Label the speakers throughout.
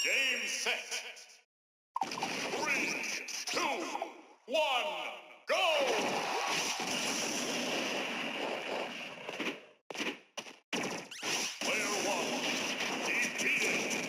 Speaker 1: Game set. 3, 2, 1, go! Player 1 defeated.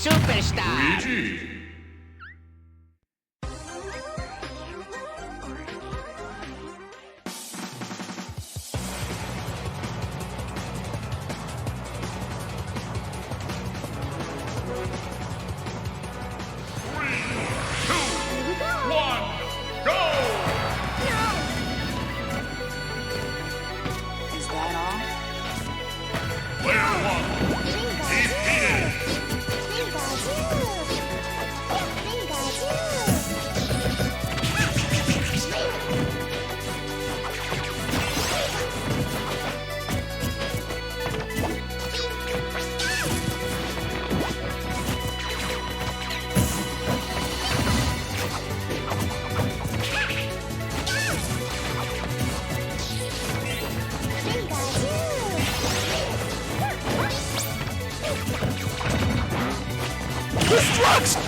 Speaker 2: Superstar!
Speaker 1: Wady.
Speaker 3: Is that all?
Speaker 1: Player one. Defeated.
Speaker 2: Destruction!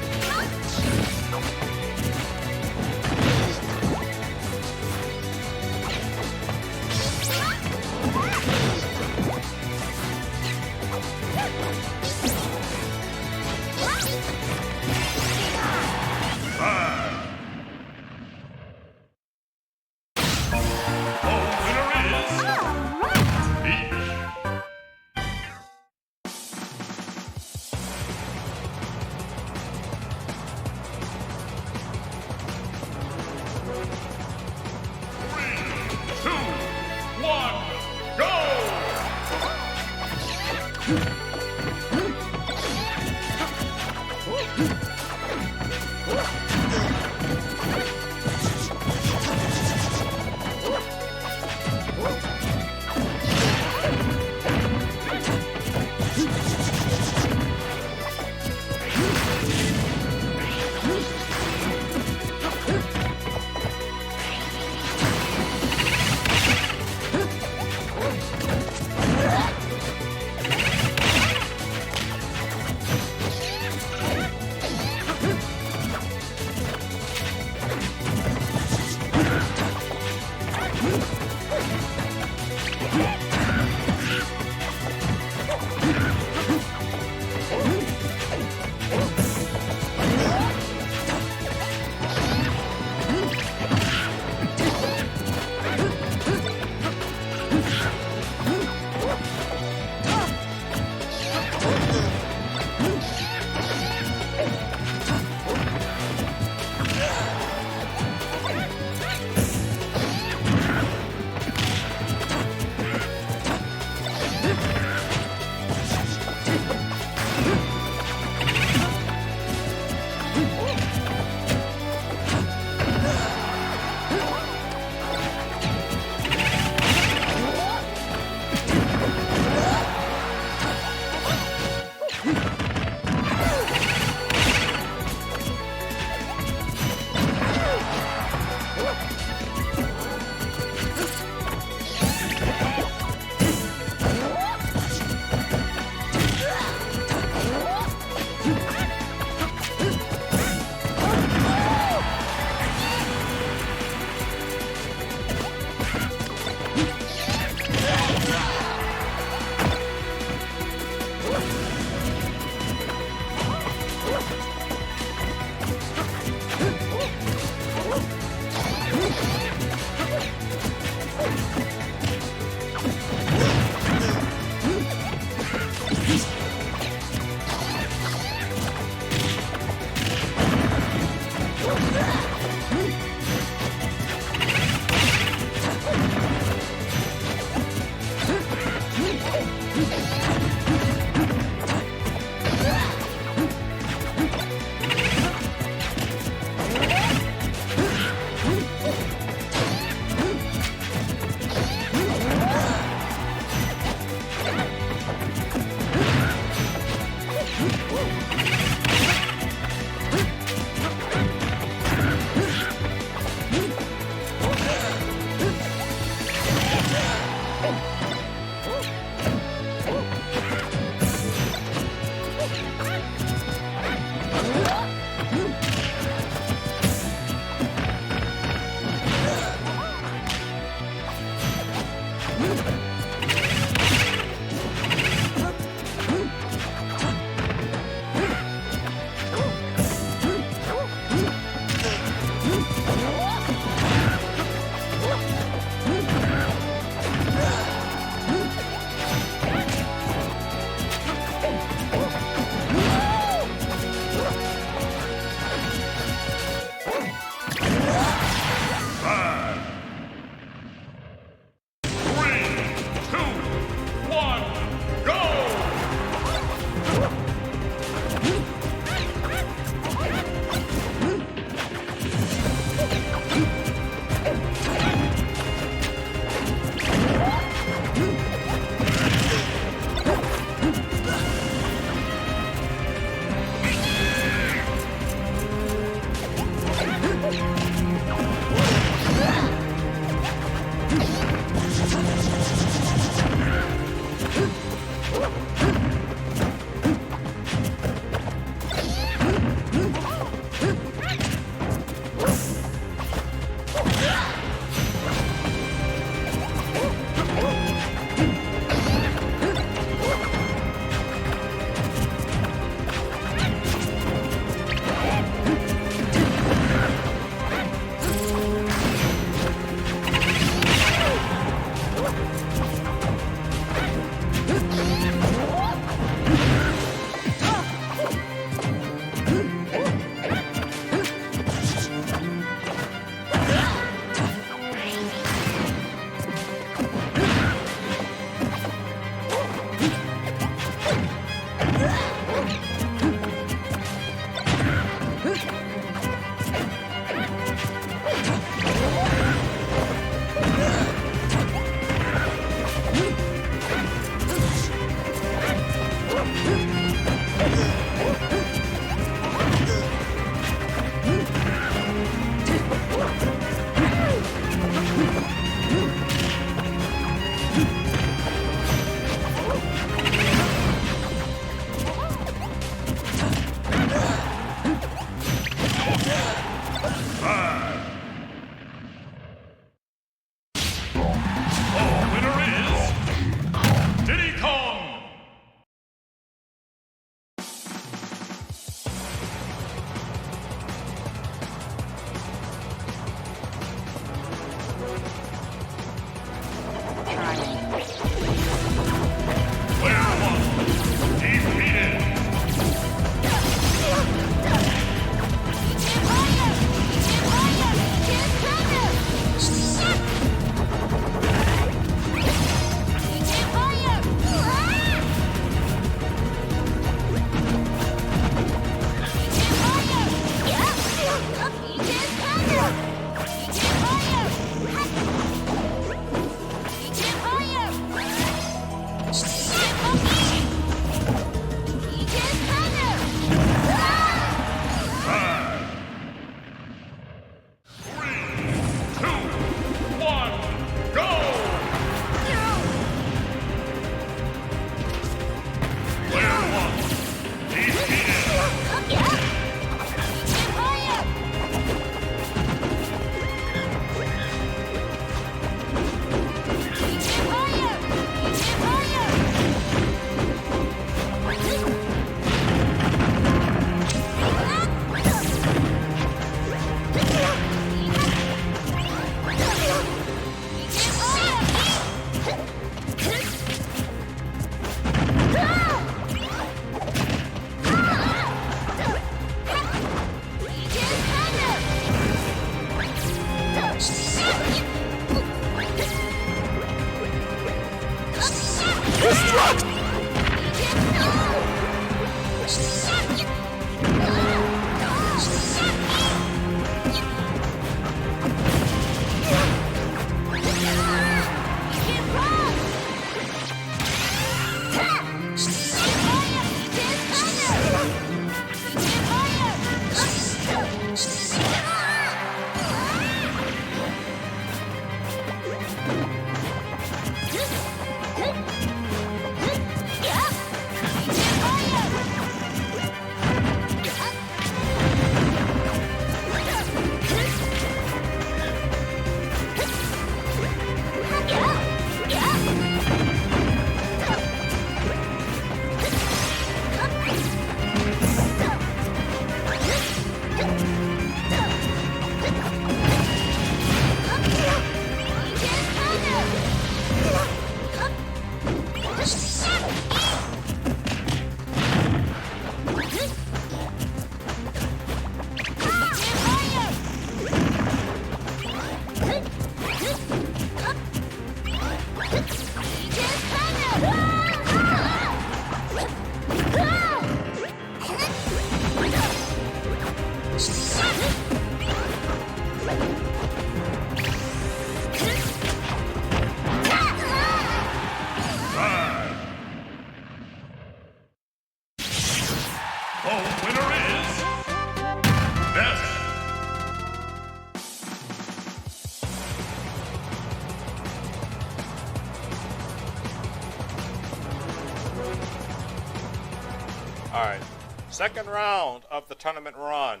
Speaker 4: Alright, second round of the tournament run.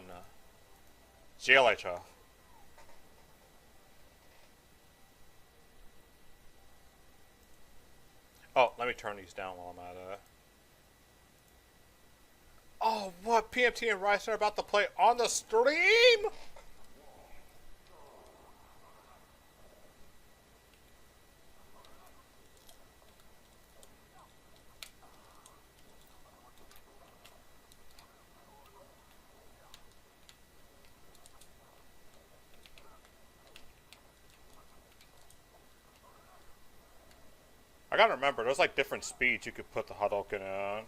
Speaker 4: See you later. Oh, let me turn these down while I'm at it. Oh, what? PMT and Ryzen are about to play on the stream? I gotta remember, there's like different speeds you could put the Hadouken in.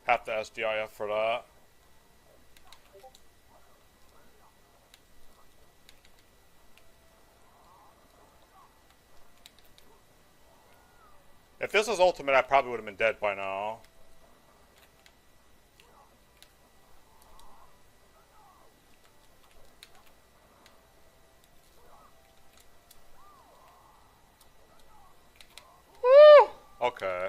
Speaker 4: Have to SDIF for that. If this was Ultimate, I probably would have been dead by now. Woo! Okay.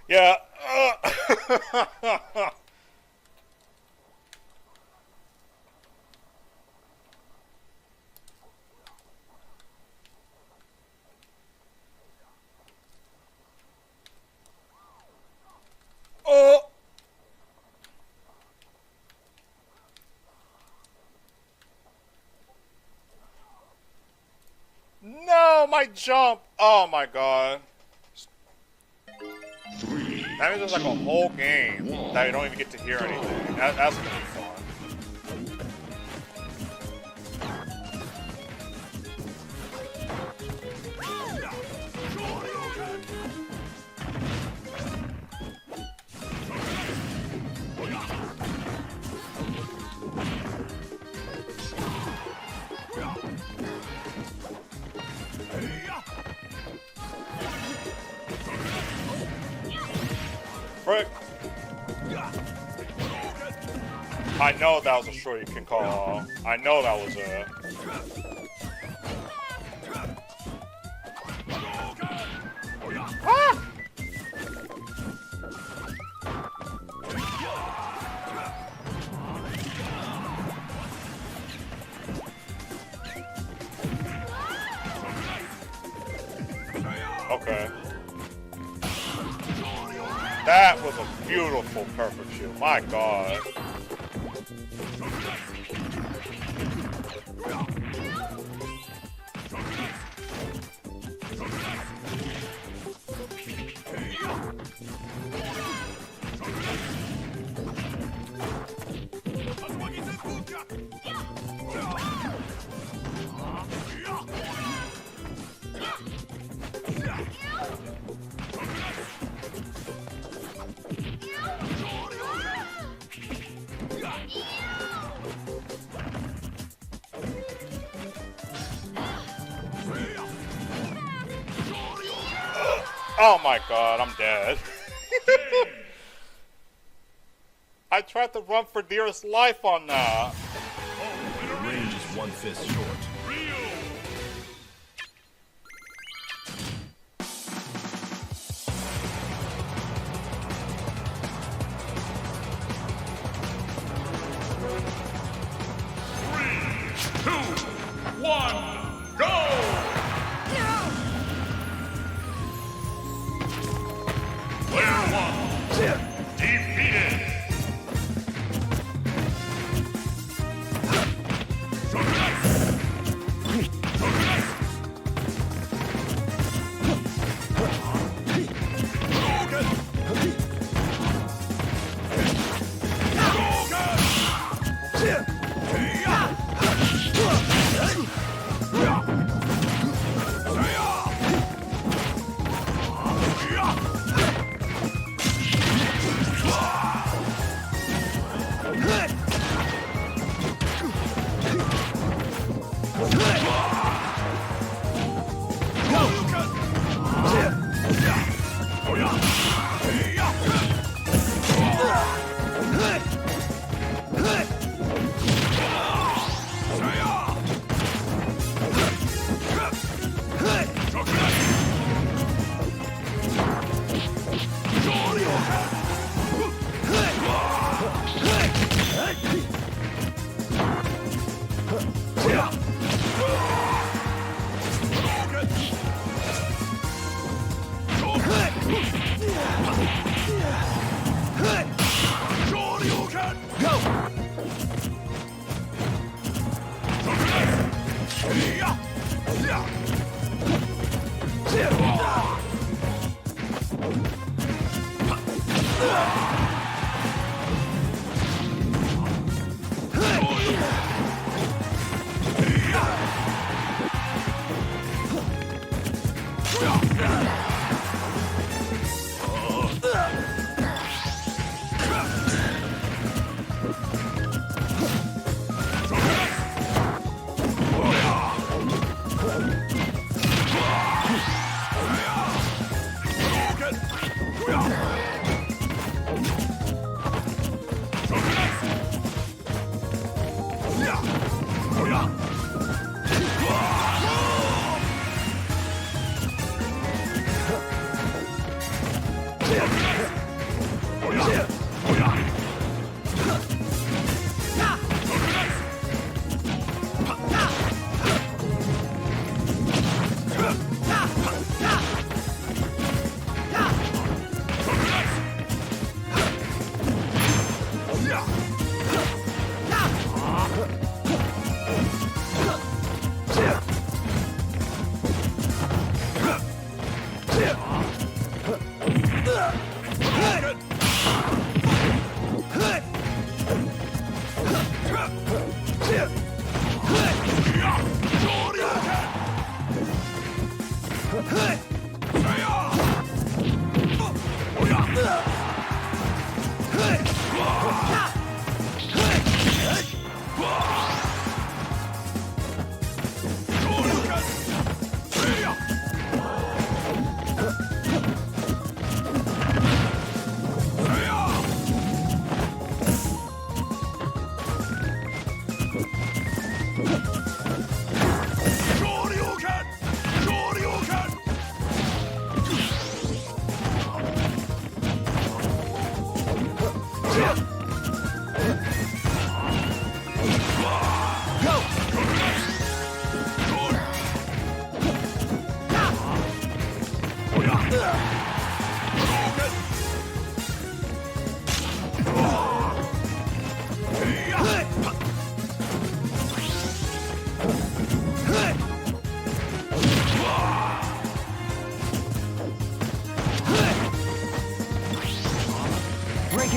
Speaker 4: Yeah. Oh. No, my jump. Oh my god. That means there's like a whole game that you don't even get to hear anything. That's gonna be fun. Frick. I know that was a short you can call. I know that was it. Ah! Okay. That was a beautiful perfect shield. My God. Oh my God, I'm dead. I tried to run for dearest life on that.
Speaker 1: The range is 1 fist short.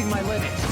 Speaker 5: pushing my limits.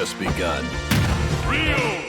Speaker 1: just begun.
Speaker 5: Real!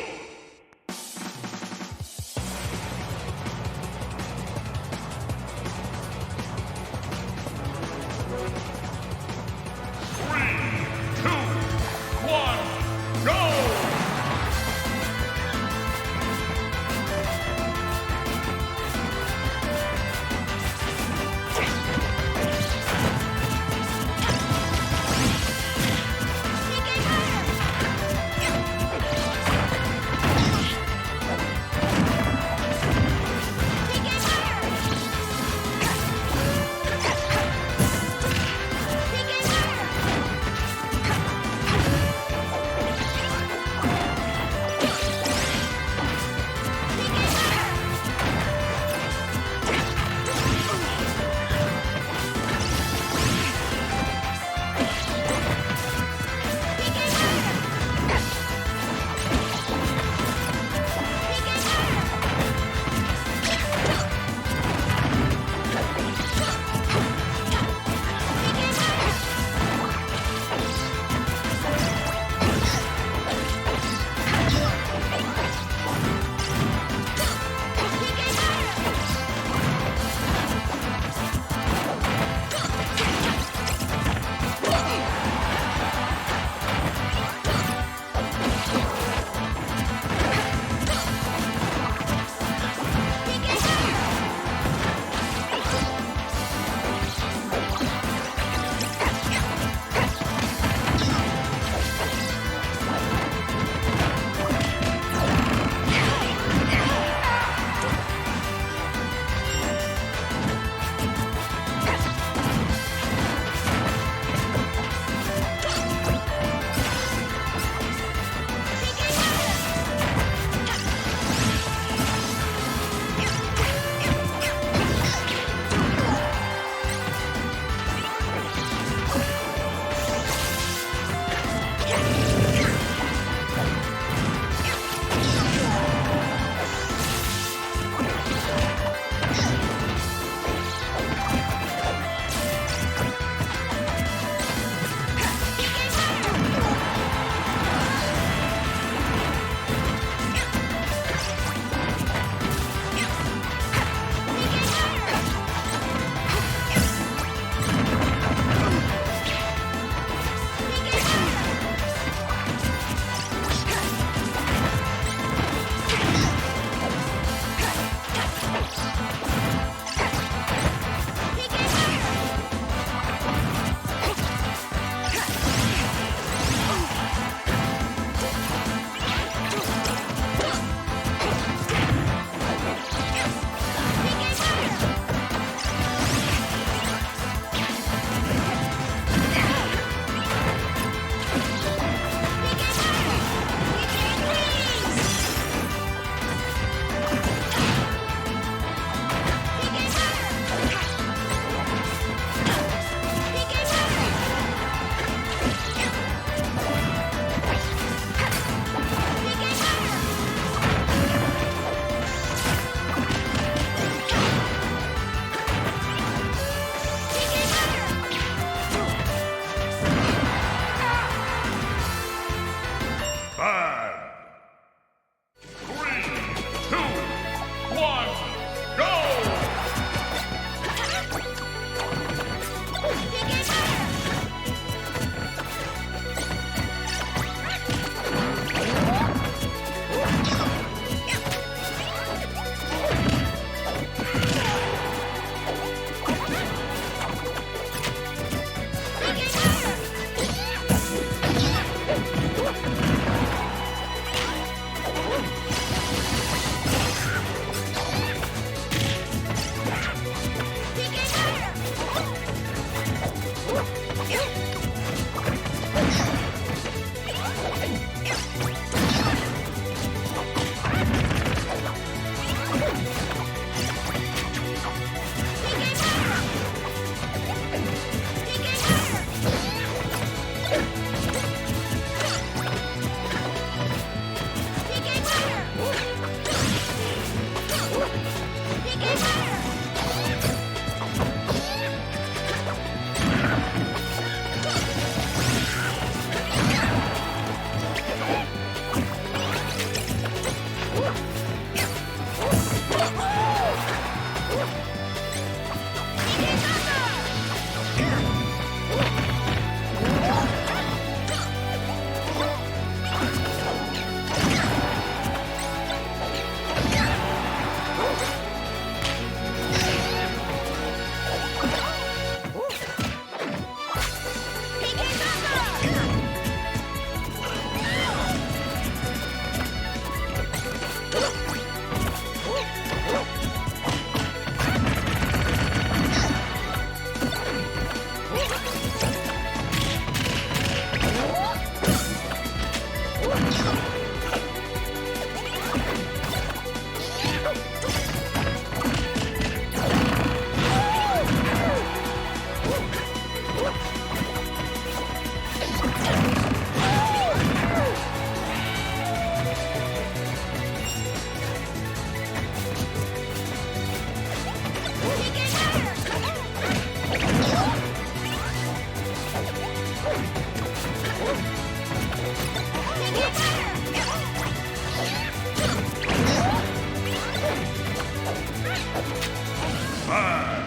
Speaker 1: Fight!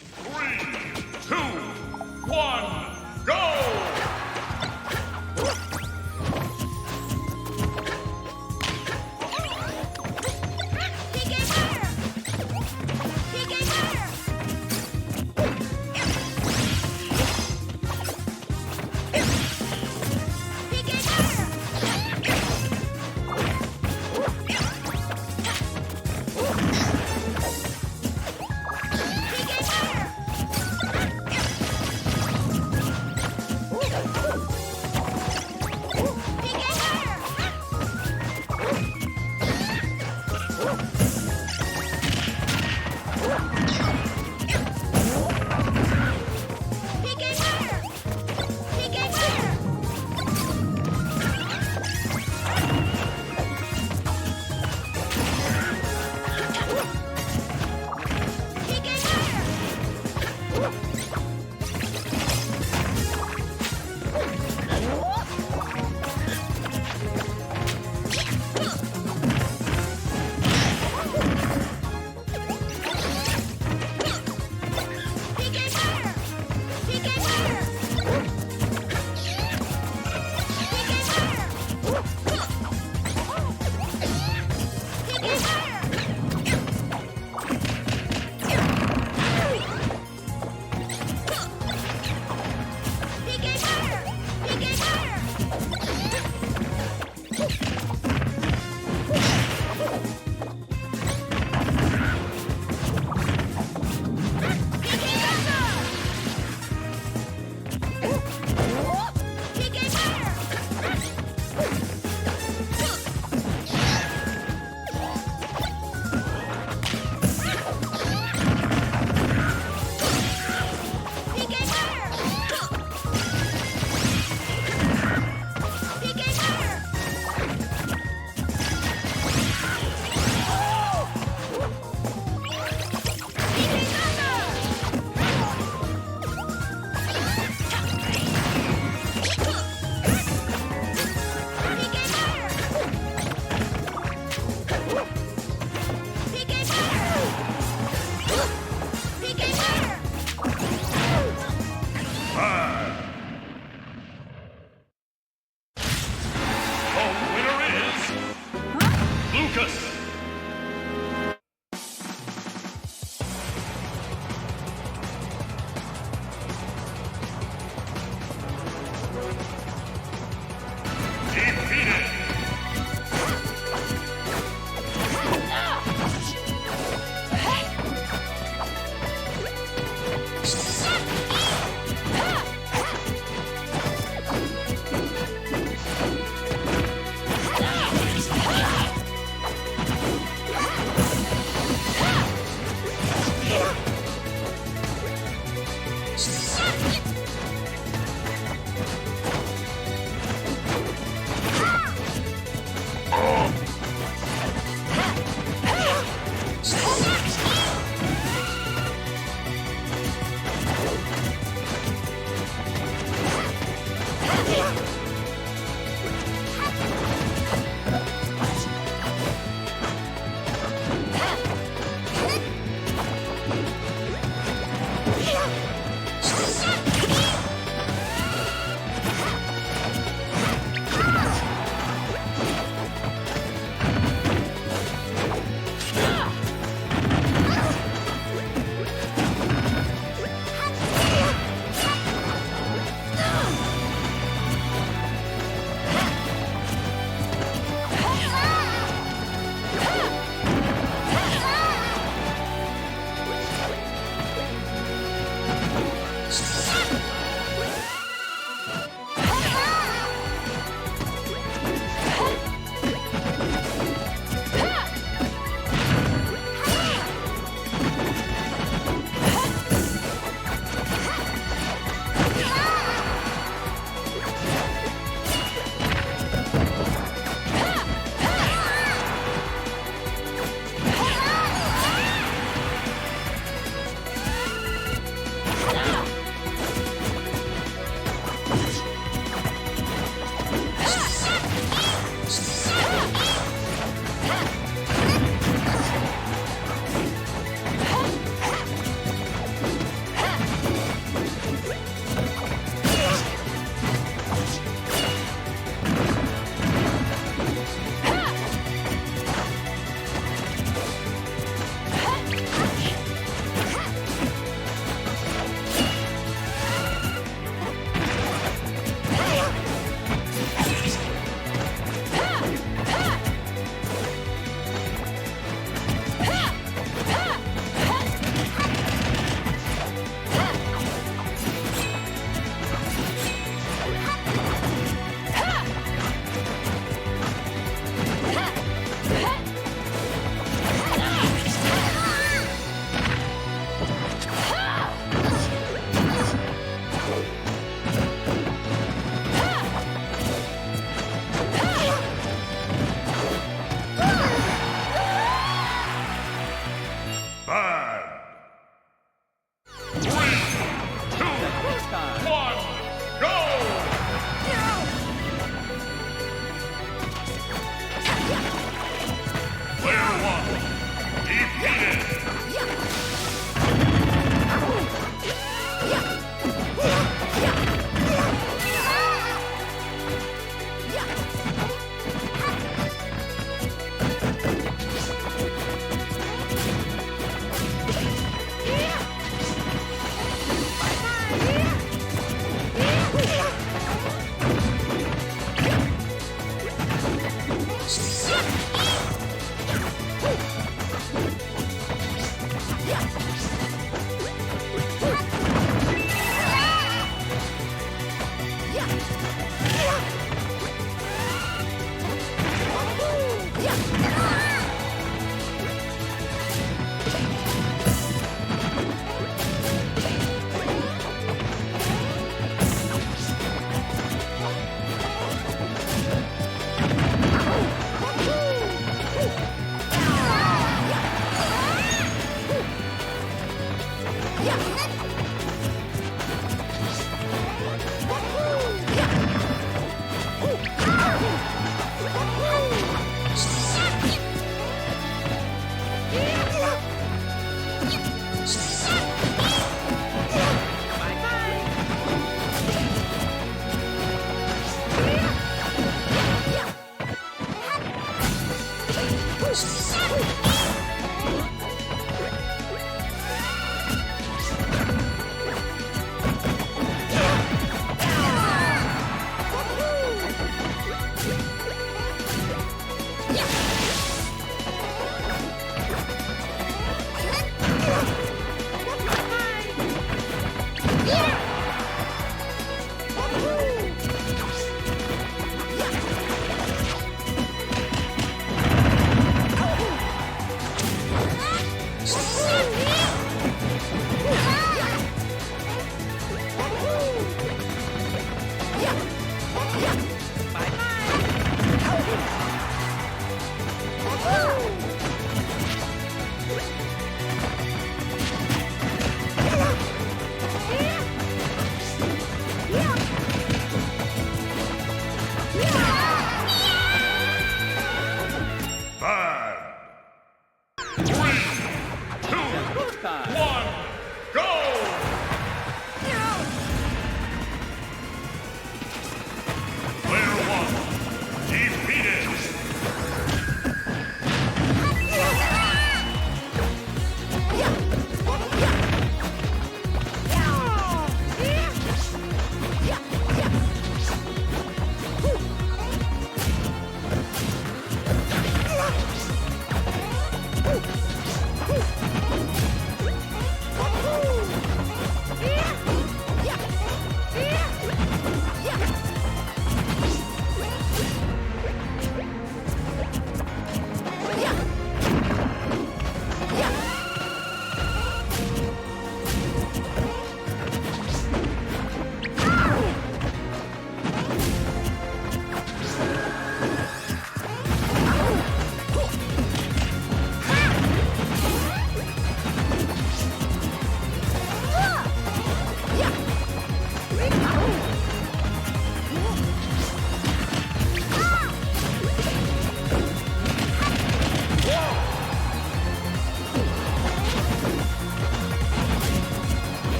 Speaker 1: 3, 2, 1, go!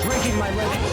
Speaker 5: Breaking my limits.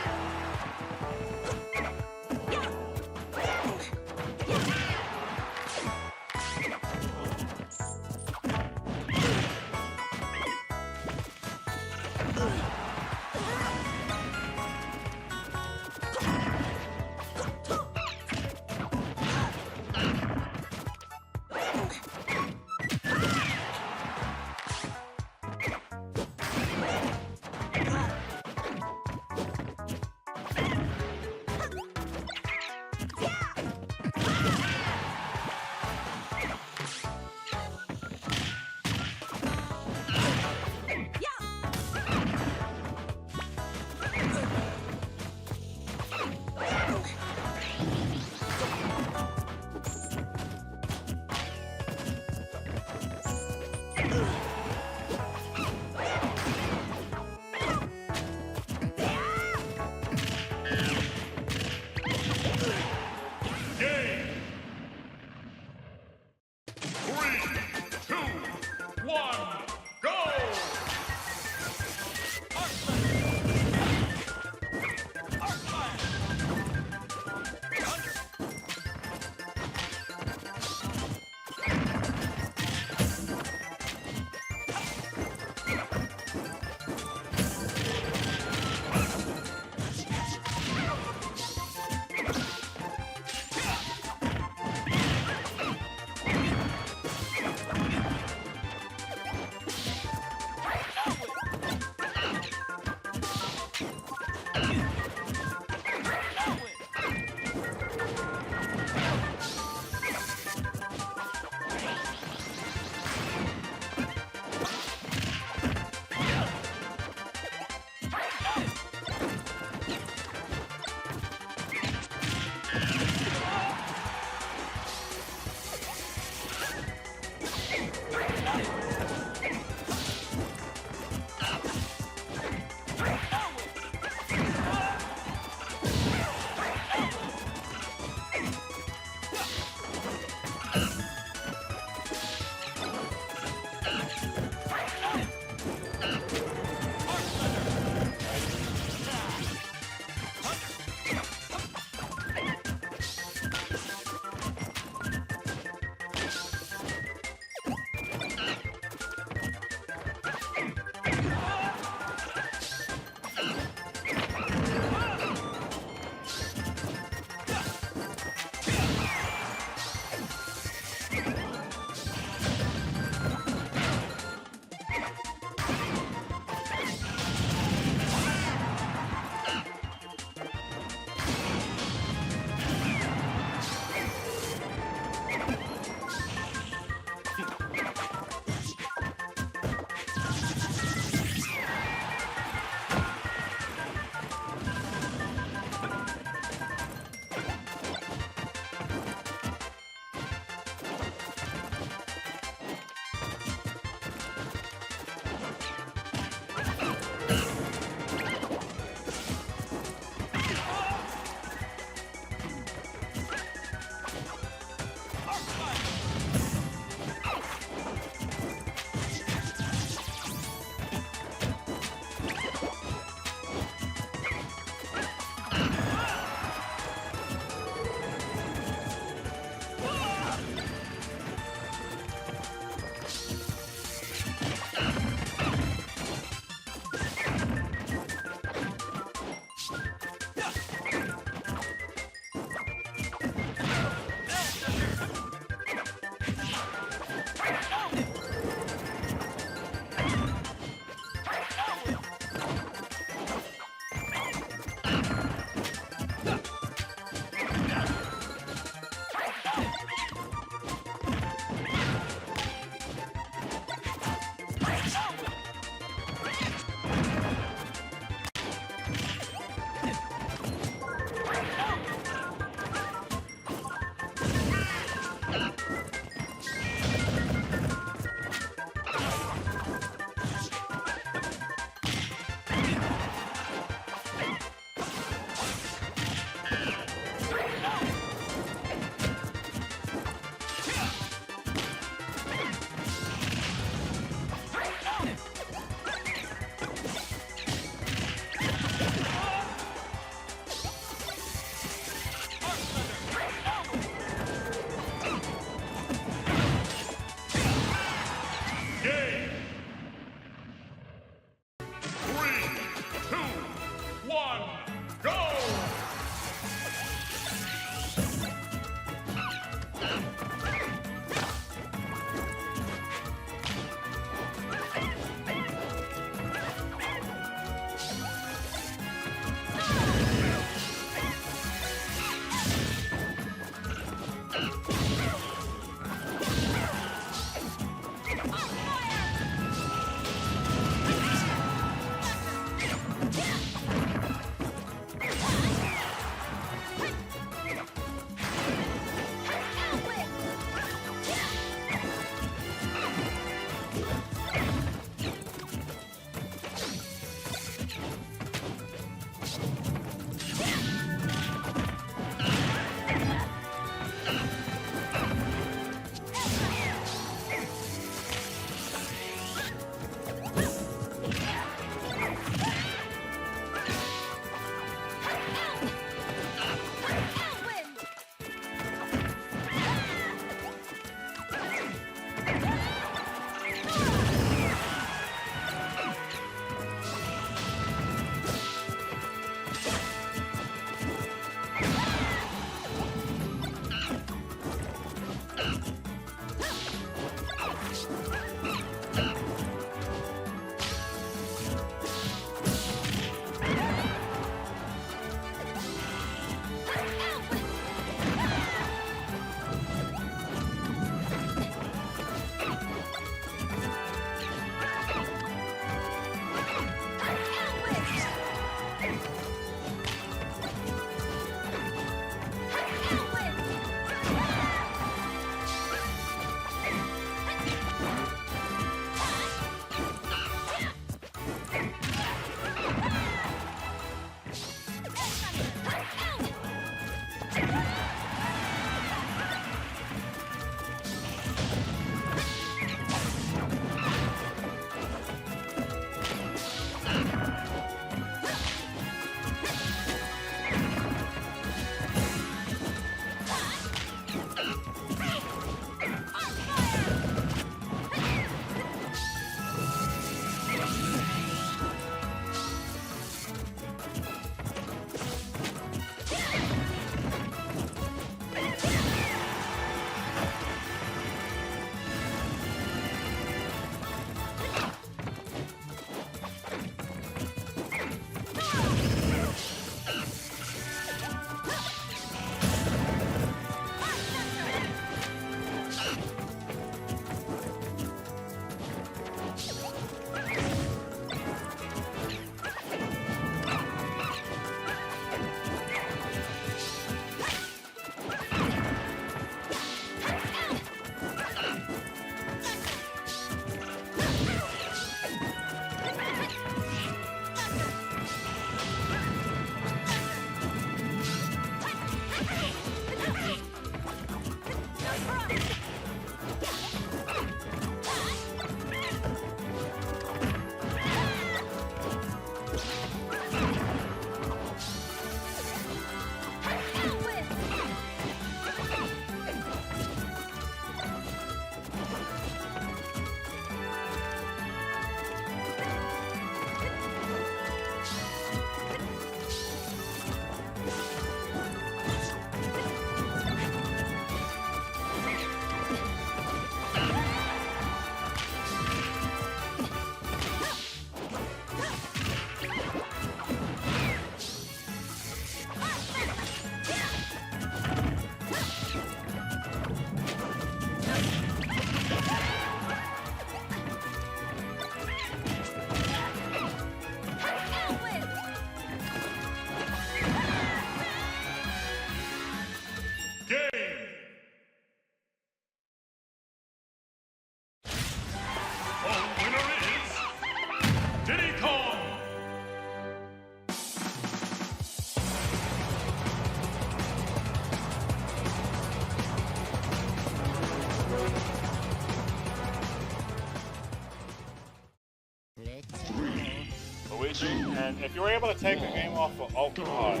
Speaker 4: if you were able to take a game off of, oh god,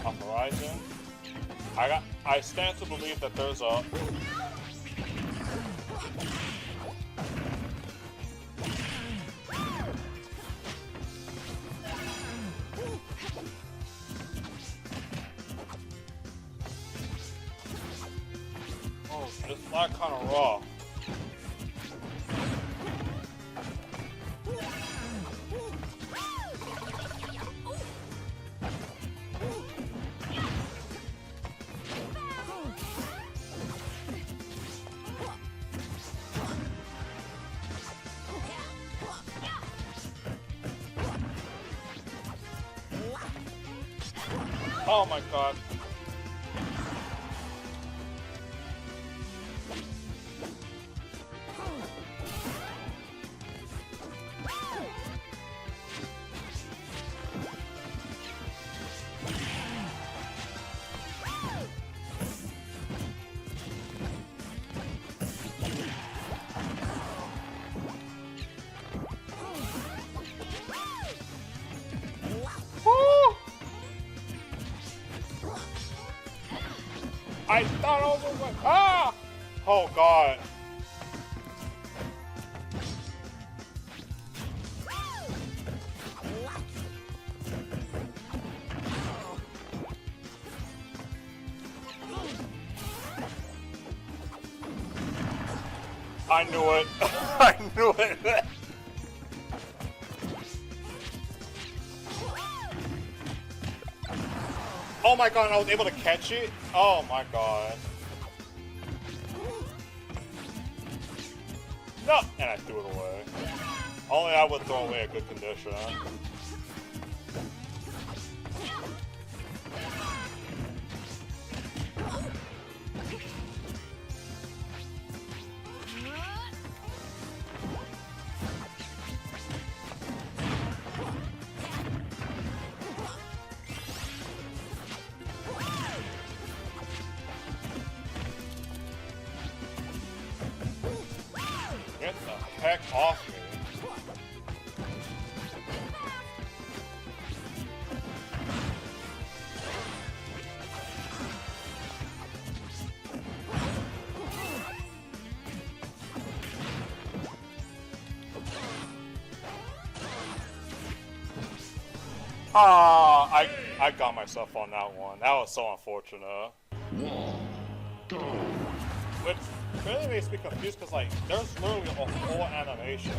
Speaker 4: off of Ryzen, I stand to believe that there's a. Oh, it's not kind of raw. Oh my god. I thought I was like, ah! Oh god. I knew it. I knew it. Oh my god, I was able to catch it? Oh my god. No! And I threw it away. Only I would throw away a good condition. Get the heck off me. Ah, I got myself on that one. That was so unfortunate. Which really makes me confused because, like, there's literally a whole animation.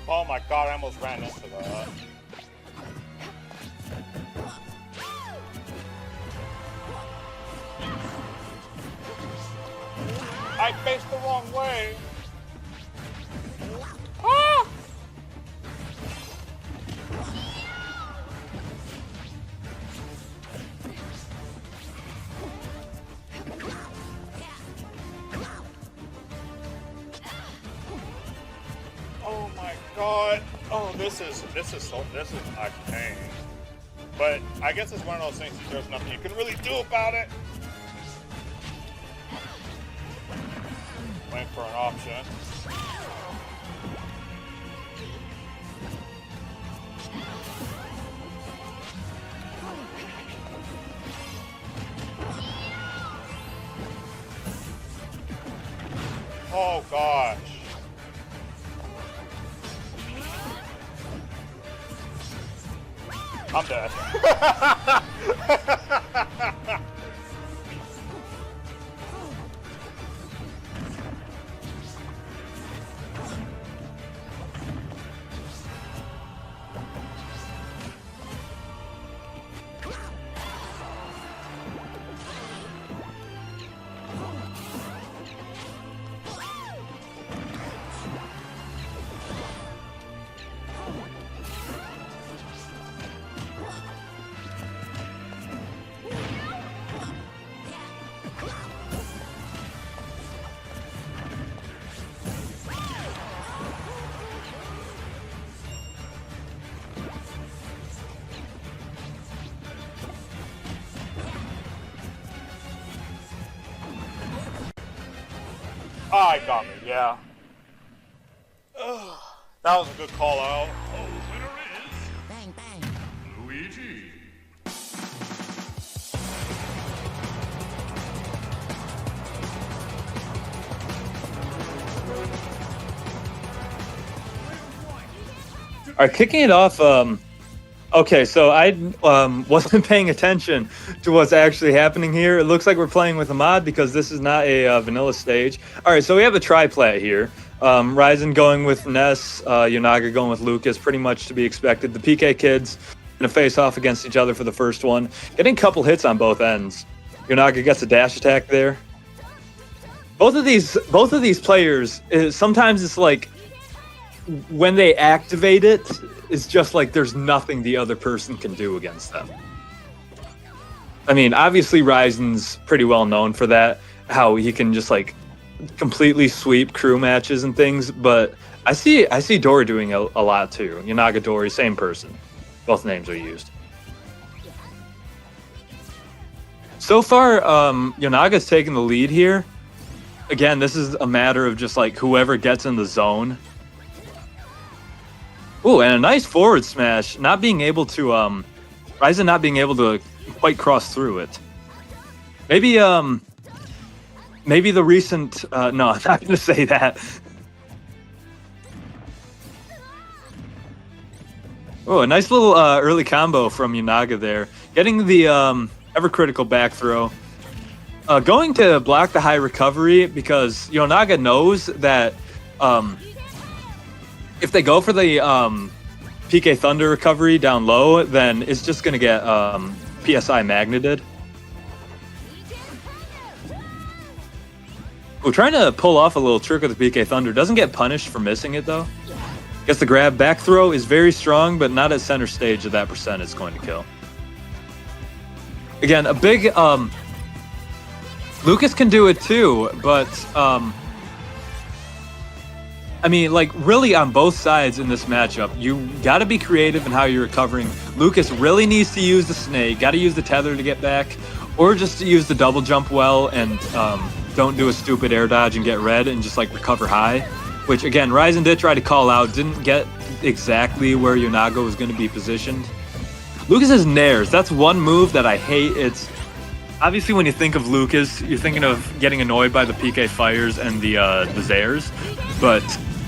Speaker 4: Oh my god, I almost ran into that. I faced the wrong way. Ah! Oh my god. Oh, this is like pain. But I guess it's one of those things that there's nothing you can really do about it. Waiting for an option. Oh gosh. I'm dead. Ah, it got me, yeah. Ugh, that was a good call out.
Speaker 1: Winner is
Speaker 2: Bang, bang.
Speaker 1: Luigi.
Speaker 5: All right, kicking it off. Okay, so I wasn't paying attention to what's actually happening here. It looks like we're playing with a mod because this is not a vanilla stage. All right, so we have a triplat here. Ryzen going with Ness, Yonaga going with Lucas, pretty much to be expected. The PK kids gonna face off against each other for the first one, getting a couple hits on both ends. Yonaga gets a dash attack there. Both of these players, sometimes it's like when they activate it, it's just like there's nothing the other person can do against them. I mean, obviously Ryzen's pretty well known for that, how he can just like completely sweep crew matches and things, but I see Dory doing a lot too. Yonaga, Dory, same person. Both names are used. So far, Yonaga's taking the lead here. Again, this is a matter of just like whoever gets in the zone. Ooh, and a nice forward smash. Not being able to, Ryzen not being able to quite cross through it. Maybe, maybe the recent, no, I'm not going to say that. Oh, a nice little early combo from Yonaga there. Getting the ever critical back throw. Going to block the high recovery because Yonaga knows that if they go for the PK Thunder recovery down low, then it's just going to get PSI magneted. We're trying to pull off a little trick with the PK Thunder. Doesn't get punished for missing it, though. Gets the grab. Back throw is very strong, but not at center stage of that percent it's going to kill. Again, a big... Lucas can do it too, but... I mean, like, really on both sides in this matchup, you got to be creative in how you're recovering. Lucas really needs to use the snake, got to use the tether to get back, or just to use the double jump well and don't do a stupid air dodge and get red and just, like, recover high. Which, again, Ryzen did try to call out, didn't get exactly where Yonaga was going to be positioned. Lucas's nairs, that's one move that I hate. It's obviously when you think of Lucas, you're thinking of getting annoyed by the PK fires and the Zairs, but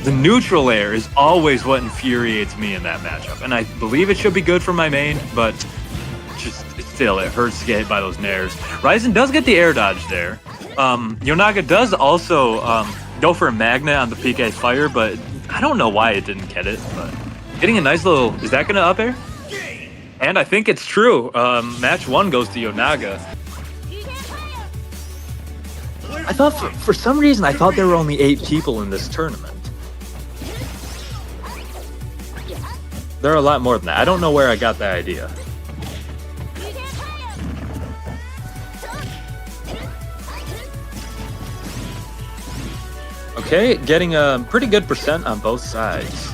Speaker 5: the neutral air is always what infuriates me in that matchup, and I believe it should be good for my main, but just still, it hurts to get hit by those nairs. Ryzen does get the air dodge there. Yonaga does also go for a magnet on the PK fire, but I don't know why it didn't get it, but getting a nice little... Is that going to up air? And I think it's true. Match 1 goes to Yonaga. I thought, for some reason, I thought there were only 8 people in this tournament. There are a lot more than that. I don't know where I got that idea. Okay, getting a pretty good percent on both sides.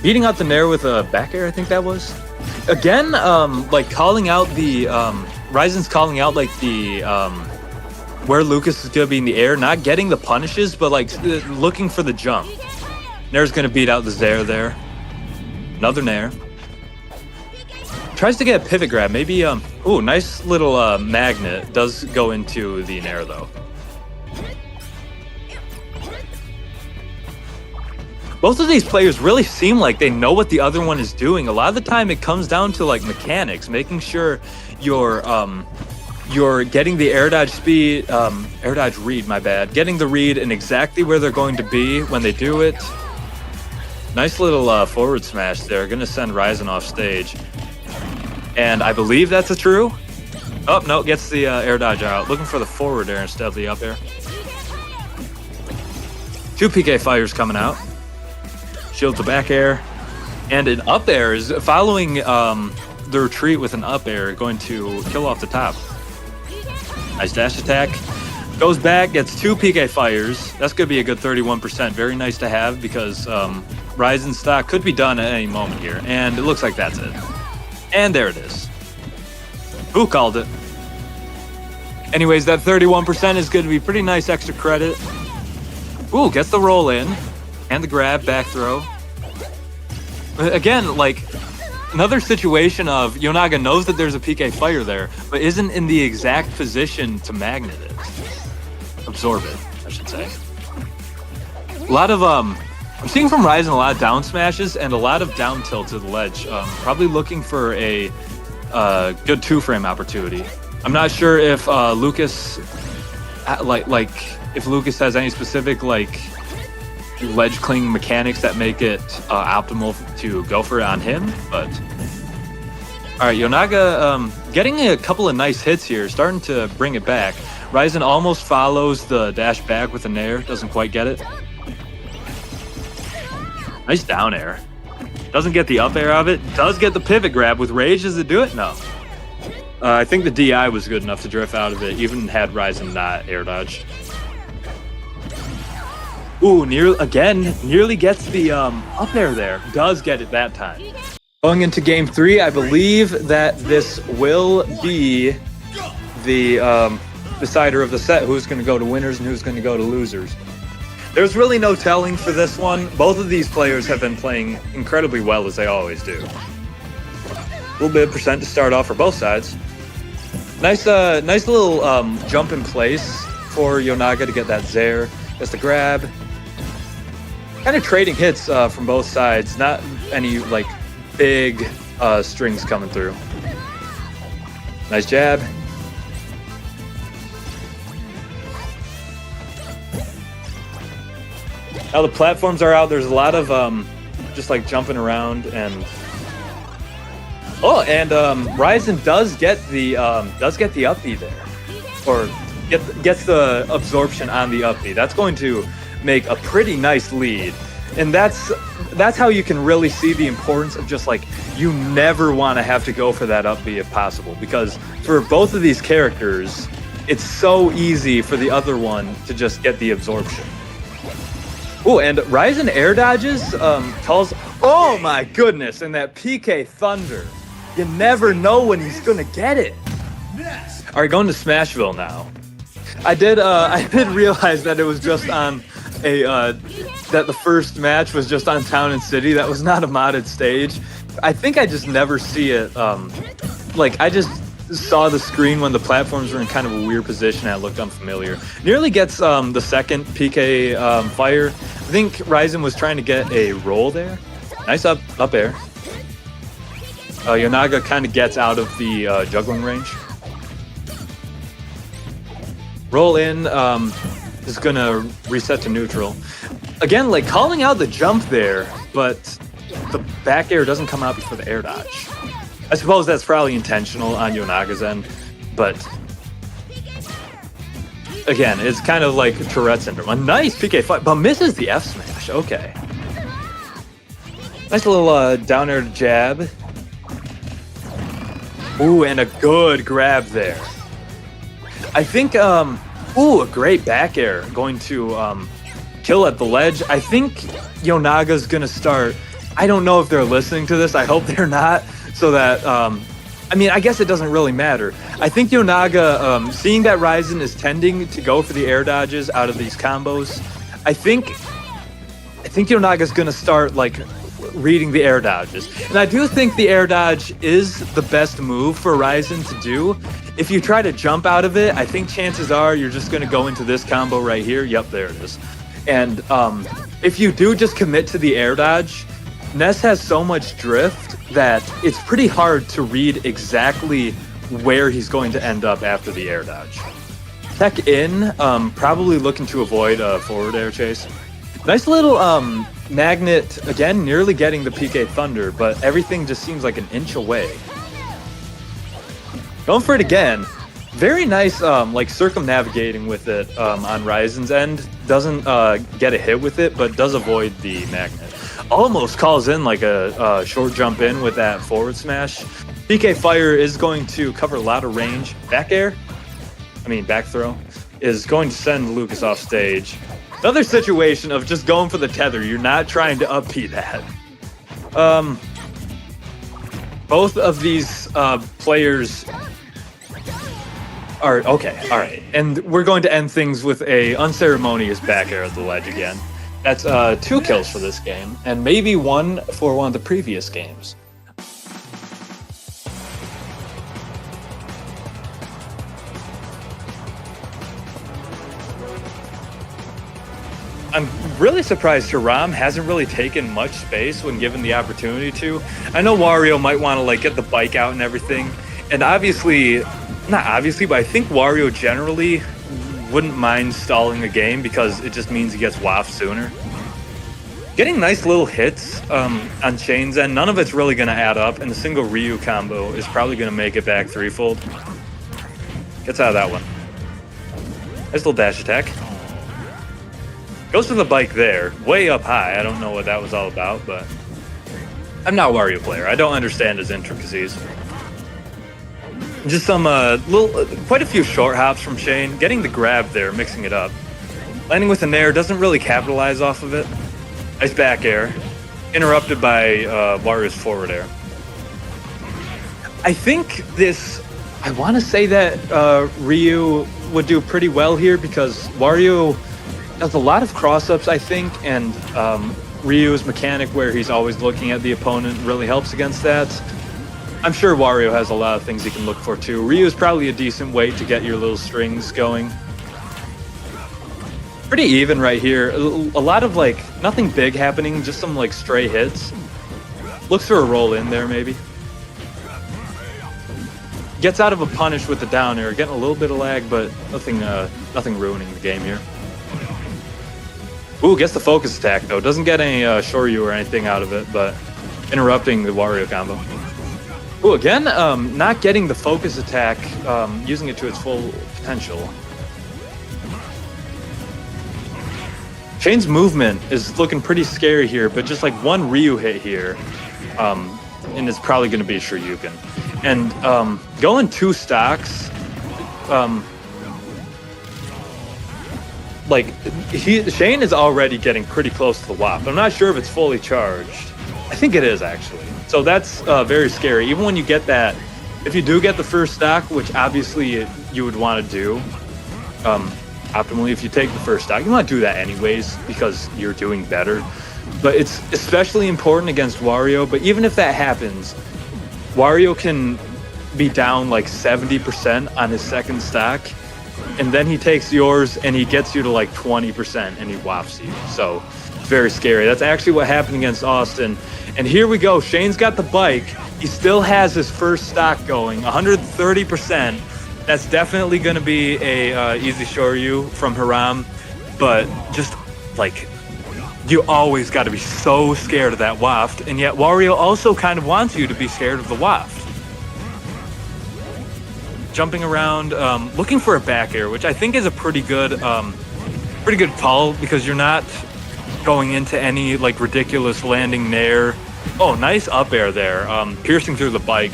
Speaker 5: Beating out the Nair with a back air, I think that was. Again, like calling out the, Ryzen's calling out like the, where Lucas is gonna be in the air, not getting the punishes, but like looking for the jump. Nair's gonna beat out the Zair there. Another Nair. Tries to get a pivot grab, maybe, ooh, nice little magnet. Does go into the Nair though. Both of these players really seem like they know what the other one is doing. A lot of the time it comes down to like mechanics, making sure you're getting the air dodge speed, air dodge read, my bad. Getting the read and exactly where they're going to be when they do it. Nice little forward smash there. Gonna send Ryzen off stage. And I believe that's a true. Oh, no, gets the air dodge out. Looking for the forward air instead of the up air. 2 PK fires coming out. Shield to back air, and an up air is following the retreat with an up air, going to kill off the top. Nice dash attack. Goes back, gets 2 PK fires. That's going to be a good 31%. Very nice to have because Ryzen stock could be done at any moment here, and it looks like that's it. And there it is. Who called it? Anyways, that 31% is going to be pretty nice extra credit. Ooh, gets the roll in. And the grab, back throw. Again, like, another situation of Yonaga knows that there's a PK fire there, but isn't in the exact position to magnet it. Absorb it, I should say. A lot of, I'm seeing from Ryzen a lot of down smashes and a lot of down tilt to the ledge. Probably looking for a good 2-frame opportunity. I'm not sure if Lucas, if Lucas has any specific, like, ledge cling mechanics that make it optimal to go for it on him, but all right, Yonaga getting a couple of nice hits here, starting to bring it back. Ryzen almost follows the dash back with an air, doesn't quite get it. Nice down air. Doesn't get the up air of it, does get the pivot grab with rage. Does it do it? No. I think the DI was good enough to drift out of it, even had Ryzen not air dodged. Ooh, nearly gets the up air there. Does get it that time. Going into game 3, I believe that this will be the decider of the set, who's going to go to winners and who's going to go to losers. There's really no telling for this one. Both of these players have been playing incredibly well, as they always do. A little bit of percent to start off for both sides. Nice little jump in place for Yonaga to get that Zair. Gets the grab. Kind of trading hits from both sides. Not any like big strings coming through. Nice jab. Now the platforms are out. There's a lot of just like jumping around and Ryzen does get the up B there, or gets the absorption on the up B. That's going to make a pretty nice lead, and that's how you can really see the importance of just like, you never want to have to go for that up B if possible, because for both of these characters, it's so easy for the other one to just get the absorption. Oh, and Ryzen air dodges, calls, oh my goodness, and that PK Thunder. You never know when he's gonna get it. All right, going to Smashville now. I did realize that it was just on that the first match was just on Town and City. That was not a modded stage. I think I just never see it. Like, I just saw the screen when the platforms were in kind of a weird position and it looked unfamiliar. Nearly gets the second PK fire. I think Ryzen was trying to get a roll there. Nice up air. Yonaga kind of gets out of the juggling range. Roll in is gonna reset to neutral. Again, like calling out the jump there, but the back air doesn't come out before the air dodge. I suppose that's probably intentional on Yonaga's end, but again, it's kind of like Tourette syndrome. A nice PK fight, but misses the F smash. Okay. Nice little down air jab. Ooh, and a good grab there. I think, ooh, a great back air going to kill at the ledge. I think Yonaga's gonna start. I don't know if they're listening to this. I hope they're not, so that, I mean, I guess it doesn't really matter. I think Yonaga, seeing that Ryzen is tending to go for the air dodges out of these combos, I think Yonaga's gonna start, like, reading the air dodges. And I do think the air dodge is the best move for Ryzen to do. If you try to jump out of it, I think chances are you're just going to go into this combo right here. Yep, there it is. And if you do just commit to the air dodge, Ness has so much drift that it's pretty hard to read exactly where he's going to end up after the air dodge. Tech in, probably looking to avoid a forward air chase. Nice little magnet, again, nearly getting the PK Thunder, but everything just seems like an inch away. Going for it again. Very nice, like, circumnavigating with it on Ryzen's end. Doesn't get a hit with it, but does avoid the magnet. Almost calls in like a short jump in with that forward smash. PK Fire is going to cover a lot of range. Back throw, is going to send Lucas off stage. Another situation of just going for the tether. You're not trying to up P that. Both of these players Okay, all right. And we're going to end things with a unceremonious back air at the ledge again. That's 2 kills for this game, and maybe 1 for one of the previous games. I'm really surprised Hiram hasn't really taken much space when given the opportunity to. I know Wario might want to like get the bike out and everything, and obviously, not obviously, but I think Wario generally wouldn't mind stalling a game because it just means he gets waffed sooner. Getting nice little hits on Shaine's end, none of it's really going to add up, and the single Ryu combo is probably going to make it back threefold. Gets out of that one. Nice little dash attack. Goes to the bike there, way up high. I don't know what that was all about, but I'm not a Wario player. I don't understand his intricacies. Just some quite a few short hops from Shaine. Getting the grab there, mixing it up. Landing with an air, doesn't really capitalize off of it. Nice back air. Interrupted by Wario's forward air. I think this, I want to say that Ryu would do pretty well here because Wario does a lot of cross-ups, I think, and Ryu's mechanic where he's always looking at the opponent really helps against that. I'm sure Wario has a lot of things he can look for too. Ryu's probably a decent way to get your little strings going. Pretty even right here. A lot of like, nothing big happening, just some like stray hits. Looks for a roll in there maybe. Gets out of a punish with the down air, getting a little bit of lag, but nothing ruining the game here. Ooh, gets the focus attack though. Doesn't get any Shoryu or anything out of it, but interrupting the Wario combo. Ooh, again, not getting the focus attack, using it to its full potential. Shaine's movement is looking pretty scary here, but just like one Ryu hit here, and it's probably going to be Shoryuken. And going 2 stocks, like Shaine is already getting pretty close to the WAP. I'm not sure if it's fully charged. I think it is actually. So that's very scary. Even when you get that, if you do get the first stock, which obviously you would want to do, optimally, if you take the first stock, you want to do that anyways because you're doing better. But it's especially important against Wario. But even if that happens, Wario can be down like 70% on his second stock, and then he takes yours and he gets you to like 20% and he wafts you. So it's very scary. That's actually what happened against Austin. And here we go. Shaine's got the bike. He still has his first stock going, 130%. That's definitely going to be a easy Shoryu from Hiram. But just like, you always got to be so scared of that waft. And yet Wario also kind of wants you to be scared of the waft. Jumping around, looking for a back air, which I think is a pretty good call because you're not going into any like ridiculous landing nair. Oh, nice up air there, piercing through the bike.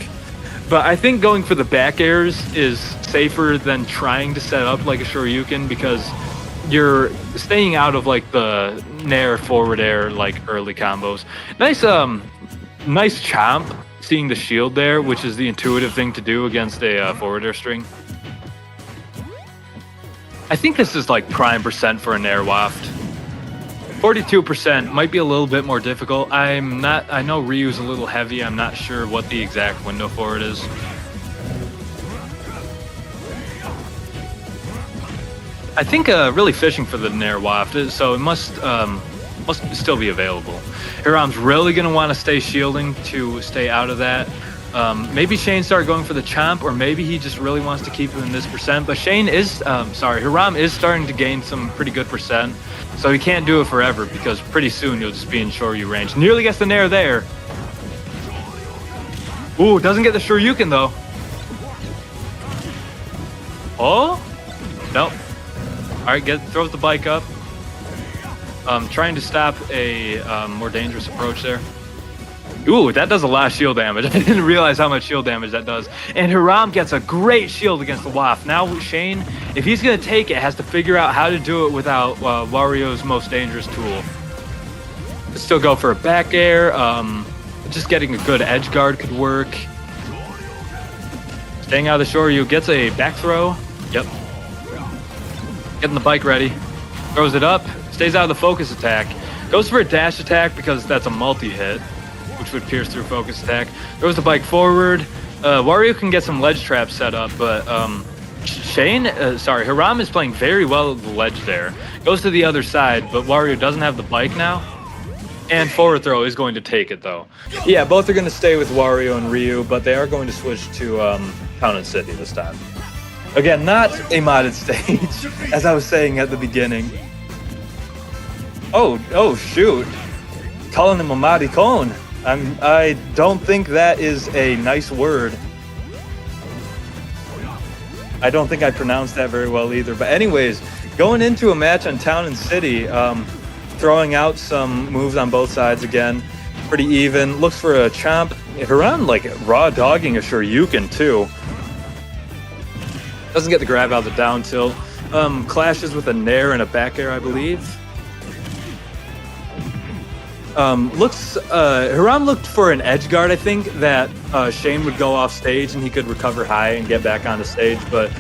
Speaker 5: But I think going for the back airs is safer than trying to set up like a Shoryuken because you're staying out of like the nair forward air like early combos. Nice chomp. Seeing the shield there, which is the intuitive thing to do against a forward air string. I think this is like prime percent for a nair waft. 42% might be a little bit more difficult. I know Ryu's a little heavy. I'm not sure what the exact window for it is. I think really fishing for the nair waft, so it must still be available. Hiram's really going to want to stay shielding to stay out of that. Maybe Shaine start going for the chomp, or maybe he just really wants to keep him in this percent. But Hiram is starting to gain some pretty good percent, so he can't do it forever because pretty soon you'll just be in Shoryu range. Nearly gets the nair there. Ooh, doesn't get the Shoryuken though. Oh, nope. All right, throws the bike up. Trying to stop a more dangerous approach there. Ooh, that does a lot of shield damage. I didn't realize how much shield damage that does. And Hiram gets a great shield against the waft. Now Shaine, if he's going to take it, has to figure out how to do it without Wario's most dangerous tool. Still go for a back air. Just getting a good edge guard could work. Staying out of the Shoryu, gets a back throw. Yep. Getting the bike ready. Throws it up. Stays out of the focus attack. Goes for a dash attack because that's a multi-hit, which would pierce through focus attack. Throws the bike forward. Wario can get some ledge traps set up, but Hiram is playing very well at the ledge there. Goes to the other side, but Wario doesn't have the bike now. And forward throw is going to take it, though. Yeah, both are going to stay with Wario and Ryu, but they are going to switch to Town and City this time. Again, not a modded stage, as I was saying at the beginning. Oh, shoot. Calling him a maricon. I don't think that is a nice word. I don't think I pronounced that very well either. But anyways, going into a match on Town and City, throwing out some moves on both sides again. Pretty even. Looks for a chomp. Hiram, like, raw dogging a Shoryuken, too. Doesn't get the grab out of the down tilt. Clashes with a nair and a back air, I believe. Hiram looked for an edge guard, I think, that Shaine would go off stage and he could recover high and get back onto stage, but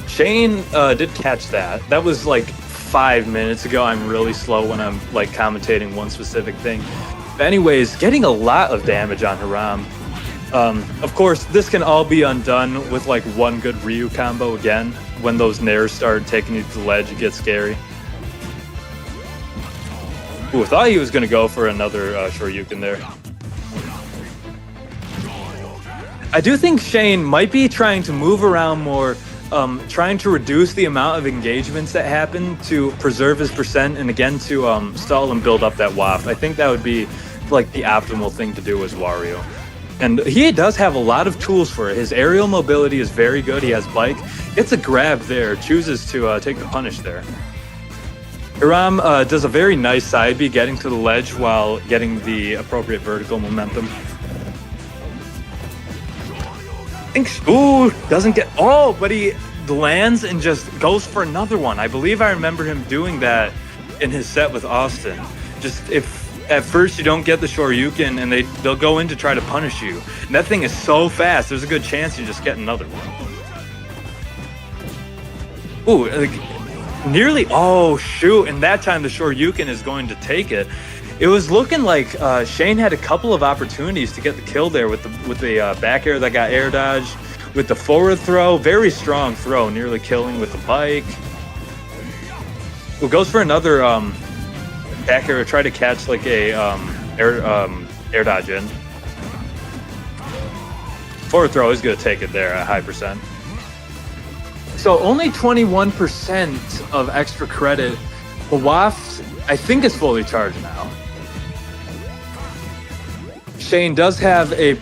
Speaker 5: Shaine did catch that. That was like 5 minutes ago. I'm really slow when I'm like commentating one specific thing. But anyways, getting a lot of damage on Hiram. Of course, this can all be undone with like one good Ryu combo again. When those nairs start taking you to the ledge, it gets scary. Ooh, I thought he was going to go for another Shoryuken there. I do think Shaine might be trying to move around more, trying to reduce the amount of engagements that happen to preserve his percent and again to stall and build up that waft. I think that would be like the optimal thing to do as Wario. And he does have a lot of tools for it. His aerial mobility is very good. He has bike. Gets a grab there, chooses to take the punish there. Hiram does a very nice side B, getting to the ledge while getting the appropriate vertical momentum. Ooh, doesn't get... Oh, but he lands and just goes for another one. I believe I remember him doing that in his set with Austin. Just if at first you don't get the Shoryuken and they'll go in to try to punish you. And that thing is so fast, there's a good chance you just get another one. Ooh, nearly, oh shoot, and that time the Shoryuken is going to take it. It was looking like Shaine had a couple of opportunities to get the kill there with the back air that got air dodged, with the forward throw, very strong throw, nearly killing with the bike. Well, goes for another back air, try to catch like a air dodge in. Forward throw is going to take it there at high percent. So only 21% of extra credit. The waft, I think, is fully charged now. Shaine does have a,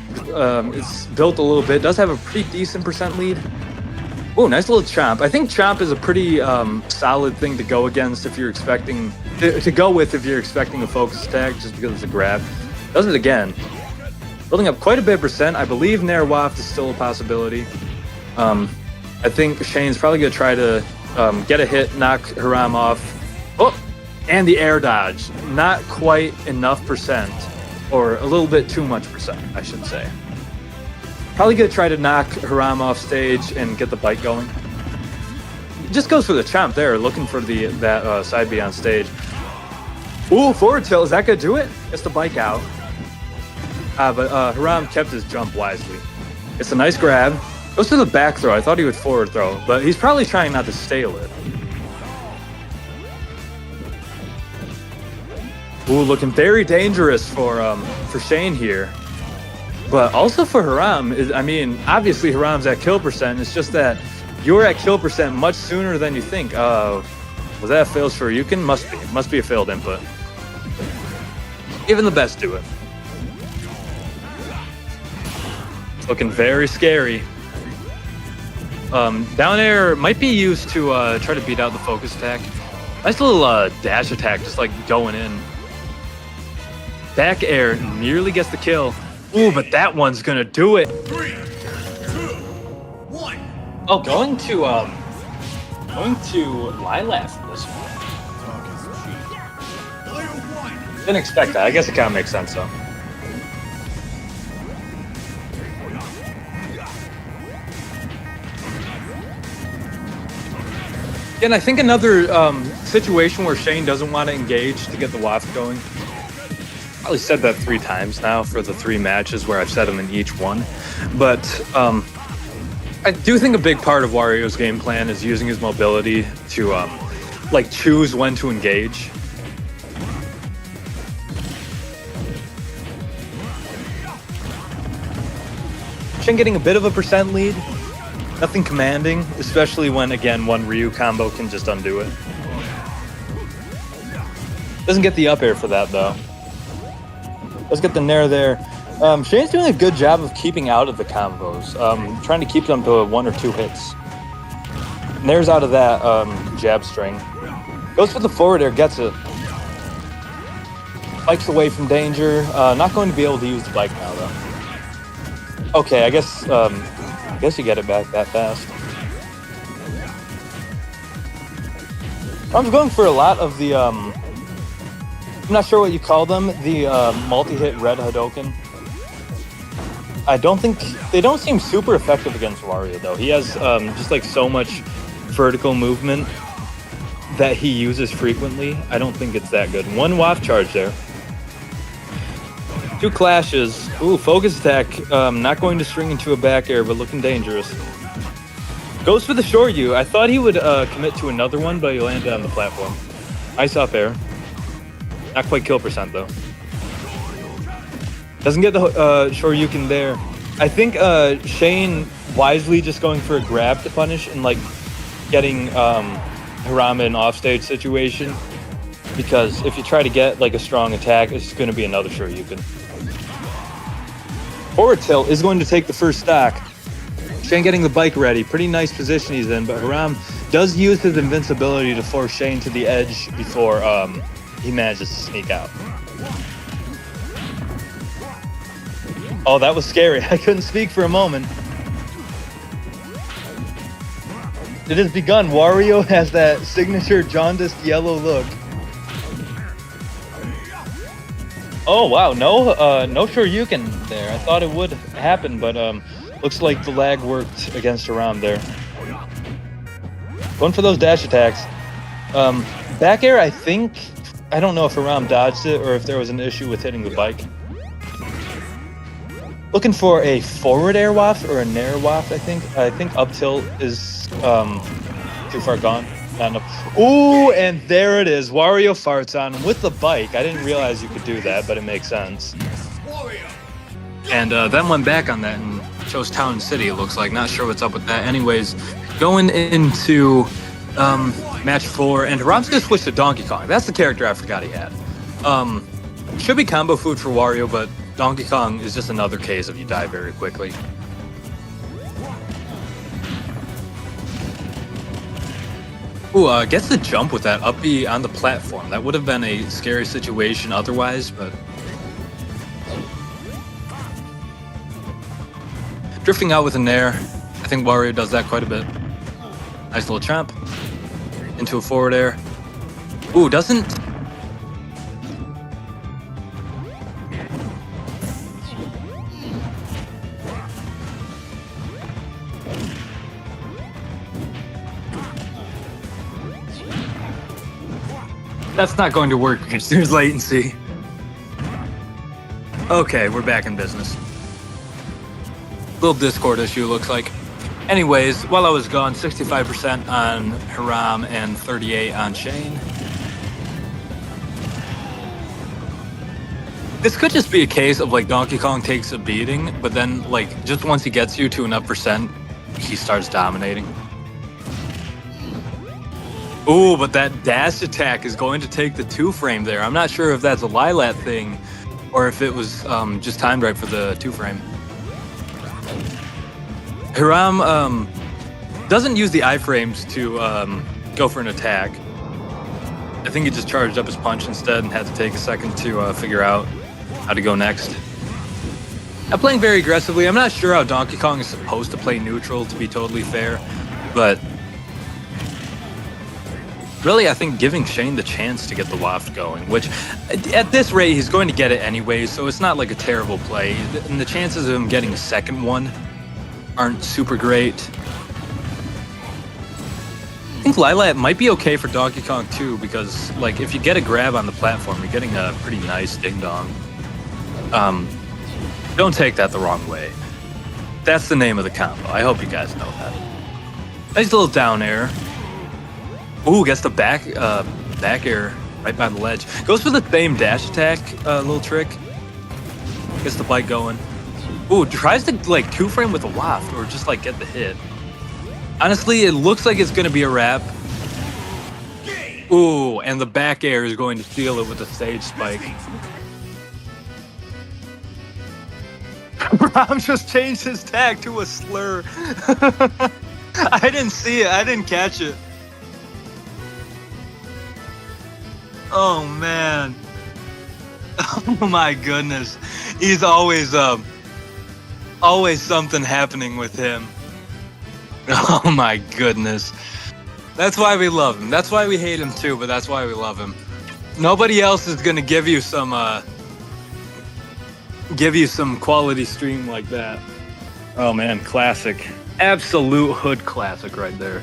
Speaker 5: it's built a little bit, does have a pretty decent percent lead. Oh, nice little chomp. I think chomp is a pretty solid thing to go against if you're expecting, to go with if you're expecting a focus attack, just because it's a grab. Does it again. Building up quite a bit of percent. I believe Nair Waft is still a possibility. I think Shaine's probably going to try to get a hit, knock Hiram off. Oh, and the air dodge. Not quite enough percent, or a little bit too much percent, I should say. Probably going to try to knock Hiram off stage and get the bike going. Just goes for the chomp there, looking for that side B on stage. Ooh, forward tilt. Is that going to do it? Gets the bike out. But Hiram kept his jump wisely. It's a nice grab. Goes to the back throw. I thought he would forward throw, but he's probably trying not to stale it. Ooh, looking very dangerous for Shaine here. But also for Hiram, I mean, obviously Hiram's at kill percent. It's just that you're at kill percent much sooner than you think. Was that a failed Shoryuken? Must be. Must be a failed input. Even the best do it. It's looking very scary. Down air might be used to try to beat out the focus attack. Nice little dash attack, just like going in. Back air nearly gets the kill. Ooh, but that one's gonna do it.
Speaker 1: 3, 2, 1.
Speaker 5: Oh, going to Lilac for this one. Didn't expect that. I guess it kind of makes sense though. And I think another situation where Shaine doesn't want to engage to get the waft going. Probably said that 3 times now for the 3 matches where I've said them in each one. But I do think a big part of Wario's game plan is using his mobility to like choose when to engage. Shaine getting a bit of a percent lead. Nothing commanding, especially when, again, one Ryu combo can just undo it. Doesn't get the up air for that, though. Let's get the nair there. Shaine's doing a good job of keeping out of the combos, trying to keep them to 1 or 2 hits. Nair's out of that jab string. Goes for the forward air, gets it. Bikes away from danger. Not going to be able to use the bike now, though. Okay, I guess you get it back that fast. I'm going for a lot of the, I'm not sure what you call them, the multi-hit red Hadoken. I don't think, they don't seem super effective against Wario though. He has just like so much vertical movement that he uses frequently. I don't think it's that good. 1 waft charge there. 2 clashes. Ooh, focus attack. Not going to string into a back air, but looking dangerous. Goes for the Shoryu. I thought he would commit to another one, but he landed on the platform. Nice up air. Not quite kill percent, though. Doesn't get the Shoryuken there. I think Shaine wisely just going for a grab to punish and, like, getting Hiram in an offstage situation. Because if you try to get, like, a strong attack, it's going to be another Shoryuken. Forward tilt is going to take the first stock. Shaine getting the bike ready. Pretty nice position he's in, but Hiram does use his invincibility to force Shaine to the edge before he manages to sneak out. Oh, that was scary. I couldn't speak for a moment. It has begun. Wario has that signature jaundiced yellow look. Oh wow, no Shoryuken there. I thought it would happen, but looks like the lag worked against Hiram there. Going for those dash attacks. Back air, I don't know if Hiram dodged it or if there was an issue with hitting the bike. Looking for a forward air waft or a nair waft, I think. I think up tilt is too far gone. Not enough. Ooh, and there it is. Wario farts on him with the bike. I didn't realize you could do that, but it makes sense. And then went back on that and chose Town City, it looks like. Not sure what's up with that. Anyways, going into match 4, and Hiram's gonna switch to Donkey Kong. That's the character I forgot he had. Should be combo food for Wario, but Donkey Kong is just another case of you die very quickly. Ooh, gets the jump with that up B on the platform. That would have been a scary situation otherwise, but... Drifting out with a nair. I think Wario does that quite a bit. Nice little chomp. Into a forward air. Ooh, doesn't... That's not going to work because there's latency. Okay, we're back in business. Little Discord issue, looks like. Anyways, while I was gone, 65% on Hiram and 38 on Shaine. This could just be a case of like Donkey Kong takes a beating, but then like just once he gets you to enough percent, he starts dominating. Ooh, but that dash attack is going to take the 2-frame there. I'm not sure if that's a Lilat thing or if it was just timed right for the 2-frame. Hiram doesn't use the iframes to go for an attack. I think he just charged up his punch instead and had to take a second to figure out how to go next. I'm playing very aggressively. I'm not sure how Donkey Kong is supposed to play neutral, to be totally fair, but really, I think giving Shaine the chance to get the waft going, which at this rate, he's going to get it anyway, so it's not like a terrible play. And the chances of him getting a second one aren't super great. think Lilat might be okay for Donkey Kong too, because like if you get a grab on the platform, you're getting a pretty nice ding dong. Don't take that the wrong way. That's the name of the combo. I hope you guys know that. Nice little down air. Ooh, gets the back air right by the ledge. Goes for the same dash attack little trick. Gets the bike going. Ooh, tries to like 2-frame with a waft or just like get the hit. Honestly, it looks like it's gonna be a wrap. Ooh, and the back air is going to seal it with a stage spike. Ram just changed his tag to a slur. I didn't see it. I didn't catch it. Oh man. Oh my goodness. He's always something happening with him. Oh my goodness. That's why we love him. That's why we hate him too, but that's why we love him. Nobody else is gonna give you some quality stream like that. Oh man, classic. Absolute hood classic right there.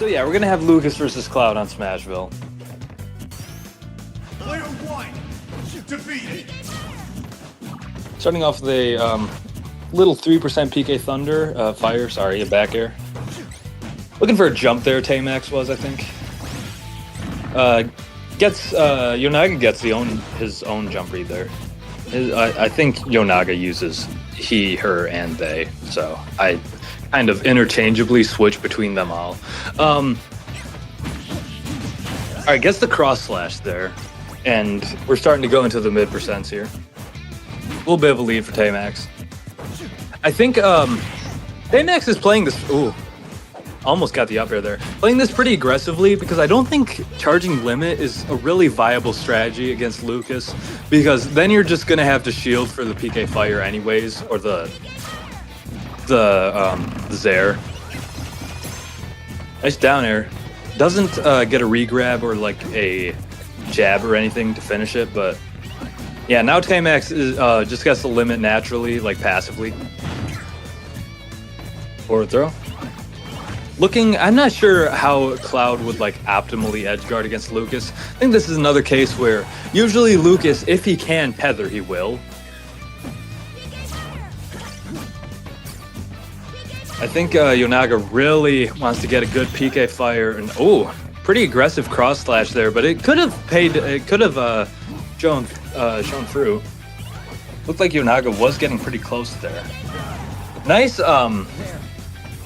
Speaker 5: So yeah, we're gonna have Lucas versus Cloud on Smashville.
Speaker 1: Player 1 defeated.
Speaker 5: Starting off with a little 3% PK Thunder, Fire, sorry, a back air. Looking for a jump there, TeyMax was, I think. Yonaga gets his own jump read there. I think Yonaga uses he, her, and they, so I kind of interchangeably switch between them all. Alright, gets the cross slash there, and we're starting to go into the mid percents here. A little bit of a lead for TeyMax. I think TeyMax is playing this. Ooh, almost got the up air there. Playing this pretty aggressively because I don't think charging limit is a really viable strategy against Lucas, because then you're just gonna have to shield for the PK fire anyways, or the Zair. Nice down air. Doesn't get a regrab or like a jab or anything to finish it, but yeah, now TeyMax is just gets the limit naturally, like passively. Forward throw. I'm not sure how Cloud would like optimally edge guard against Lucas. I think this is another case where usually Lucas, if he can tether, he will. I think Yonaga really wants to get a good PK fire, and pretty aggressive cross slash there, but it could have shown through. Looked like Yonaga was getting pretty close there. Nice.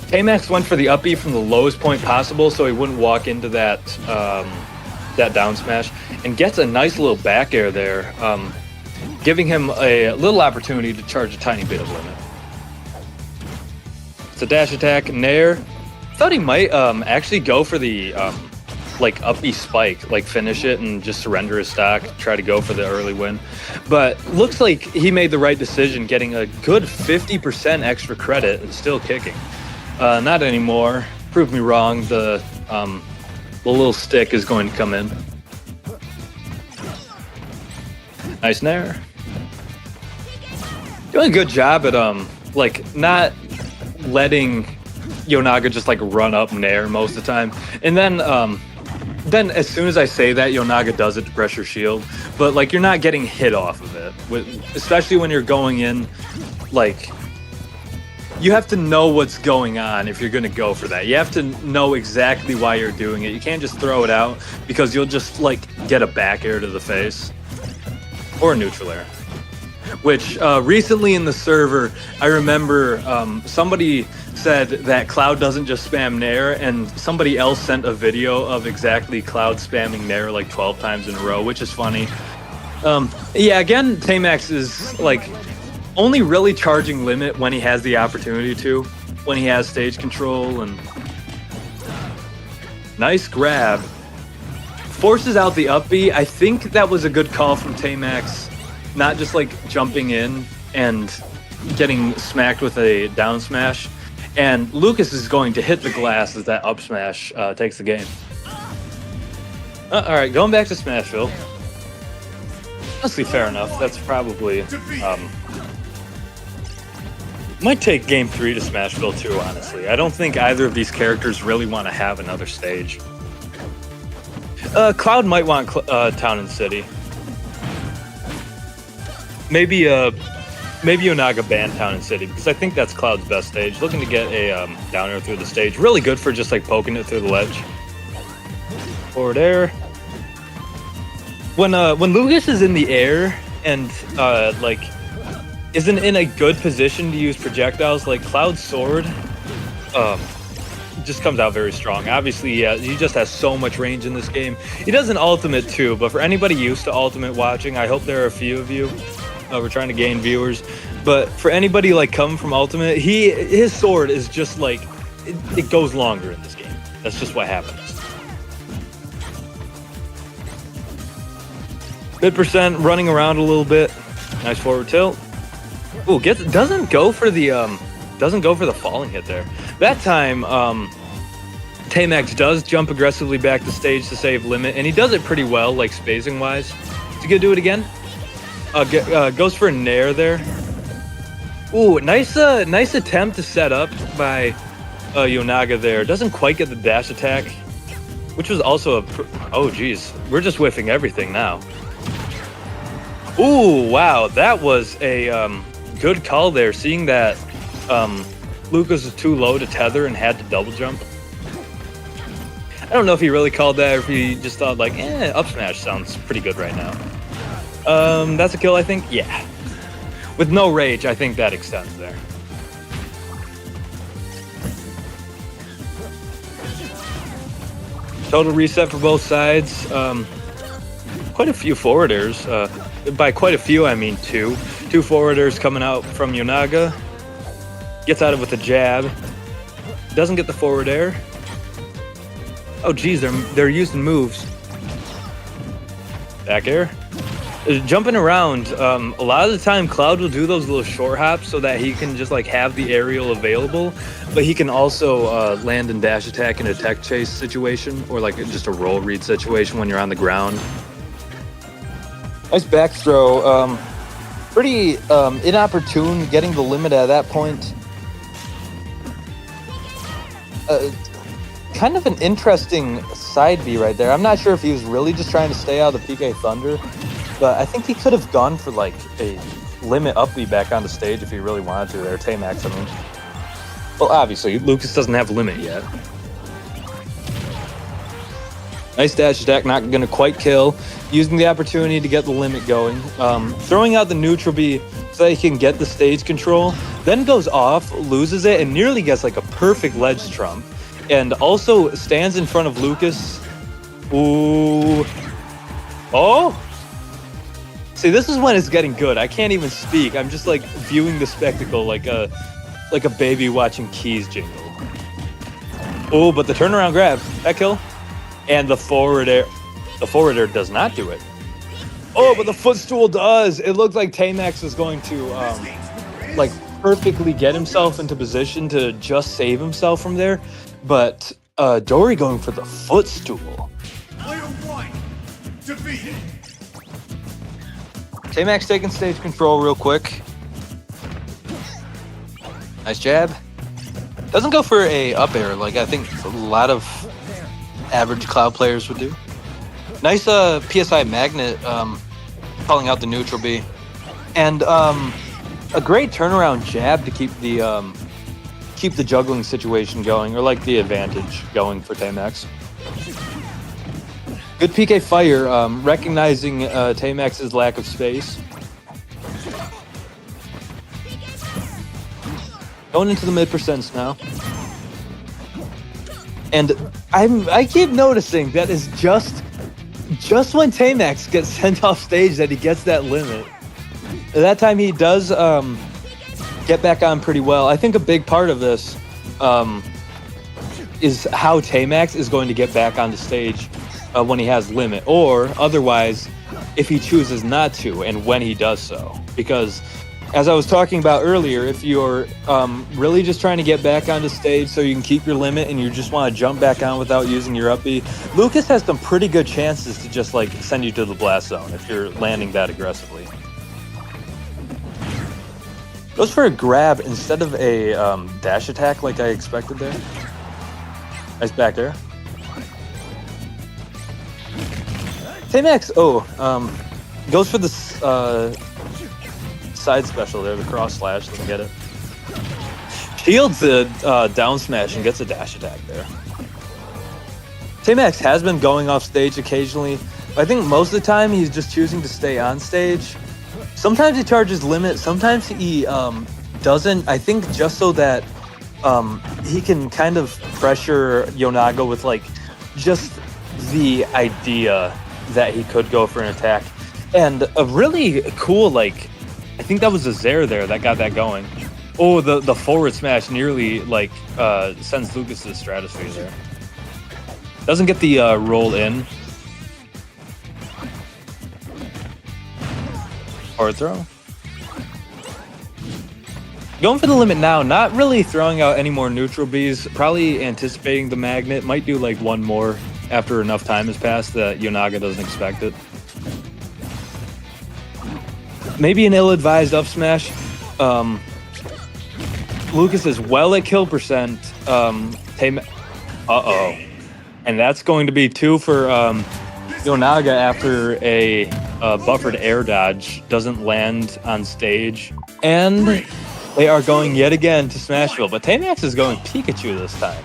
Speaker 5: TeyMax went for the up B from the lowest point possible, so he wouldn't walk into that down smash, and gets a nice little back air there, giving him a little opportunity to charge a tiny bit of limit. It's a dash attack, Nair. Thought he might actually go for the like up B spike, like finish it and just surrender his stock, try to go for the early win. But looks like he made the right decision, getting a good 50% extra credit and still kicking. Not anymore. Prove me wrong. The little stick is going to come in. Nice Nair. Doing a good job at like not letting Yonaga just like run up Nair most of the time. And then as soon as I say that, Yonaga does it to pressure shield, but like you're not getting hit off of it, especially when you're going in. Like, you have to know what's going on if you're going to go for that. You have to know exactly why you're doing it. You can't just throw it out, because you'll just like get a back air to the face or a neutral air. Which recently in the server, I remember somebody said that Cloud doesn't just spam Nair, and somebody else sent a video of exactly Cloud spamming Nair like 12 times in a row, which is funny. Yeah, again, TeyMax is like only really charging limit when he has the opportunity to, when he has stage control. And nice grab. Forces out the up B. I think that was a good call from TeyMax, not just like jumping in and getting smacked with a down smash. And Lucas is going to hit the glass as that up smash takes the game. All right, going back to Smashville. Honestly, fair enough. That's probably might take game 3 to Smashville too, honestly. I don't think either of these characters really want to have another stage. Cloud might want Town and City. Maybe Yonaga ban Town and City, because I think that's Cloud's best stage. Looking to get a down air through the stage. Really good for just like poking it through the ledge. Forward air. When Lucas is in the air and like isn't in a good position to use projectiles, like Cloud's sword just comes out very strong. Obviously, yeah, he just has so much range in this game. He does an ultimate too, but for anybody used to ultimate watching, I hope there are a few of you. We're trying to gain viewers, but for anybody like coming from ultimate, his sword is just like it goes longer in this game. That's just what happens. Mid percent running around a little bit. Nice forward tilt. Ooh, doesn't go for the falling hit there. That time, TeyMax does jump aggressively back the stage to save limit, and he does it pretty well, like spacing wise. Is he gonna do it again? Goes for a Nair there. Ooh, nice attempt to set up by Yonaga there. Doesn't quite get the dash attack, which was also a... Oh, geez. We're just whiffing everything now. Ooh, wow. That was a good call there, seeing that Lucas was too low to tether and had to double jump. I don't know if he really called that or if he just thought like, up smash sounds pretty good right now. That's a kill, I think? Yeah. With no rage, I think that extends there. Total reset for both sides. Quite a few forward airs. By quite a few, I mean two. Two forward airs coming out from Yonaga. Gets out of it with a jab. Doesn't get the forward air. Oh geez, they're using moves. Back air. Jumping around, a lot of the time Cloud will do those little short hops so that he can just like have the aerial available, but he can also land and dash attack in a tech chase situation or like just a roll read situation when you're on the ground. Nice back throw. Pretty inopportune getting the limit at that point. Kind of an interesting side B right there. I'm not sure if he was really just trying to stay out of the PK Thunder, but I think he could have gone for like a limit up B back on the stage if he really wanted to there. TeyMax, I mean. Well, obviously, Lucas doesn't have limit yet. Nice dash attack, not going to quite kill. Using the opportunity to get the limit going. Throwing out the neutral B so that he can get the stage control. Then goes off, loses it, and nearly gets like a perfect ledge trump. And also stands in front of Lucas. Ooh. Oh! See, this is when it's getting good. I can't even speak. I'm just like viewing the spectacle like a baby watching keys jingle. Oh, but the turnaround grab. That kill. And the forward air. The forward air does not do it. Oh, but the footstool does. It looked like TeyMax was going to like perfectly get himself into position to just save himself from there. But Dory going for the footstool.
Speaker 1: Player one, defeated.
Speaker 5: TeyMax taking stage control real quick. Nice jab. Doesn't go for a up air like I think a lot of average Cloud players would do. Nice PSI magnet calling out the neutral B. And a great turnaround jab to keep the juggling situation going, or like the advantage going for TeyMax. Good PK fire, recognizing TeyMax's lack of space. Going into the mid percents now. And I keep noticing that is just when TeyMax gets sent off stage that he gets that limit. That time he does get back on pretty well. I think a big part of this is how TeyMax is going to get back on the stage when he has limit, or otherwise if he chooses not to and when he does so. Because as I was talking about earlier, if you're really just trying to get back onto stage so you can keep your limit and you just want to jump back on without using your up B, Lucas has some pretty good chances to just like send you to the blast zone if you're landing that aggressively. Goes for a grab instead of a dash attack like I expected there. Nice back there. TeyMax, goes for the side special there, the cross slash, doesn't get it. Shields the down smash and gets a dash attack there. TeyMax has been going off stage occasionally. I think most of the time he's just choosing to stay on stage. Sometimes he charges limit, sometimes he doesn't. I think just so that he can kind of pressure Yonaga with like just the idea that he could go for an attack. And a really cool, like, I think that was a Zaire there that got that going. Oh, the forward smash nearly like sends Lucas to the stratosphere there. Doesn't get the roll in. Forward throw. Going for the limit now, not really throwing out any more neutral Bs, probably anticipating the magnet, might do like one more after enough time has passed that Yonaga doesn't expect it. Maybe an ill-advised up smash. Lucas is well at kill percent, TeyMax. Uh-oh. And that's going to be 2 for Yonaga after a buffered air dodge doesn't land on stage. And they are going yet again to Smashville, but TeyMax is going Pikachu this time.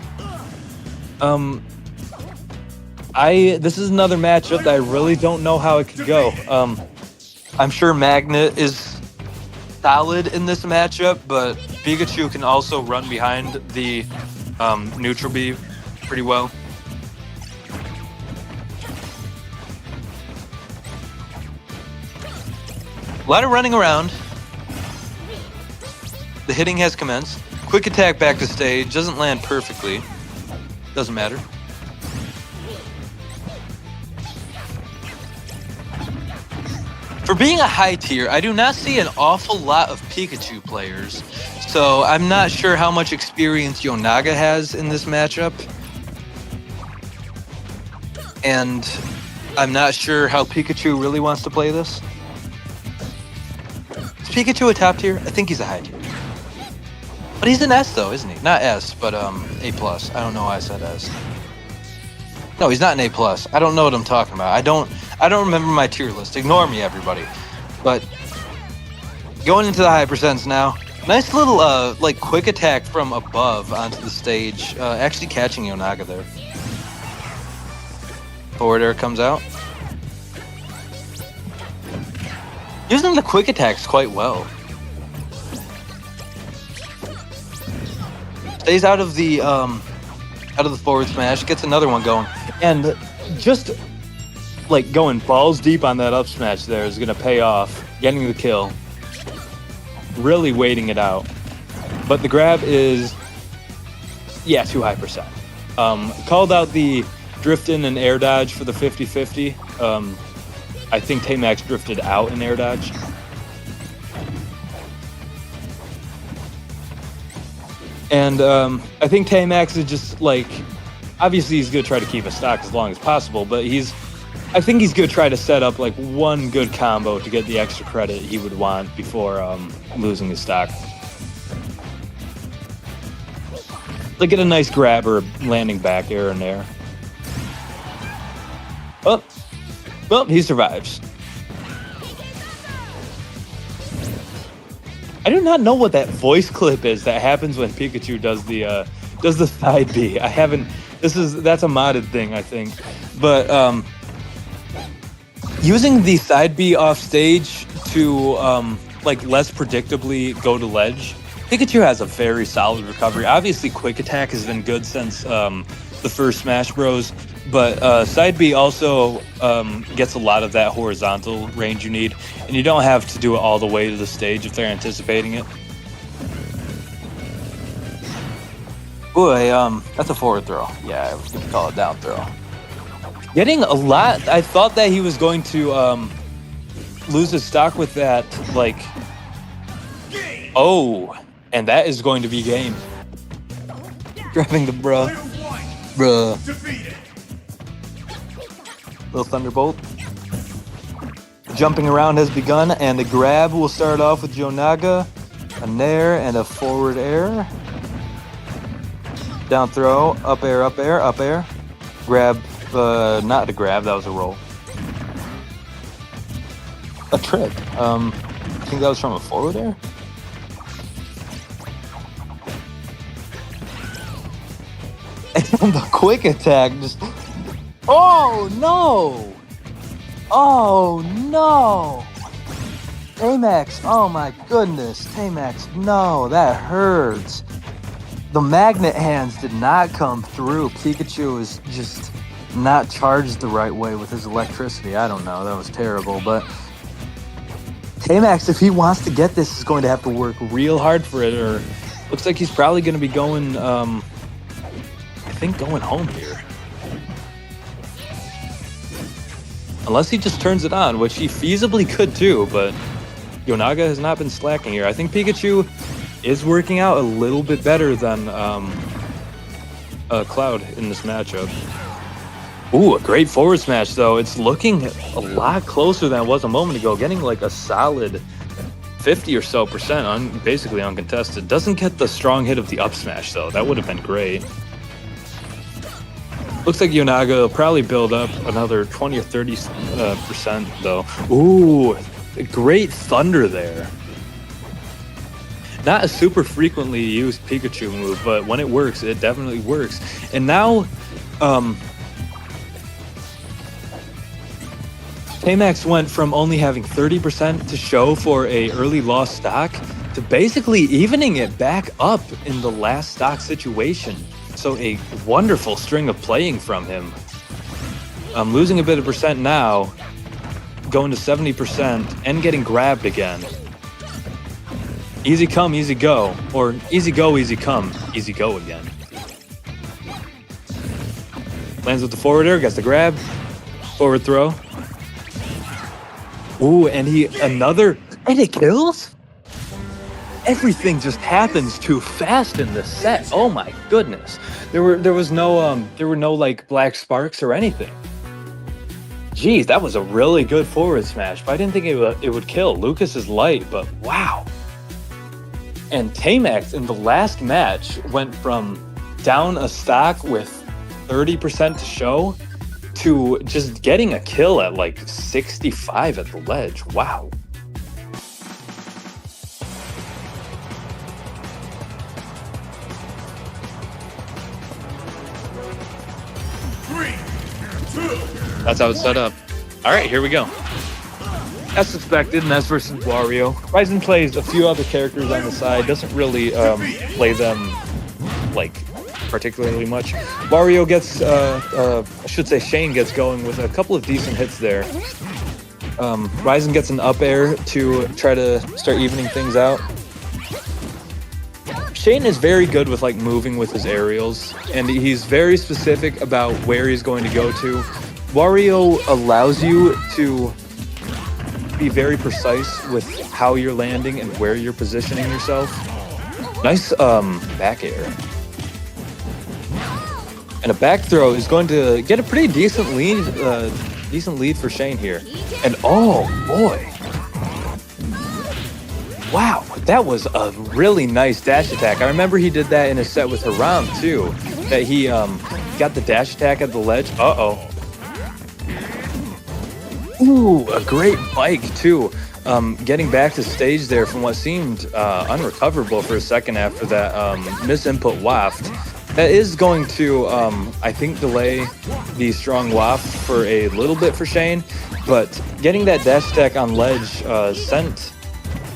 Speaker 5: This is another matchup that I really don't know how it could go. I'm sure Magnet is solid in this matchup, but Pikachu can also run behind the neutral B pretty well. A lot of running around. The hitting has commenced. Quick attack back to stage. Doesn't land perfectly. Doesn't matter. For being a high tier, I do not see an awful lot of Pikachu players. So I'm not sure how much experience Yonaga has in this matchup. And I'm not sure how Pikachu really wants to play this. Is Pikachu a top tier? I think he's a high tier. But he's an S though, isn't he? Not S, but A+. I don't know why I said S. No, he's not an A+. I don't know what I'm talking about. I don't remember my tier list. Ignore me, everybody. But going into the high percents now. Nice little like quick attack from above onto the stage. Actually catching Yonaga there. Forward air comes out. Using the quick attacks quite well. Stays out of the forward smash, gets another one going, and just like going balls deep on that up smash there is gonna pay off. Getting the kill, really waiting it out, but the grab is too high percent. Called out the drift in and air dodge for the 50-50. I think TeyMax drifted out in air dodge. And I think TeyMax is just like, obviously he's gonna try to keep a stock as long as possible, but I think he's gonna try to set up like one good combo to get the extra credit he would want before losing his stock. Like get a nice grab or landing back air in there. Well, he survives. I do not know what that voice clip is that happens when Pikachu does the side B. I haven't. That's a modded thing, I think. But using the side B off stage to like less predictably go to ledge, Pikachu has a very solid recovery. Obviously, quick attack has been good since the first Smash Bros. But side B also gets a lot of that horizontal range you need, and you don't have to do it all the way to the stage if they're anticipating it. Ooh, that's a forward throw. Yeah, I was gonna call it down throw. Getting a lot. I thought that he was going to lose his stock with that, like. Oh, and that is going to be game. Grabbing the bruh. Little Thunderbolt. Jumping around has begun, and the grab will start off with Yonaga. A nair and a forward air. Down throw, up air, up air, up air. Grab, not a grab, that was a roll. A trip. I think that was from a forward air. And the quick attack just... Oh, no! Oh, no! TeyMax, oh my goodness. TeyMax, no, that hurts. The magnet hands did not come through. Pikachu is just not charged the right way with his electricity. I don't know, that was terrible. But TeyMax, if he wants to get this, is going to have to work real hard for it. Or looks like he's probably going to be going, I think going home here. Unless he just turns it on, which he feasibly could too, but Yonaga has not been slacking here. I think Pikachu is working out a little bit better than Cloud in this matchup. Ooh, a great forward smash though. It's looking a lot closer than it was a moment ago. Getting like a solid 50 or so percent, basically uncontested. Doesn't get the strong hit of the up smash though. That would have been great. Looks like Yonaga will probably build up another 20 or 30 percent though. Ooh, great thunder there. Not a super frequently used Pikachu move, but when it works, it definitely works. And now, TeyMax went from only having 30% to show for a early lost stock to basically evening it back up in the last stock situation. So a wonderful string of playing from him. Losing a bit of percent now, going to 70% and getting grabbed again. Easy come, easy go. Or easy go, easy come, easy go again. Lands with the forward air, gets the grab. Forward throw. Ooh, and and it kills? Everything just happens too fast in this set. Oh my goodness. There were no like black sparks or anything. Jeez, that was a really good forward smash, but I didn't think it would kill. Lucas is light, but wow. And TeyMax in the last match went from down a stock with 30% to show to just getting a kill at like 65 at the ledge. Wow. That's how it's set up. All right, here we go. As expected, Ness versus Wario. Ryzen plays a few other characters on the side, doesn't really play them like particularly much. Wario gets, I should say Shaine gets going with a couple of decent hits there. Ryzen gets an up air to try to start evening things out. Shaine is very good with like moving with his aerials, and he's very specific about where he's going to go to. Wario allows you to be very precise with how you're landing and where you're positioning yourself. Nice back air. And a back throw is going to get a pretty decent lead for Shaine here. And oh boy. Wow, that was a really nice dash attack. I remember he did that in a set with Hiram too. That he got the dash attack at the ledge. Uh-oh. Ooh, a great bike too. Getting back to stage there from what seemed unrecoverable for a second after that misinput waft. That is going to, I think, delay the strong waft for a little bit for Shaine, but getting that dash attack on ledge sent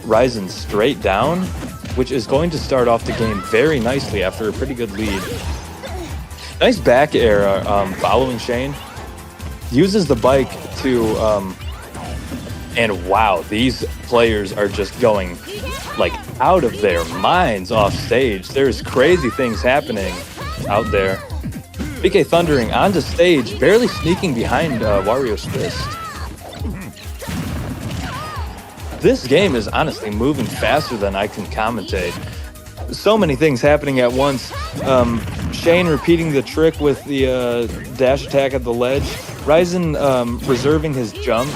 Speaker 5: Ryzen straight down, which is going to start off the game very nicely after a pretty good lead. Nice back air following Shaine. Uses the bike to, and wow, these players are just going like out of their minds off stage. There's crazy things happening out there. PK thundering onto stage, barely sneaking behind Wario's fist. This game is honestly moving faster than I can commentate. So many things happening at once. Shaine repeating the trick with the dash attack at the ledge. Ryzen reserving his jump,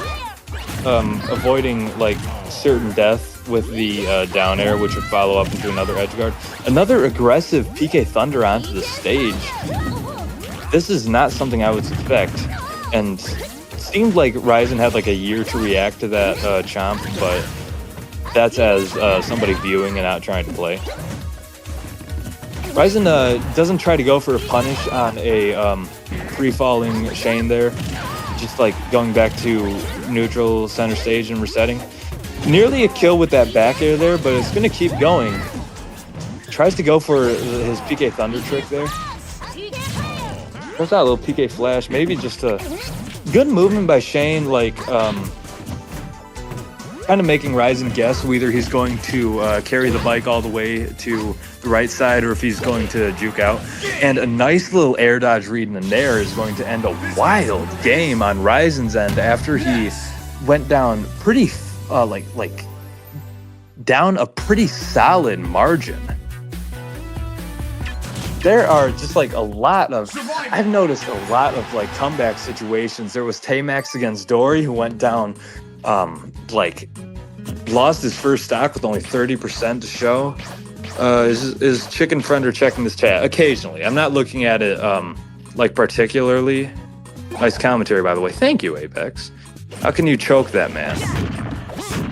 Speaker 5: avoiding like certain death with the down air, which would follow up into another edge guard. Another aggressive PK Thunder onto the stage. This is not something I would expect, and it seemed like Ryzen had like a year to react to that chomp, but that's as somebody viewing and not trying to play. Ryzen doesn't try to go for a punish on a free-falling Shaine there, just like going back to neutral center stage and resetting. Nearly a kill with that back air there, but it's going to keep going. Tries to go for his PK Thunder trick there. Throws out a little PK Flash, maybe just a good movement by Shaine, like kind of making Ryzen guess whether he's going to carry the bike all the way to the right side or if he's going to juke out. And a nice little air dodge read in the nair is going to end a wild game on Ryzen's end after he went down pretty like down a pretty solid margin. There are just like a lot of, I've noticed a lot of like comeback situations. There was TeyMax against Dory who went down like lost his first stock with only 30% to show. Is Chicken Friender checking this chat? Occasionally. I'm not looking at it like particularly. Nice commentary, by the way. Thank you, Apex. How can you choke that man?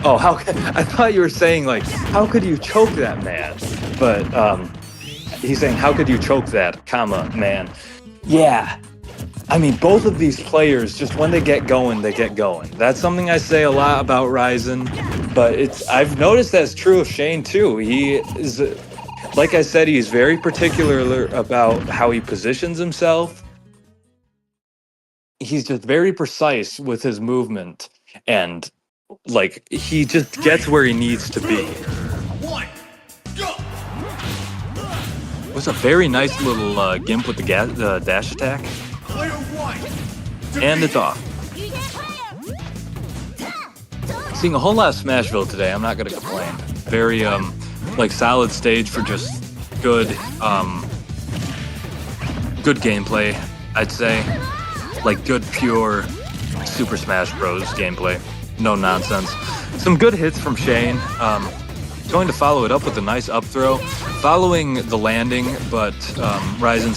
Speaker 5: Oh, I thought you were saying, like, how could you choke that man? But he's saying, how could you choke that, comma, man? Yeah. I mean, both of these players, just when they get going, they get going. That's something I say a lot about Ryzen, but I've noticed that's true of Shaine, too. He is, like I said, he's very particular about how he positions himself. He's just very precise with his movement, and like he just gets where he needs to be. It was a very nice little gimp with the dash attack, and it's off. Seeing a whole lot of Smashville today. I'm not gonna complain. Very like solid stage for just good good gameplay, I'd say. Like good pure Super Smash Bros. Gameplay. No nonsense. Some good hits from Shaine. Going to follow it up with a nice up throw. Following the landing, but Ryzen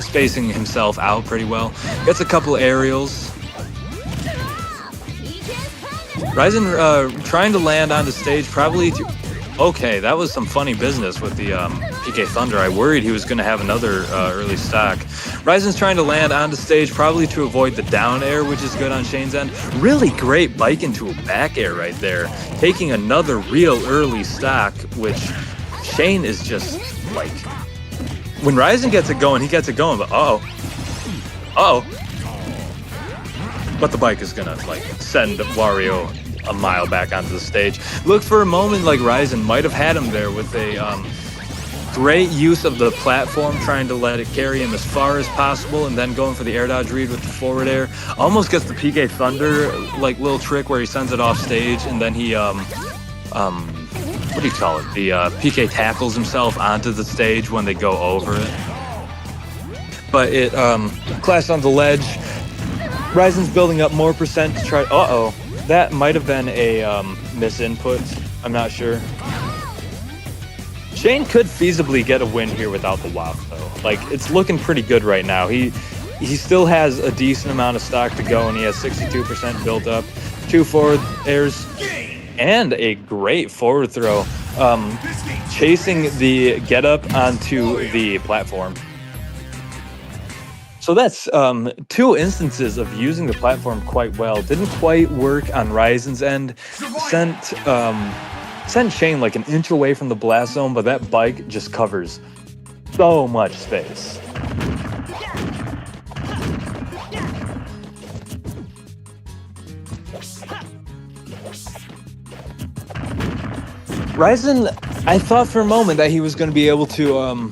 Speaker 5: spacing himself out pretty well. Gets a couple aerials. Ryzen trying to land on the stage, probably okay, that was some funny business with the PK Thunder. I worried he was going to have another early stock. Ryzen's trying to land on the stage, probably to avoid the down air, which is good on Shaine's end. Really great bike into a back air right there. Taking another real early stock, which Shaine is just like... When Ryzen gets it going, he gets it going, but But the bike is going to like send Wario a mile back onto the stage. Look for a moment like Ryzen might have had him there with a great use of the platform, trying to let it carry him as far as possible, and then going for the air dodge read with the forward air. Almost gets the PK Thunder like little trick where he sends it off stage, and then he what do you call it? The PK tackles himself onto the stage when they go over it. But it clashed on the ledge. Ryzen's building up more percent to try. That might have been a misinput. I'm not sure. Shaine could feasibly get a win here without the WAP, though. Like, it's looking pretty good right now. He still has a decent amount of stock to go, and he has 62% built up. 2 forward airs, and a great forward throw. Chasing the get up onto the platform. So that's 2 instances of using the platform quite well. Didn't quite work on Ryzen's end. Sent Shaine like an inch away from the blast zone, but that bike just covers so much space. Ryzen, I thought for a moment that he was going to be able to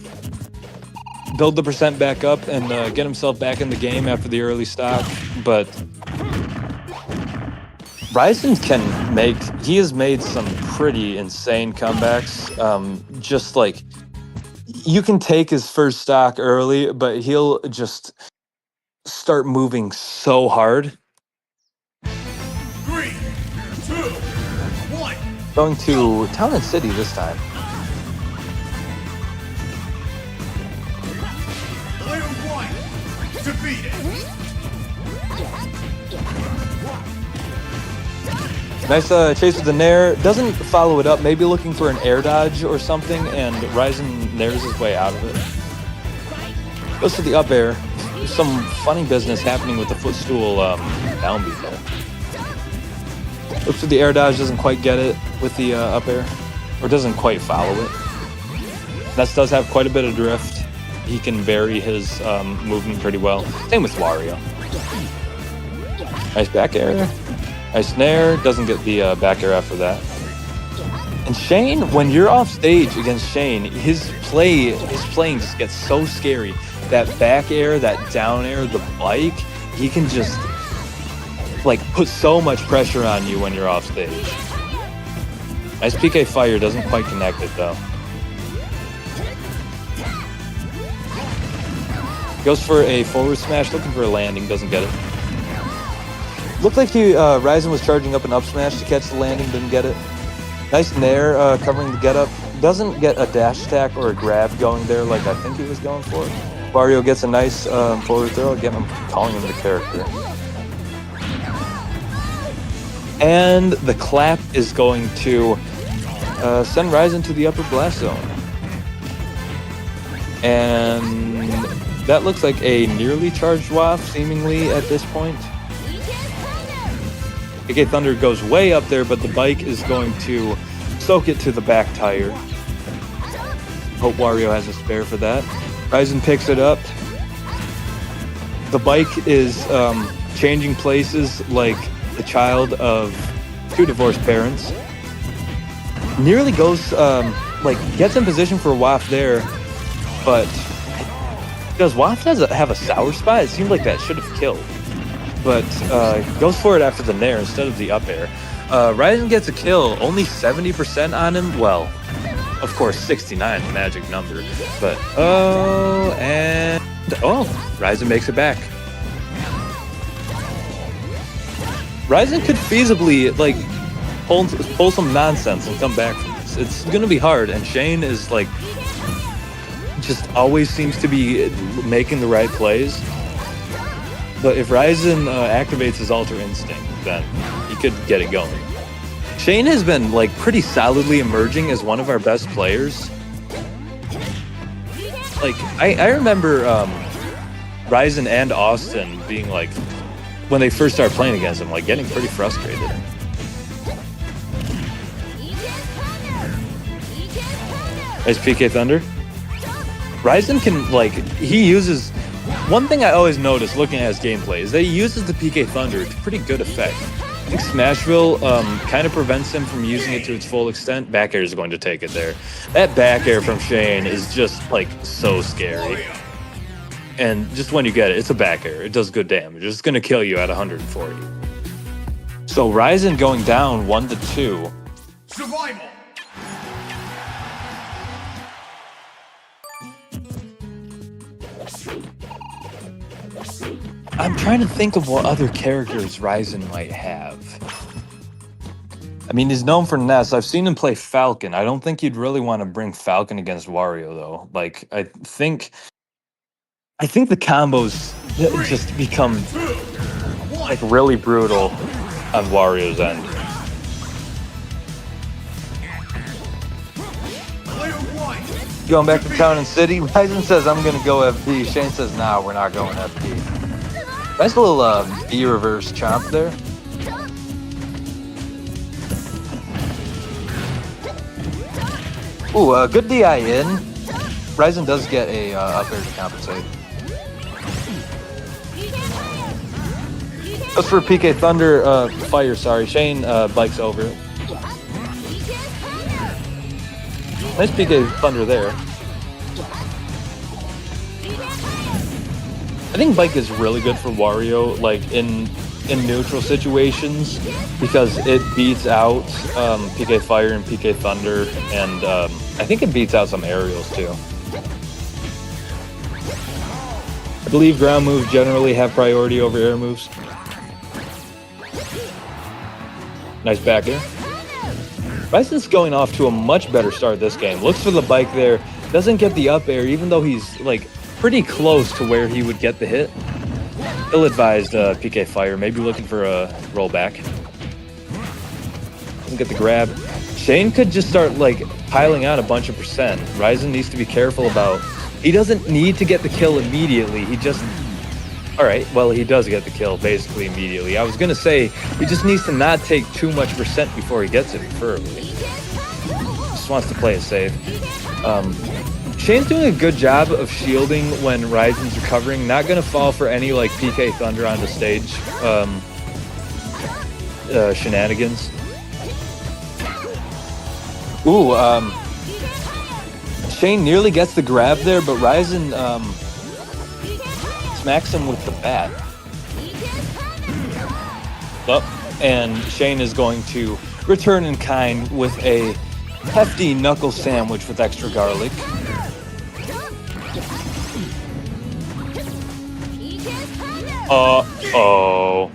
Speaker 5: build the percent back up and get himself back in the game after the early stock, but Ryzen he has made some pretty insane comebacks. Just like, you can take his first stock early, but he'll just start moving so hard.
Speaker 1: 3, 2, 1.
Speaker 5: Going to Town and City this time.
Speaker 1: Player 1 defeated.
Speaker 5: Nice chase with the Nair. Doesn't follow it up. Maybe looking for an air dodge or something, and Ryzen nairs his way out of it. Goes for the up air. There's some funny business happening with the footstool down beat there. Looks for the air dodge, doesn't quite get it with the up air, or doesn't quite follow it. That does have quite a bit of drift. He can vary his movement pretty well. Same with Wario. Nice back air. Nice nair, doesn't get the back air after that. And Shaine, when you're off stage against Shaine, his playing just gets so scary. That back air, that down air, the bike, he can just like put so much pressure on you when you're off stage. Nice PK fire, doesn't quite connect it though. Goes for a forward smash, looking for a landing, doesn't get it. Looked like Ryzen was charging up an up smash to catch the landing, didn't get it. Nice nair covering the get up. Doesn't get a dash attack or a grab going there like I think he was going for. Wario gets a nice forward throw. Again, I'm calling him the character. And the clap is going to send Ryzen to the upper blast zone. And that looks like a nearly charged waft, seemingly, at this point. PK Thunder goes way up there, but the bike is going to soak it to the back tire. Hope Wario has a spare for that. Ryzen picks it up. The bike is changing places like the child of two divorced parents. Nearly goes, gets in position for a waft there, but does Waft have a sour spot? It seemed like that should have killed, but goes for it after the nair instead of the up air. Ryzen gets a kill, only 70% on him. Well, of course, 69, the magic number, but Ryzen makes it back. Ryzen could feasibly pull some nonsense and come back from this. It's gonna be hard, and Shaine is just always seems to be making the right plays. But if Ryzen activates his Alter Instinct, then he could get it going. Shaine has been pretty solidly emerging as one of our best players. I remember Ryzen and Austin being when they first started playing against him, getting pretty frustrated. Nice PK Thunder. Ryzen can, he uses... One thing I always notice looking at his gameplay is that he uses the PK Thunder to pretty good effect. I think Smashville kind of prevents him from using it to its full extent. Back air is going to take it there. That back air from Shaine is just, so scary. And just when you get it, it's a back air. It does good damage. It's going to kill you at 140. So Ryzen going down 1-2.
Speaker 1: Survival.
Speaker 5: I'm trying to think of what other characters Ryzen might have. I mean, he's known for Ness. I've seen him play Falcon. I don't think you'd really want to bring Falcon against Wario, though. I think the combos just become really brutal on Wario's end. Going back to Town and City, Ryzen says I'm gonna go FP. Shaine says nah, we're not going FP. Nice little B reverse chomp there. Ooh, good DI in. Ryzen does get a up air to compensate. Goes for PK Thunder fire, sorry. Shaine bikes over it. Nice PK Thunder there. I think bike is really good for Wario, in neutral situations, because it beats out PK Fire and PK Thunder, and I think it beats out some aerials too. I believe ground moves generally have priority over air moves. Nice back air. Ryzen's going off to a much better start this game. Looks for the bike there, doesn't get the up air, even though he's pretty close to where he would get the hit. Ill-advised PK Fire, maybe looking for a rollback. Doesn't get the grab. Shaine could just start piling on a bunch of percent. Ryzen needs to be careful about... He doesn't need to get the kill immediately. He just... Alright, well, he does get the kill basically immediately. I was going to say, he just needs to not take too much percent before he gets it, preferably. Just wants to play it safe. Shaine's doing a good job of shielding when Ryzen's recovering. Not going to fall for any PK Thunder on the stage shenanigans. Ooh, Shaine nearly gets the grab there, but Ryzen smacks him with the bat. Oh, and Shaine is going to return in kind with a hefty knuckle sandwich with extra garlic. Uh-oh.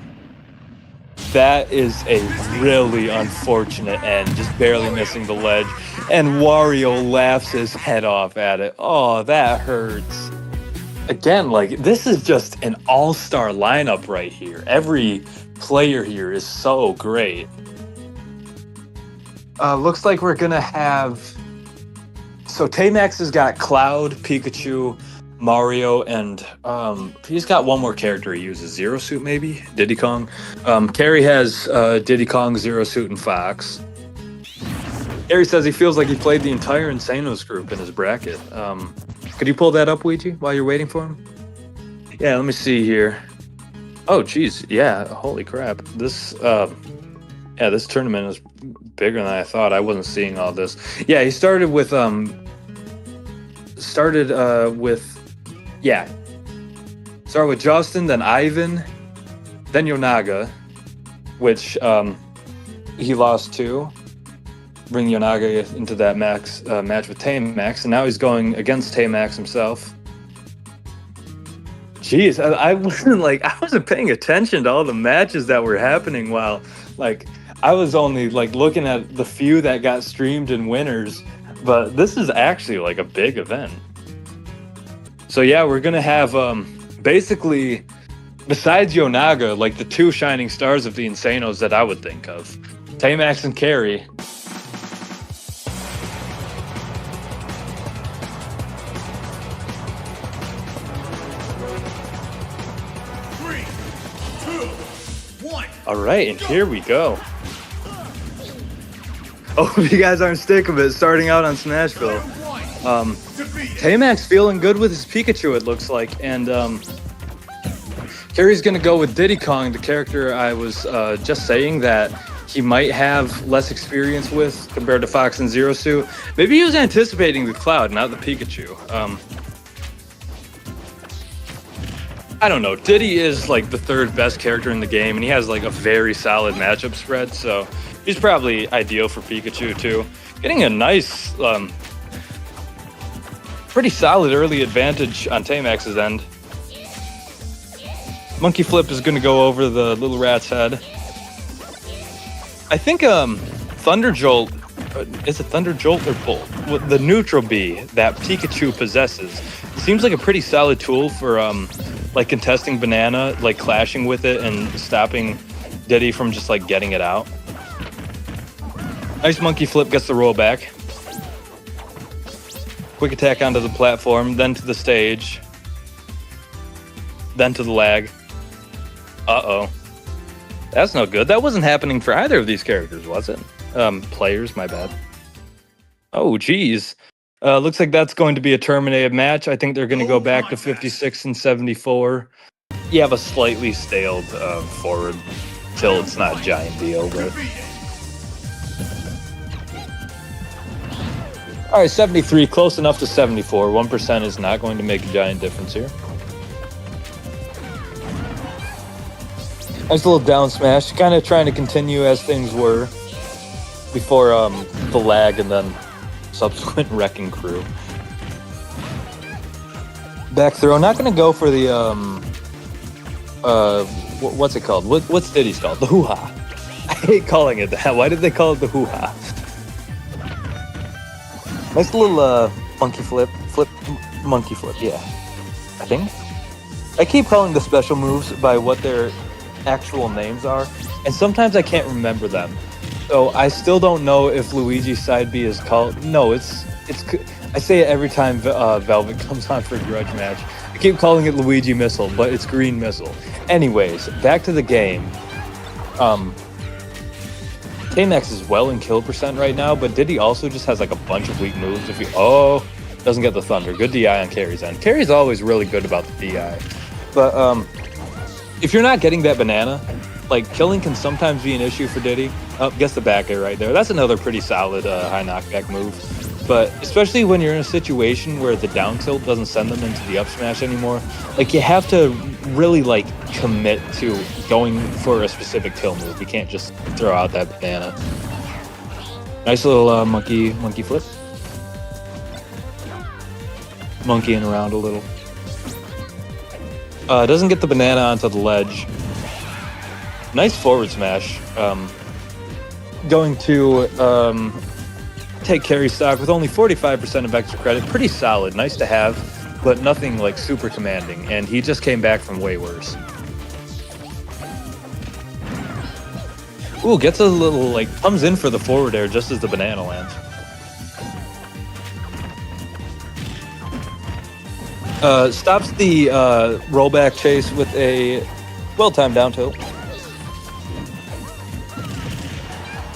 Speaker 5: that is a really unfortunate end, just barely missing the ledge. And Wario laughs his head off at it. Oh, that hurts. Again, like, this is just an all-star lineup right here. Every player here is so great. Looks like we're gonna have... So TeyMax has got Cloud, Pikachu, Mario, and he's got one more character he uses. Zero Suit, maybe? Diddy Kong. Khairy has Diddy Kong, Zero Suit, and Fox. Khairy says he feels like he played the entire Insanos group in his bracket. Could you pull that up, Ouija, while you're waiting for him? Yeah, let me see here. Oh, geez. Yeah, holy crap. This, yeah, this tournament is bigger than I thought. I wasn't seeing all this. Yeah, he started with, Started with Jostyn, then Ivan, then Yonaga, which he lost to. Bring Yonaga into that match with TeyMax, and now he's going against TeyMax himself. Jeez, I wasn't paying attention to all the matches that were happening while, like, I was only like looking at the few that got streamed and winners, but this is actually like a big event. So yeah, we're gonna have basically, besides Yonaga, like the two shining stars of the Insanos that I would think of, TeyMax and Khairy. All right, and here we go. Oh, if you guys aren't sick of it, starting out on Smashville. TeyMax feeling good with his Pikachu, it looks like, and Khairy's gonna go with Diddy Kong, the character I was just saying that he might have less experience with compared to Fox and Zero Suit. Maybe he was anticipating the Cloud, not the Pikachu. I don't know. Diddy is like the third best character in the game, and he has like a very solid matchup spread, so he's probably ideal for Pikachu too. Getting a nice, pretty solid early advantage on TeyMax's end. Monkey Flip is going to go over the little rat's head. I think Thunder Jolt, is it Thunder Jolt or Bolt? The neutral B that Pikachu possesses seems like a pretty solid tool for like contesting Banana, like clashing with it and stopping Diddy from just like getting it out. Nice Monkey Flip, gets the roll back. Quick attack onto the platform, then to the stage, then to the lag. Uh-oh. That's no good. That wasn't happening for either of these characters, was it? Players, my bad. Oh, geez. Looks like that's going to be a terminated match. I think they're going to go back to 56 and 74. You have a slightly staled forward till it's not a giant deal, but... All right, 73, close enough to 74. 1% is not going to make a giant difference here. Nice little down smash, kind of trying to continue as things were before the lag and then subsequent wrecking crew. Back throw, not going to go for the, what's it called? What's Diddy's called? The hoo-ha. I hate calling it that. Why did they call it the hoo-ha? Nice little monkey flip, monkey flip, yeah. I think. I keep calling the special moves by what their actual names are, and sometimes I can't remember them. So I still don't know if Luigi's side B is called. No, it's. I say it every time Vellvet comes on for a grudge match. I keep calling it Luigi Missile, but it's Green Missile. Anyways, back to the game. TeyMax is well in kill percent right now, but Diddy also just has like a bunch of weak moves. If he doesn't get the Thunder, good DI on Khairy's end. Khairy's always really good about the DI, but if you're not getting that banana, like killing can sometimes be an issue for Diddy. Oh, gets the back air right there. That's another pretty solid high knockback move. But especially when you're in a situation where the down tilt doesn't send them into the up smash anymore, like you have to really like commit to going for a specific kill move. You can't just throw out that banana. Nice little monkey flip. Monkeying around a little. Doesn't get the banana onto the ledge. Nice forward smash. Going to take Khairy stock with only 45% of extra credit. Pretty solid. Nice to have, but nothing like super commanding. And he just came back from way worse. Ooh, gets a little, like, comes in for the forward air just as the banana lands. Stops the rollback chase with a well-timed down tilt.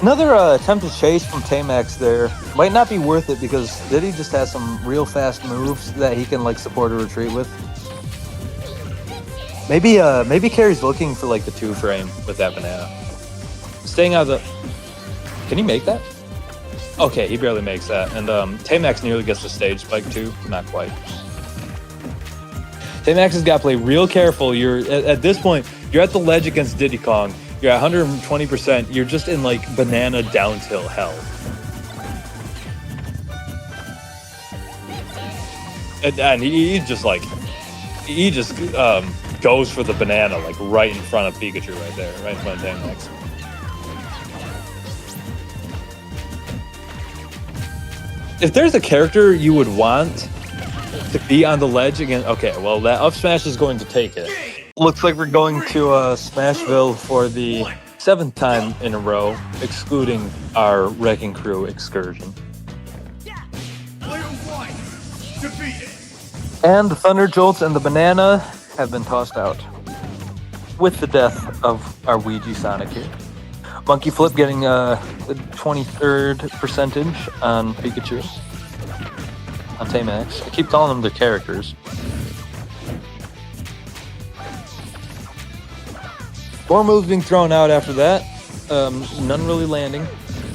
Speaker 5: Another attempted chase from TeyMax there. Might not be worth it because Diddy just has some real fast moves that he can, like, support a retreat with. Maybe Khairy's looking for, like, the 2-frame with that banana. Staying out of the... Can he make that? Okay, he barely makes that. And TeyMax nearly gets the stage spike too. Not quite. TeyMax has got to play real careful. You're at this point, you're at the ledge against Diddy Kong. You're at 120%. You're just in like banana down tilt hell. And he just like, he just goes for the banana like right in front of Pikachu right there, right in front of TeyMax. If there's a character you would want to be on the ledge again, okay, well, that up smash is going to take it. Looks like we're going to Smashville for the 7th time in a row, excluding our Wrecking Crew excursion.
Speaker 1: Player 1 defeated.
Speaker 5: And the Thunder Jolts and the banana have been tossed out with the death of our Ouija Sonic here. Monkey Flip getting the 23rd percentage on Pikachu. On TeyMax. I keep calling them their characters. More moves being thrown out after that. None really landing.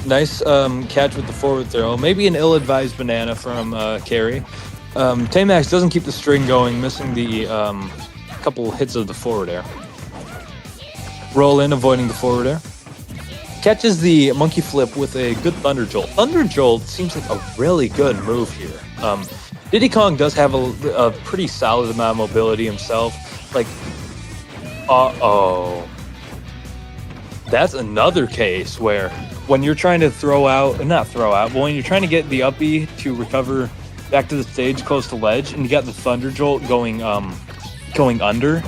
Speaker 5: Nice catch with the forward throw. Maybe an ill-advised banana from Khairy. TeyMax doesn't keep the string going, missing the couple hits of the forward air. Roll in, avoiding the forward air. Catches the Monkey Flip with a good Thunder Jolt. Thunder Jolt seems like a really good move here. Diddy Kong does have a pretty solid amount of mobility himself. Like, uh-oh. That's another case where when you're trying to but when you're trying to get the uppy to recover back to the stage close to ledge, and you got the Thunder Jolt going under,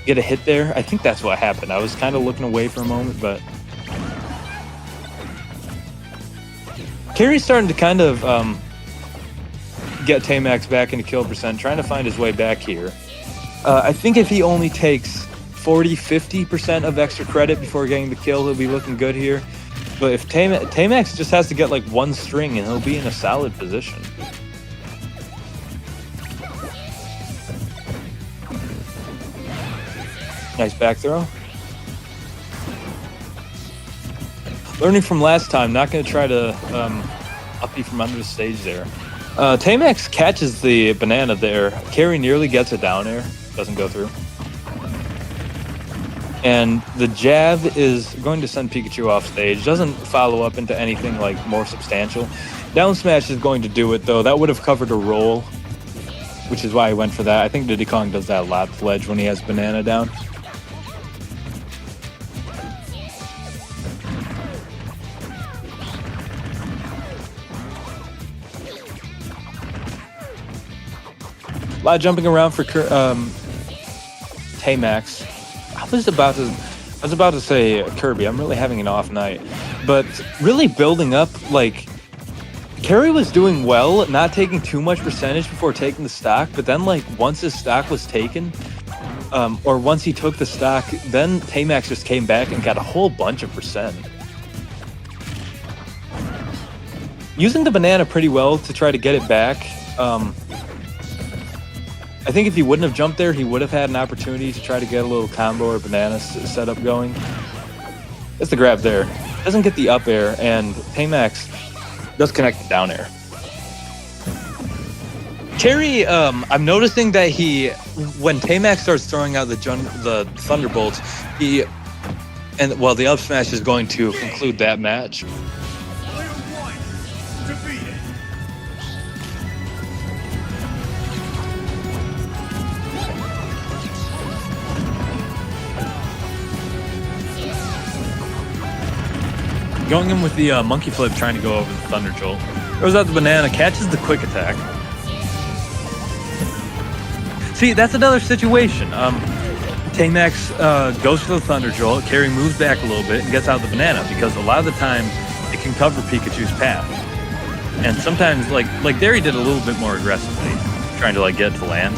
Speaker 5: get a hit there. I think that's what happened. I was kind of looking away for a moment, but Khairy's starting to kind of get TeyMax back into kill percent, trying to find his way back here. I think if he only takes 40-50% of extra credit before getting the kill, he'll be looking good here. But if TeyMax just has to get like one string, and he'll be in a solid position. Nice back throw. Learning from last time, not going to try to uppy from under the stage there. TeyMax catches the banana there. Khairy nearly gets a down air. Doesn't go through. And the jab is going to send Pikachu off stage. Doesn't follow up into anything like more substantial. Down smash is going to do it though. That would have covered a roll, which is why I went for that. I think Diddy Kong does that a lot with ledge when he has banana down. A lot of jumping around for TeyMax. I was about to say Kirby. I'm really having an off night, but really building up. Like, Khairy was doing well, not taking too much percentage before taking the stock, but then like once his stock was taken, or once he took the stock, then TeyMax just came back and got a whole bunch of percent. Using the banana pretty well to try to get it back. I think if he wouldn't have jumped there, he would have had an opportunity to try to get a little combo or banana setup going. That's the grab there. Doesn't get the up air, and TeyMax does connect the down air. Khairy, I'm noticing that when TeyMax starts throwing out the Thunderbolts, the up smash is going to conclude that match.
Speaker 1: Player 1 defeated.
Speaker 5: going in with the monkey flip, trying to go over the Thunder Jolt. Throws out the banana, catches the quick attack. See, that's another situation. TeyMax goes for the Thunder Jolt. Khairy moves back a little bit and gets out the banana because a lot of the time it can cover Pikachu's path. And sometimes, like there, he did a little bit more aggressively, trying to like get to land.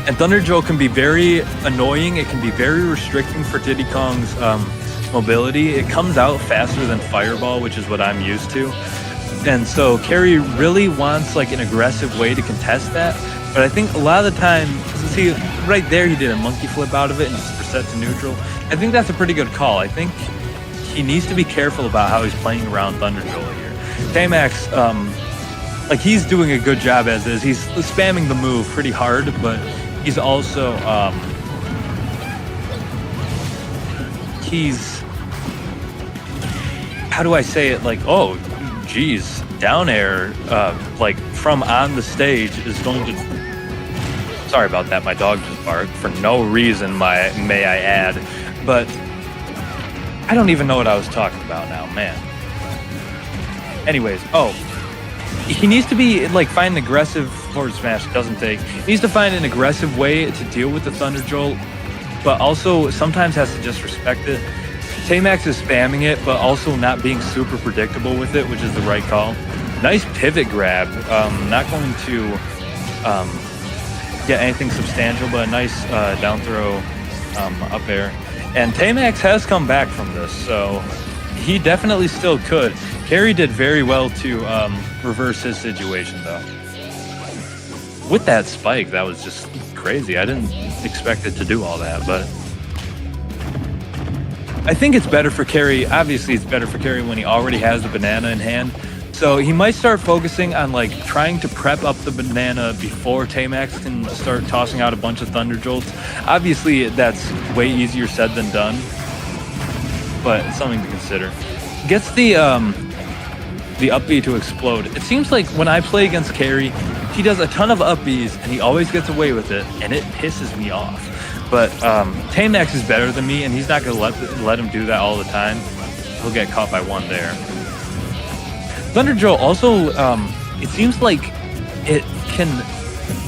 Speaker 5: And Thunder Jolt can be very annoying. It can be very restricting for Diddy Kong's mobility. It comes out faster than Fireball, which is what I'm used to. And so Khairy really wants like an aggressive way to contest that. But I think a lot of the time, see, right there he did a monkey flip out of it and just reset to neutral. I think that's a pretty good call. I think he needs to be careful about how he's playing around Thunder Jolt here. TeyMax, like he's doing a good job as is. He's spamming the move pretty hard, but he's also, he's, how do I say it? Like, oh, geez, down air, like from on the stage is going to, sorry about that, my dog just barked for no reason, may I add, but I don't even know what I was talking about now, man. Anyways, oh, he needs to be like find an aggressive forward smash. Doesn't take. He needs to find an aggressive way to deal with the Thunder Jolt, but also sometimes has to just respect it. TeyMax is spamming it, but also not being super predictable with it, which is the right call. Nice pivot grab. Not going to get anything substantial, but a nice down throw up air. And TeyMax has come back from this, so he definitely still could. Khairy did very well to reverse his situation, though. With that spike, that was just crazy. I didn't expect it to do all that, but I think it's better for Khairy. Obviously, it's better for Khairy when he already has the banana in hand. So he might start focusing on like trying to prep up the banana before TeyMax can start tossing out a bunch of Thunder Jolts. Obviously, that's way easier said than done, but it's something to consider. Gets the up B to explode. It seems like when I play against Khairy, he does a ton of up Bs and he always gets away with it, and it pisses me off. But TeyMax is better than me, and he's not going to let him do that all the time. He'll get caught by one there. Thunder Jolt also, it seems like it can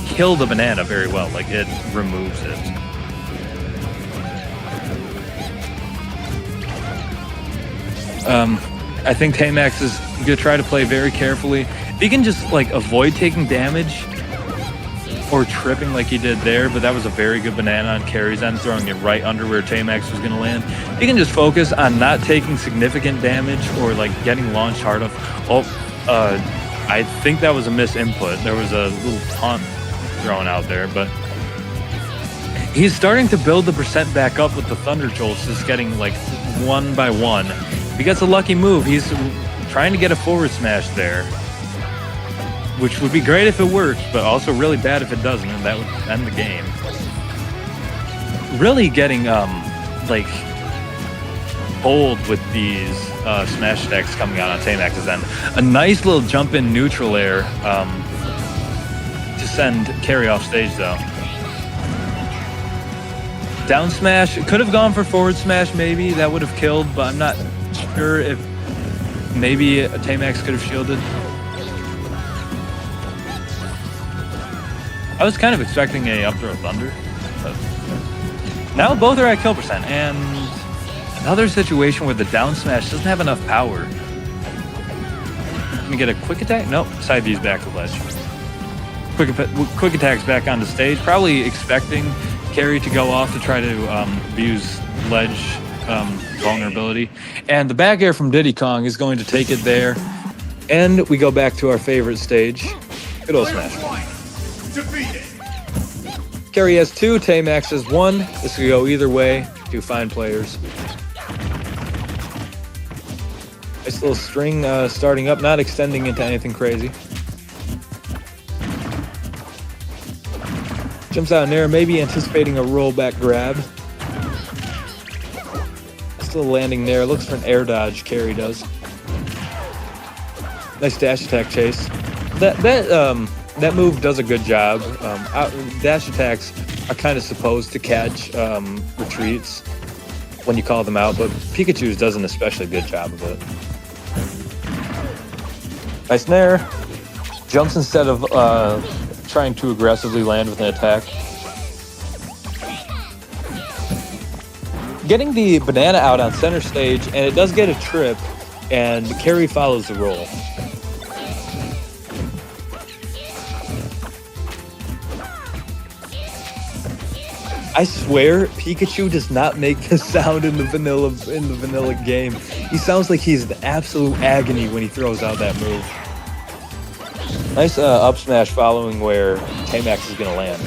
Speaker 5: kill the banana very well. Like, it removes it. I think TeyMax is going to try to play very carefully. If he can just, like, avoid taking damage or tripping like he did there, but that was a very good banana on Khairy's end, throwing it right under where TeyMax was going to land. He can just focus on not taking significant damage or like getting launched hard off. Oh, I think that was a misinput. There was a little taunt thrown out there, but he's starting to build the percent back up with the Thunder Jolts, just getting like one by one. If he gets a lucky move, he's trying to get a forward smash there, which would be great if it worked, but also really bad if it doesn't, and that would end the game. Really getting, like, bold with these smash attacks coming out on TeyMax's end. A nice little jump in neutral air to send Khairy off stage, though. Down smash, could have gone for forward smash, maybe. That would have killed, but I'm not sure if maybe TeyMax could have shielded. I was kind of expecting a up throw thunder, but now both are at kill percent, and another situation where the down smash doesn't have enough power. Let me get a quick attack. Nope, side B's back to ledge. Quick attacks back onto stage, probably expecting Khairy to go off to try to abuse ledge vulnerability. And the back air from Diddy Kong is going to take it there, and we go back to our favorite stage. Good old smash.
Speaker 1: Defeated.
Speaker 5: Khairy has 2, TeyMax has 1. This could go either way. 2 fine players. Nice little string starting up, not extending into anything crazy. Jumps out in there, maybe anticipating a rollback grab. Still landing there. Looks for an air dodge, Khairy does. Nice dash attack chase. That move does a good job. Dash attacks are kind of supposed to catch retreats when you call them out, but Pikachu's does an especially good job of it. Nice nair. Jumps instead of trying to aggressively land with an attack. Getting the banana out on center stage, and it does get a trip, and Khairy follows the roll. I swear, Pikachu does not make the sound in the vanilla game. He sounds like he's in absolute agony when he throws out that move. Nice up smash following where TeyMax is gonna land.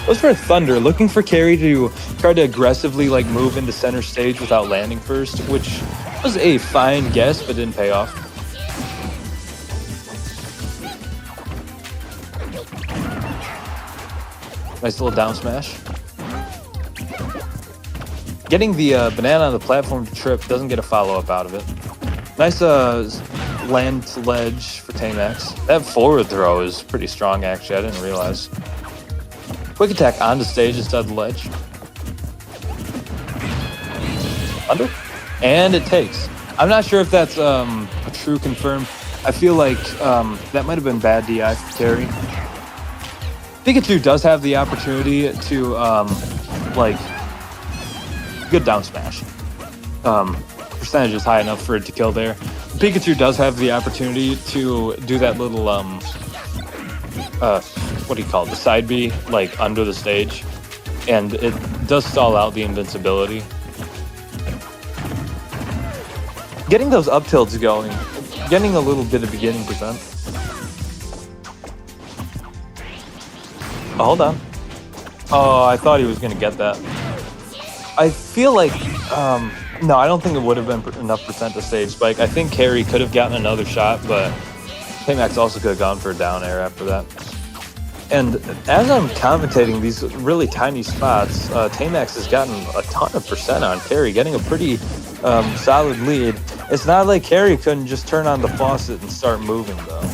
Speaker 5: Goes for a Thunder, looking for Khairy to try to aggressively like move into center stage without landing first, which was a fine guess but didn't pay off. Nice little down smash. Getting the banana on the platform to trip, doesn't get a follow-up out of it. Nice land to ledge for TeyMax. That forward throw is pretty strong, actually. I didn't realize. Quick attack onto stage instead of the ledge. Under? And it takes. I'm not sure if that's a true confirm. I feel like that might have been bad DI for Khairy. Pikachu does have the opportunity to, like, good down smash. Percentage is high enough for it to kill there. Pikachu does have the opportunity to do that little, what do you call it? The side B, like, under the stage. And it does stall out the invincibility. Getting those up tilts going, getting a little bit of beginning percent. Oh, hold on. Oh, I thought he was going to get that. I feel like, no, I don't think it would have been enough percent to save Spike. I think Khairy could have gotten another shot, but TeyMax also could have gone for a down air after that. And as I'm commentating these really tiny spots, TeyMax has gotten a ton of percent on Khairy, getting a pretty solid lead. It's not like Khairy couldn't just turn on the faucet and start moving, though.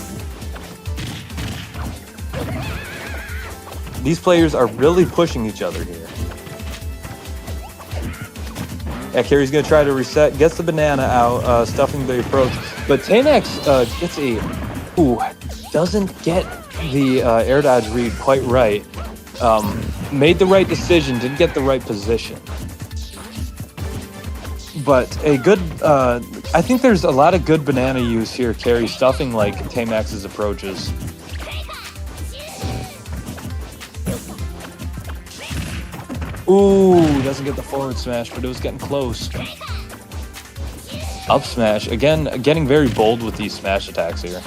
Speaker 5: These players are really pushing each other here. Yeah, Khairy's going to try to reset, gets the banana out, stuffing the approach. But TeyMax gets a... Ooh, doesn't get the air dodge read quite right. Made the right decision, didn't get the right position. But a good... I think there's a lot of good banana use here, Khairy stuffing like TeyMax's approaches. Ooh, doesn't get the forward smash, but it was getting close. Up smash, again, getting very bold with these smash attacks here.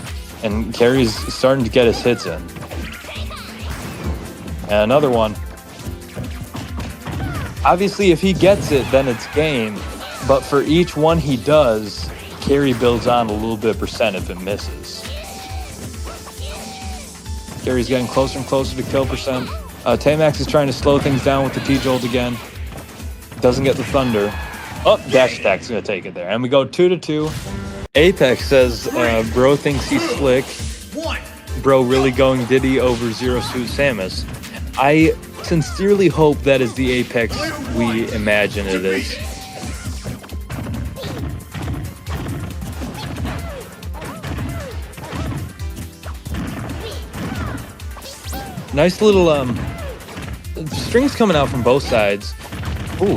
Speaker 5: And Khairy's starting to get his hits in. And another one. Obviously, if he gets it, then it's game. But for each one he does, Khairy builds on a little bit of percent if it misses. Khairy's getting closer and closer to kill percent. TeyMax is trying to slow things down with the T-Jolt again. Doesn't get the Thunder. Oh, dash attack's gonna take it there. And we go 2-2. Apex says, bro thinks he's slick. Bro really going Diddy over Zero Suit Samus. I sincerely hope that is the Apex we imagine it is. Nice little, strings coming out from both sides. Ooh,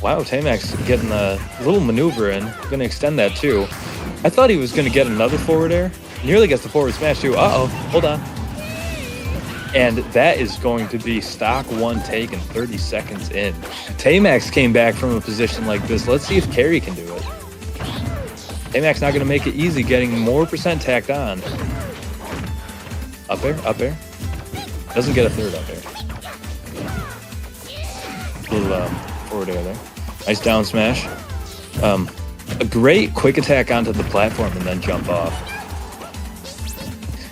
Speaker 5: wow, TeyMax getting a little maneuver in. Gonna extend that too. I thought he was gonna get another forward air. Nearly gets the forward smash too. Uh-oh, hold on. And that is going to be stock one taken 30 seconds in. TeyMax came back from a position like this. Let's see if Khairy can do it. TeyMax not gonna make it easy, getting more percent tacked on. Up air, up air. Doesn't get a third up there. Little forward air there. Nice down smash. A great quick attack onto the platform and then jump off.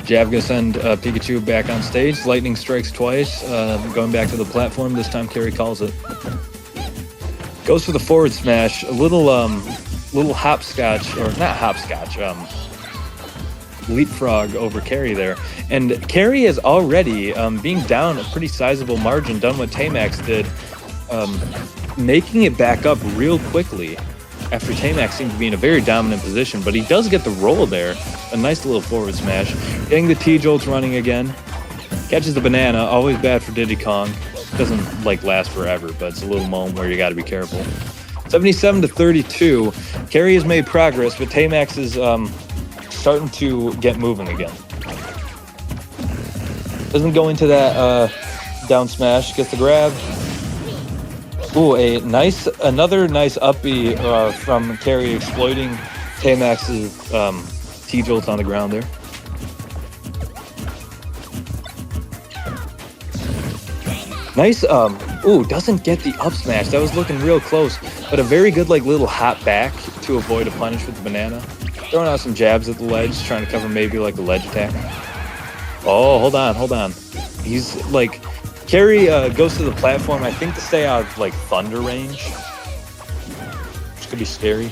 Speaker 5: Jab gonna send Pikachu back on stage. Lightning strikes twice. Going back to the platform. This time Khairy calls it. Goes for the forward smash. A little hopscotch, or not hopscotch. leapfrog over Khairy there. And Khairy is already, being down a pretty sizable margin, done what TeyMax did, making it back up real quickly after TeyMax seemed to be in a very dominant position, but he does get the roll there. A nice little forward smash. Getting the T-Jolts running again. Catches the banana, always bad for Diddy Kong. Doesn't like last forever, but it's a little moment where you got to be careful. 77 to 32. Khairy has made progress, but TeyMax is starting to get moving again. Doesn't go into that down smash. Gets the grab. Ooh, another nice up B from Khairy, exploiting TeyMax's T-Jolt on the ground there. Nice, doesn't get the up smash. That was looking real close, but a very good, like, little hop back to avoid a punish with the banana. Throwing out some jabs at the ledge, trying to cover maybe, like, a ledge attack. Oh, hold on. He's, like, Khairy goes to the platform, I think, to stay out of, like, thunder range, which could be scary.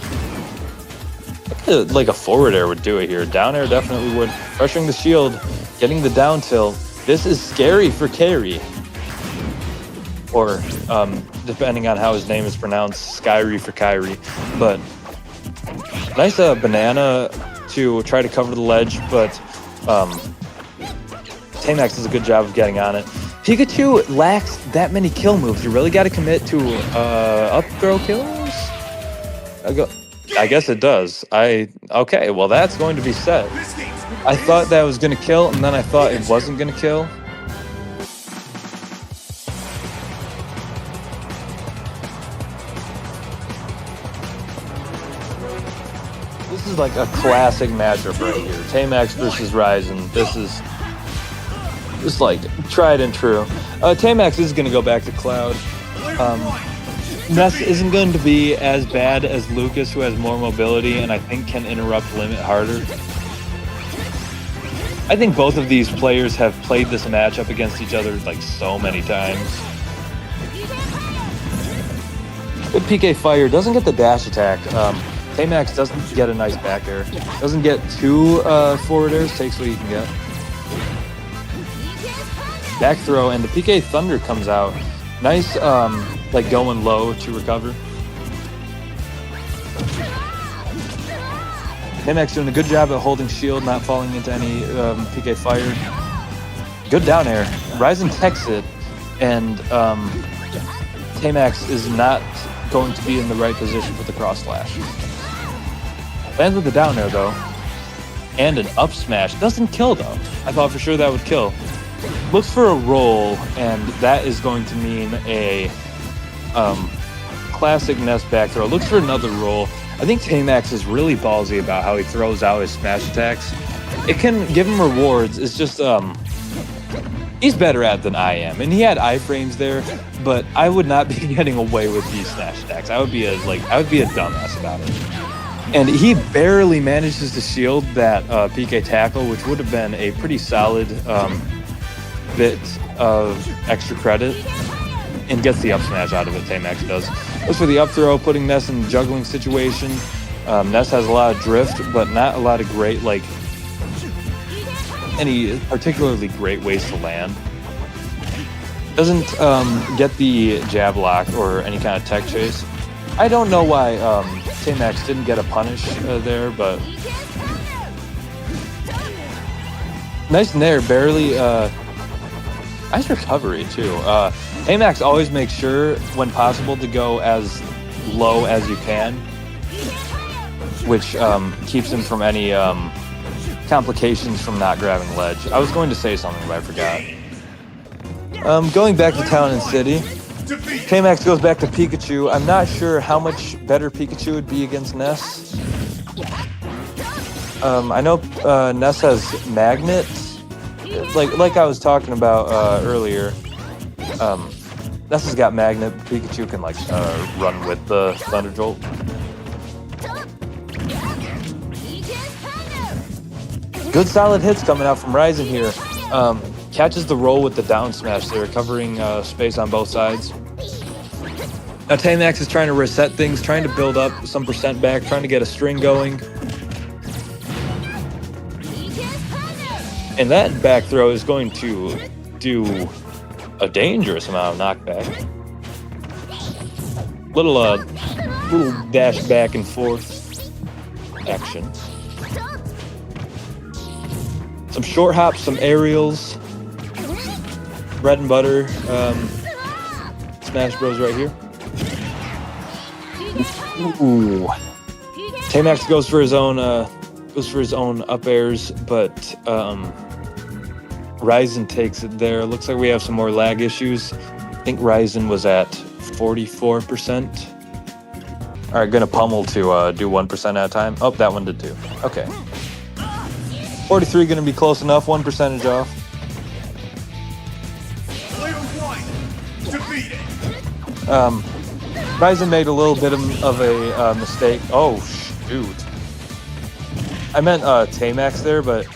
Speaker 5: Like a forward air would do it here. Down air definitely would. Pressuring the shield, getting the down tilt. This is scary for Khairy. Or, depending on how his name is pronounced, Skyry for Khairy. But nice banana to try to cover the ledge, but TeyMax does a good job of getting on it. Pikachu lacks that many kill moves. You really got to commit to up throw kills? I guess it does. Okay, well, that's going to be set. I thought that was going to kill, and then I thought it wasn't going to kill. This is like a classic matchup right here. TeyMax versus Ryzen. This is just like tried and true. TeyMax is going to go back to Cloud. Ness isn't going to be as bad as Lucas, who has more mobility and I think can interrupt limit harder. I think both of these players have played this matchup against each other like so many times. Good PK fire, doesn't get the dash attack. TeyMax doesn't get a nice back air. Doesn't get two forward airs, takes what he can get. Back throw, and the PK Thunder comes out. Nice, like going low to recover. TeyMax doing a good job at holding shield, not falling into any PK fire. Good down air. Ryzen techs it, and TeyMax is not going to be in the right position for the cross slash. Lands with the down air though, and an up smash. Doesn't kill though. I thought for sure that would kill. Looks for a roll, and that is going to mean a classic Ness back throw. Looks for another roll. I think TeyMax is really ballsy about how he throws out his smash attacks. It can give him rewards. It's just he's better at it than I am, and he had iframes there, but I would not be getting away with these smash attacks. I would be a dumbass about it. And he barely manages to shield that PK tackle, which would have been a pretty solid bit of extra credit, and gets the up smash out of it. TeyMax does. Goes for the up throw, putting Ness in a juggling situation. Ness has a lot of drift, but not a lot of great, like, any particularly great ways to land. Doesn't get the jab lock or any kind of tech chase. I don't know why TeyMax didn't get a punish there, but nice nair, barely. Nice recovery too. TeyMax always makes sure, when possible, to go as low as you can, which keeps him from any complications from not grabbing ledge. I was going to say something, but I forgot. Going back to Town and City. TeyMax goes back to Pikachu. I'm not sure how much better Pikachu would be against Ness. I know Ness has Magnet. Like I was talking about earlier. Ness has got Magnet. Pikachu can like run with the Thunder Jolt. Good solid hits coming out from Ryzen here. Catches the roll with the down smash there, covering space on both sides. Now TeyMax is trying to reset things, trying to build up some percent back, trying to get a string going. And that back throw is going to do a dangerous amount of knockback. Little dash back and forth action. Some short hops, some aerials. Bread and butter. Smash Bros right here. Ooh. TeyMax goes for his own up airs, but Ryzen takes it there. Looks like we have some more lag issues. I think Ryzen was at 44%. All right, gonna pummel to do 1% at a time. Oh, that one did too. Okay. 43 gonna be close enough. 1% off.
Speaker 1: Player one defeated.
Speaker 5: Ryzen made a little bit of a mistake. Oh shoot! I meant TeyMax there, but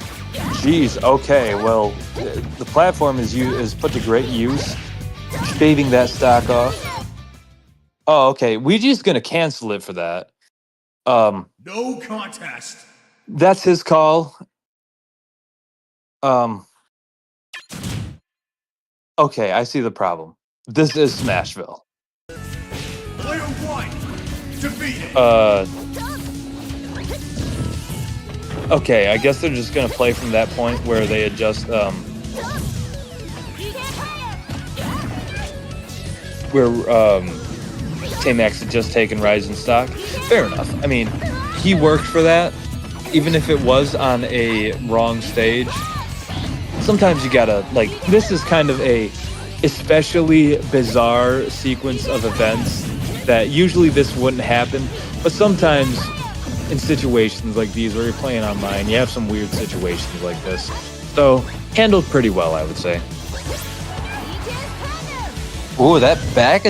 Speaker 5: geez. Okay, well, the platform is put to great use, shaving that stock off. Oh, okay. We're just gonna cancel it for that.
Speaker 1: No contest.
Speaker 5: That's his call. Okay, I see the problem. This is Smashville.
Speaker 1: Player one defeated.
Speaker 5: Okay, I guess they're just gonna play from that point where they had just where TeyMax had just taken Ryzen stock. Fair enough. I mean, he worked for that, even if it was on a wrong stage. Sometimes you gotta, like, this is kind of a especially bizarre sequence of events that usually this wouldn't happen, but sometimes in situations like these where you're playing online, you have some weird situations like this. So, handled pretty well, I would say. Ooh, that back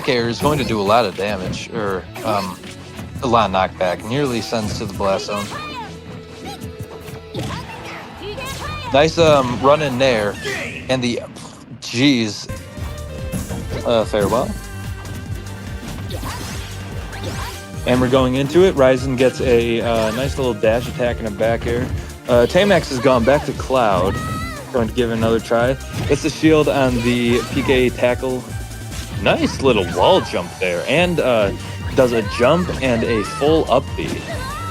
Speaker 5: air is going to do a lot of damage, or a lot of knockback. Nearly sends to the blast zone. Nice run in there, and the geez, farewell. And we're going into it. Ryzen gets a nice little dash attack and a back air. TeyMax has gone back to Cloud. Going to give it another try. It's the shield on the PK tackle. Nice little wall jump there, and does a jump and a full up B.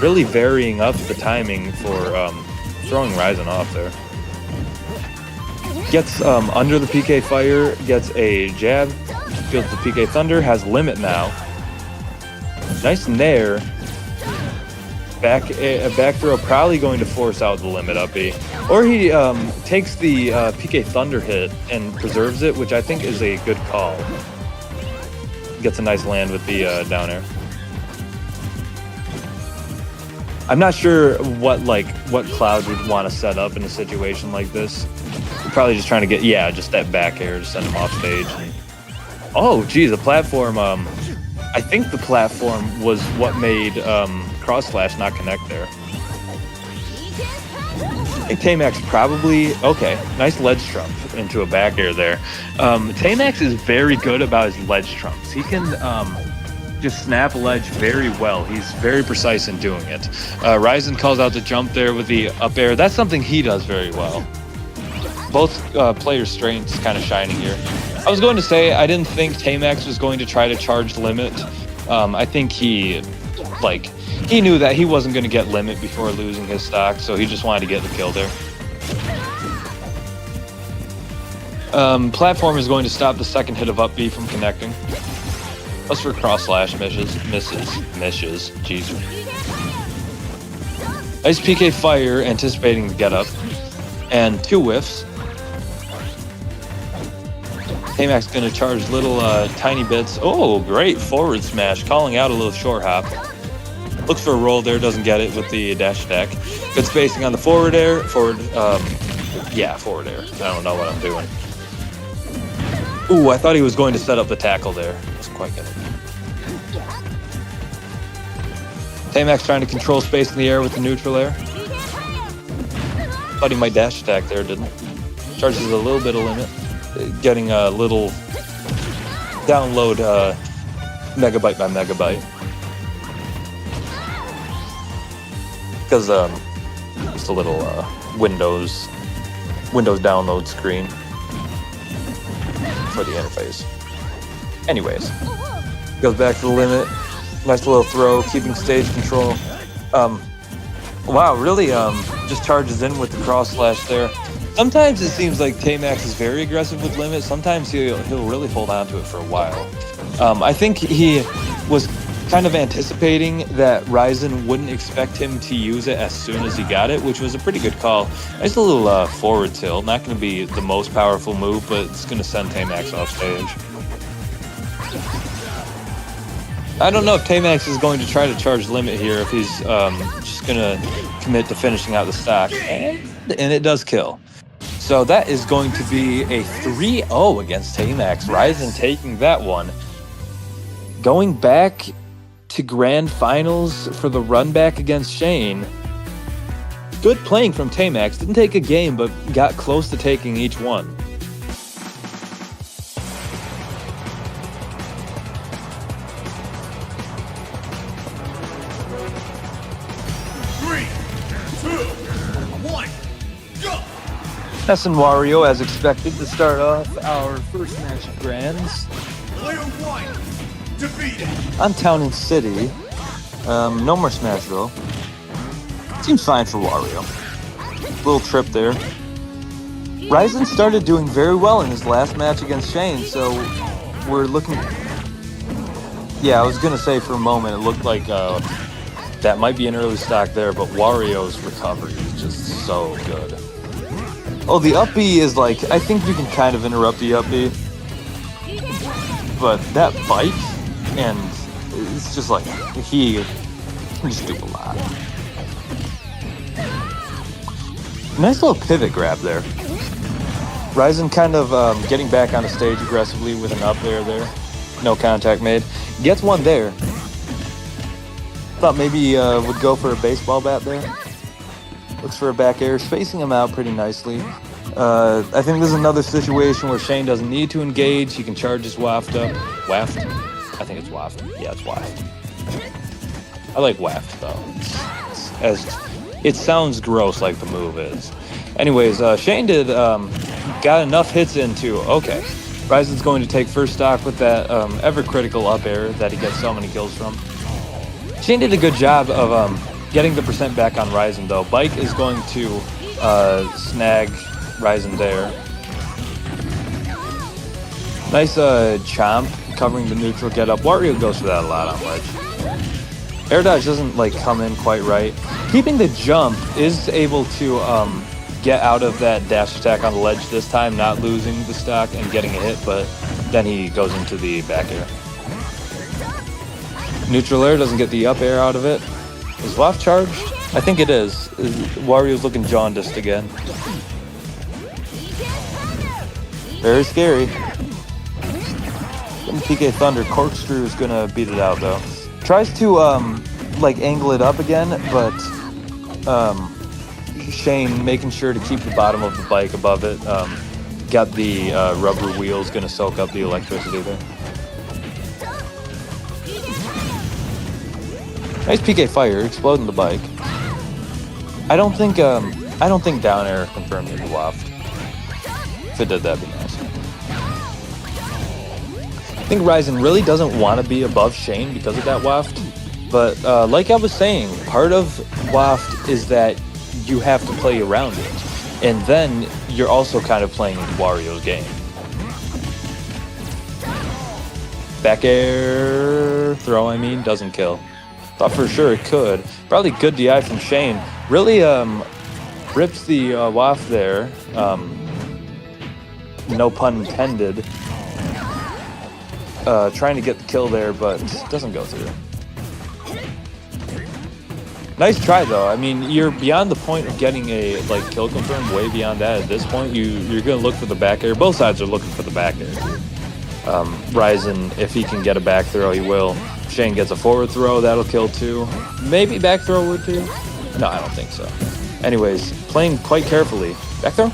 Speaker 5: Really varying up the timing for throwing Ryzen off there. Gets under the PK fire, gets a jab, feels the PK thunder, has limit now. Nice nair. Back throw, probably going to force out the limit up B. Or he takes the PK thunder hit and preserves it, which I think is a good call. Gets a nice land with the down air. I'm not sure what Cloud would want to set up in a situation like this. They're probably just trying to get, yeah, just that back air to send him off stage. Oh, geez, the platform. I think the platform was what made Cross Slash not connect there. I think TeyMax probably, okay, nice ledge trump into a back air there. TeyMax is very good about his ledge trumps. He can just snap a ledge very well. He's very precise in doing it. Ryzen calls out the jump there with the up air. That's something he does very well. Both players' strengths kind of shining here. I was going to say, I didn't think TeyMax was going to try to charge limit. I think he knew that he wasn't going to get limit before losing his stock, so he just wanted to get the kill there. Platform is going to stop the second hit of up B from connecting. Plus for cross slash misses. Jeez. Nice PK fire, anticipating the get up, and 2 whiffs. TeyMax going to charge little tiny bits. Oh, great forward smash, calling out a little short hop. Looks for a roll there, doesn't get it with the dash attack. Good spacing on the forward air. Forward air. I don't know what I'm doing. Ooh, I thought he was going to set up the tackle there. Wasn't quite good. TeyMax trying to control space in the air with the neutral air. Thought he might dash attack there, didn't. Charges a little bit of limit. Getting a little download megabyte by megabyte. Because Just a little Windows download screen for the interface. Anyways, goes back to the limit. Nice little throw, keeping stage control. Wow, really just charges in with the cross slash there. Sometimes it seems like TeyMax is very aggressive with limit. Sometimes he'll really hold on to it for a while. I think he was kind of anticipating that Ryzen wouldn't expect him to use it as soon as he got it, which was a pretty good call. Nice little forward tilt. Not going to be the most powerful move, but it's going to send TeyMax off stage. I don't know if TeyMax is going to try to charge limit here, if he's just going to commit to finishing out the stock. And it does kill. So that is going to be a 3-0 against TeyMax. Ryzen taking that one. Going back to grand finals for the run back against Shaine. Good playing from TeyMax. Didn't take a game, but got close to taking each one. SM4SH as expected to start off our first match of Grands.
Speaker 1: Player one defeated.
Speaker 5: On Town and City. No more Smashville. Seems fine for Wario. Little trip there. Ryzen started doing very well in his last match against Shaine, so we're looking... Yeah, I was going to say for a moment it looked like that might be an early stock there, but Wario's recovery is just so good. Oh, the up B is like, I think you can kind of interrupt the up B. But that bike, and it's just like, he just do a lot. Nice little pivot grab there. Ryzen kind of getting back on the stage aggressively with an up there. No contact made. Gets one there. Thought maybe would go for a baseball bat there. Looks for a back air, spacing him out pretty nicely. I think this is another situation where Shaine doesn't need to engage. He can charge his waft up. Waft? I think it's waft. Yeah, it's waft. I like waft though. It sounds gross like the move is. Anyways, Shaine got enough hits into. Okay, Ryzen's going to take first stock with that ever critical up air that he gets so many kills from. Shaine did a good job of getting the percent back on Ryzen though. Bike is going to snag Ryzen there. Nice chomp covering the neutral get up. Wario goes for that a lot on ledge. Air dodge doesn't like come in quite right. Keeping the jump is able to get out of that dash attack on the ledge this time, not losing the stock and getting a hit, but then he goes into the back air. Neutral air doesn't get the up air out of it. Is waft charged? I think it is. Wario's looking jaundiced again. Very scary. PK Thunder corkscrew is gonna beat it out though. Tries to like angle it up again, but Shaine making sure to keep the bottom of the bike above it. Got the rubber wheels gonna soak up the electricity there. Nice PK fire, exploding the bike. I don't think down air confirmed the waft. If it did, that'd be nice. I think Ryzen really doesn't want to be above Shaine because of that waft. But like I was saying, part of waft is that you have to play around it. And then you're also kind of playing Wario's game. Back air throw, doesn't kill. Thought for sure it could. Probably good DI from Shaine. Really rips the waft there. No pun intended. Trying to get the kill there, but doesn't go through. Nice try though. You're beyond the point of getting a kill confirm. Way beyond that at this point. You're gonna look for the back air. Both sides are looking for the back air. Ryzen, if he can get a back throw, he will. Shaine gets a forward throw, that'll kill too. Maybe back throw would too. No, I don't think so. Anyways, playing quite carefully. Back throw?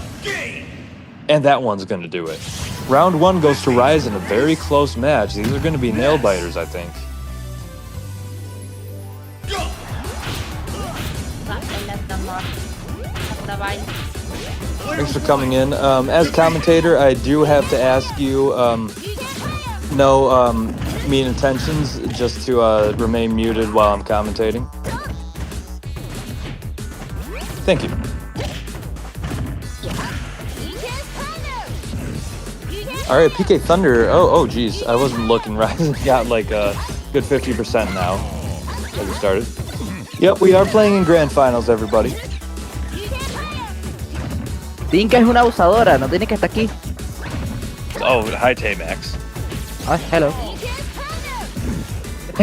Speaker 5: And that one's gonna do it. Round one goes to Ryzen, a very close match. These are gonna be nail biters, I think. Thanks for coming in. As commentator, I do have to ask you, no mean intentions, just to remain muted while I'm commentating. Thank you. All right, PK Thunder. Oh, geez, I wasn't looking. Ryzen got like a good 50% now as we started. Yep, we are playing in grand finals, everybody.
Speaker 6: Tinka es una abusadora, no tiene que estar aquí.
Speaker 5: Oh, hi, TeyMax.
Speaker 6: Oh, hello.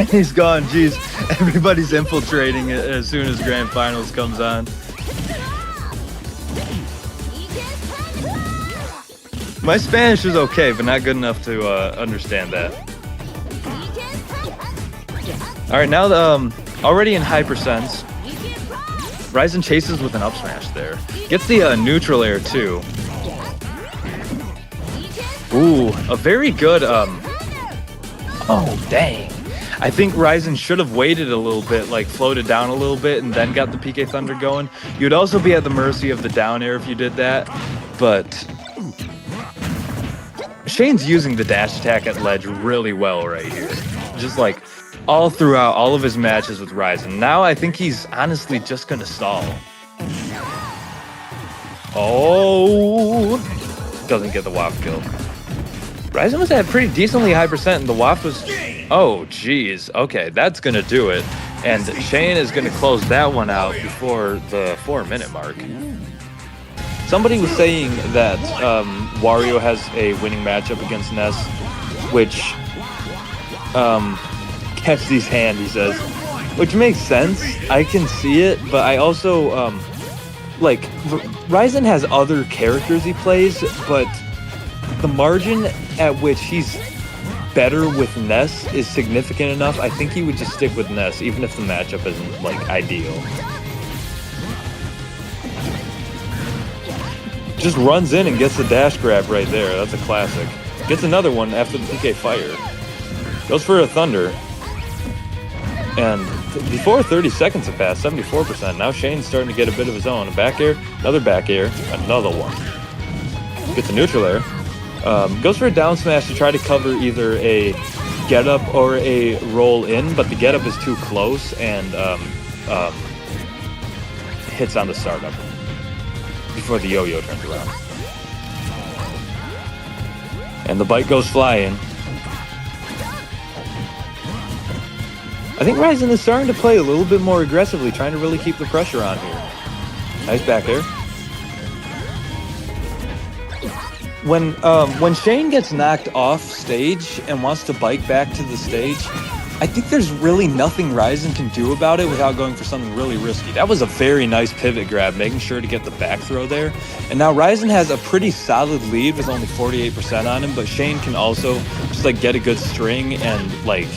Speaker 5: He's gone, jeez. Everybody's infiltrating it as soon as grand finals comes on. My Spanish is okay, but not good enough to understand that. All right, now already in high percents. Ryzen chases with an up smash there. Gets the neutral air too. Ooh, a very good oh dang. I think Ryzen should have waited a little bit, like floated down a little bit and then got the PK Thunder going. You'd also be at the mercy of the down air if you did that, but Shaine's using the dash attack at ledge really well right here. Just like all throughout all of his matches with Ryzen. Now I think he's honestly just gonna stall. Oh, doesn't get the waft kill. Ryzen was at pretty decently high percent and the waft was, oh geez, okay, that's gonna do it. And Shaine is gonna close that one out before the 4-minute mark. Somebody was saying that Wario has a winning matchup against Ness, which catch these hand, he says, which makes sense. I can see it, but I also like Ryzen has other characters he plays, but the margin at which he's better with Ness is significant enough. I think he would just stick with Ness even if the matchup isn't like ideal. Just runs in and gets the dash grab right there. That's a classic. Gets another one after the PK fire. Goes for a Thunder. And before 30 seconds have passed, 74%. Now Shaine's starting to get a bit of his own. A back air, another back air, another one. Gets a neutral air. Goes for a down smash to try to cover either a get up or a roll in, but the get up is too close and hits on the startup before the yo-yo turns around. And the bite goes flying. I think Ryzen is starting to play a little bit more aggressively, trying to really keep the pressure on here. Nice back air. When Shaine gets knocked off stage and wants to bike back to the stage, I think there's really nothing Ryzen can do about it without going for something really risky. That was a very nice pivot grab, making sure to get the back throw there. And now Ryzen has a pretty solid lead with only 48% on him, but Shaine can also just like get a good string and like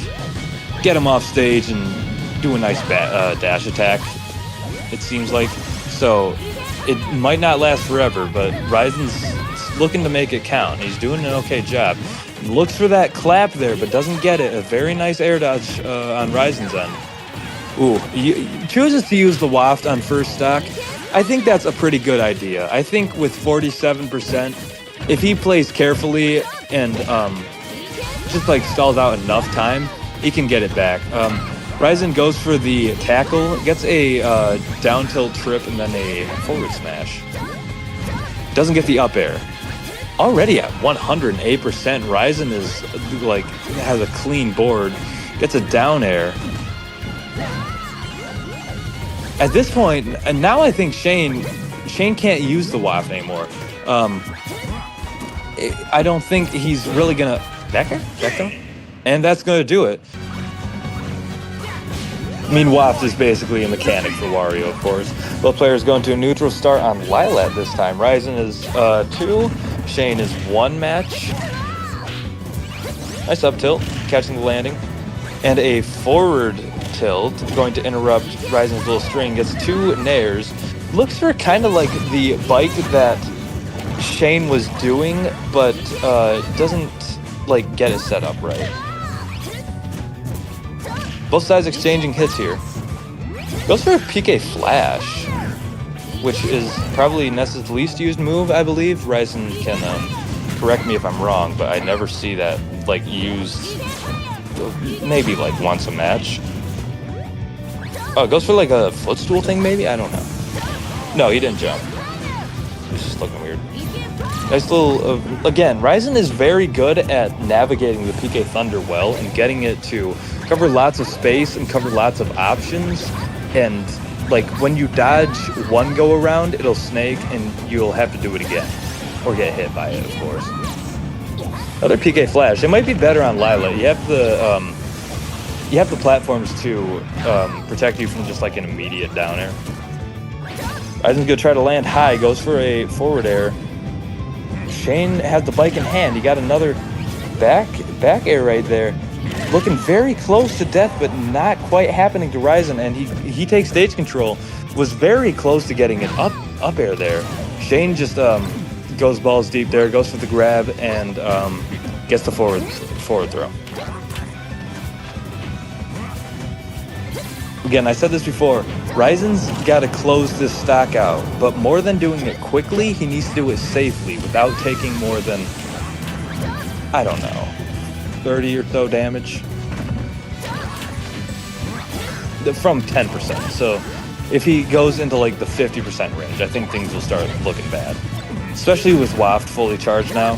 Speaker 5: get him off stage and do a nice dash attack, it seems like. So it might not last forever, but Ryzen's looking to make it count. He's doing an okay job. Looks for that clap there, but doesn't get it. A very nice air dodge on Ryzen's end. Ooh, he chooses to use the waft on first stock. I think that's a pretty good idea. I think with 47%, if he plays carefully and just like stalls out enough time, he can get it back. Ryzen goes for the tackle, gets a down tilt trip and then a forward smash. Doesn't get the up air. Already at 108%, Ryzen is like has a clean board, gets a down air. At this point, and now I think Shaine can't use the waft anymore. I don't think he's really gonna back air, and that's gonna do it. I mean, waft is basically a mechanic for Wario, of course. Both players going to a neutral start on Lilat this time. Ryzen is 2, Shaine is 1 match. Nice up tilt, catching the landing. And a forward tilt, going to interrupt Ryzen's little string, gets 2 nairs. Looks for kind of like the bike that Shaine was doing, but doesn't like get it set up right. Both sides exchanging hits here. Goes for a PK flash. which is probably Ness's least used move, I believe. Ryzen can correct me if I'm wrong, but I never see that like used maybe like once a match. Oh, it goes for like a footstool thing maybe? I don't know. No, he didn't jump. He's just looking weird. Nice little, again, Ryzen is very good at navigating the PK Thunder well and getting it to cover lots of space and cover lots of options. And like when you dodge one go around, it'll snake and you'll have to do it again or get hit by it, of course. Another PK Flash. It might be better on Lila. You have the platforms to protect you from just like an immediate down air. Ryzen's gonna try to land high, goes for a forward air. Shaine has the bike in hand. He got another back air right there. Looking very close to death, but not quite happening to Ryzen, and he takes stage control. Was very close to getting an up air there. Shaine just goes balls deep there, goes for the grab, and gets the forward throw. Again, I said this before, Ryzen's got to close this stock out, but more than doing it quickly, he needs to do it safely without taking more than, I don't know, 30 or so damage from 10%. So if he goes into like the 50% range, I think things will start looking bad, especially with Waft fully charged now.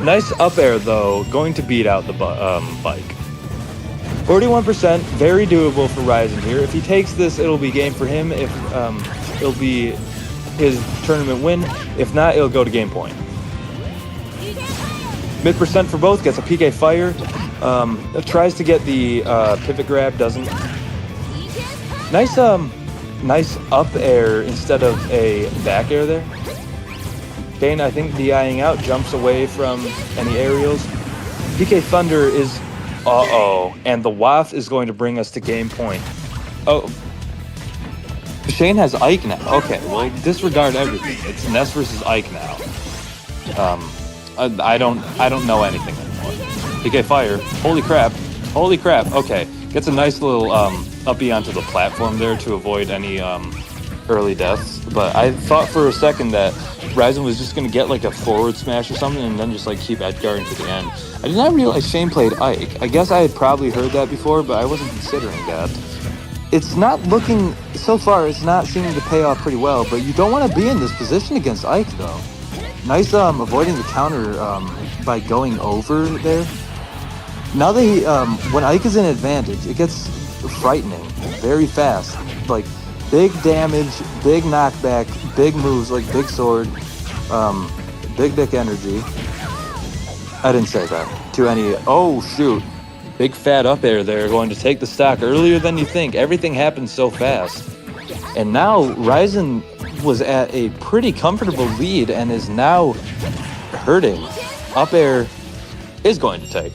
Speaker 5: Nice up air though, going to beat out the bike. 41%, very doable for Ryzen here. If he takes this, it'll be game for him. If it'll be his tournament win. If not, it'll go to game point. Mid percent for both, gets a PK fire. Tries to get the pivot grab, doesn't. Nice up air instead of a back air there. Shaine, I think DIing out, jumps away from any aerials. PK Thunder is and the Waft is going to bring us to game point. Oh, Shaine has Ike now. Okay, well, disregard everything. It's Ness versus Ike now. I don't know anything anymore. PK fire. Holy crap. Holy crap. Okay, gets a nice little uppie onto the platform there to avoid any early deaths. But I thought for a second that Ryzen was just going to get like a forward smash or something and then just like keep edgeguarding to the end. I did not realize Shaine played Ike. I guess I had probably heard that before, but I wasn't considering that. It's not looking, so far, it's not seeming to pay off pretty well, but you don't want to be in this position against Ike though. Nice avoiding the counter by going over there. Now that he, when Ike is in advantage, it gets frightening very fast. Like, big damage, big knockback, big moves like big sword, big dick energy. I didn't say that to any. Oh shoot, big fat up air there, going to take the stock earlier than you think. Everything happened so fast, and now Ryzen was at a pretty comfortable lead and is now hurting. Up air is going to take.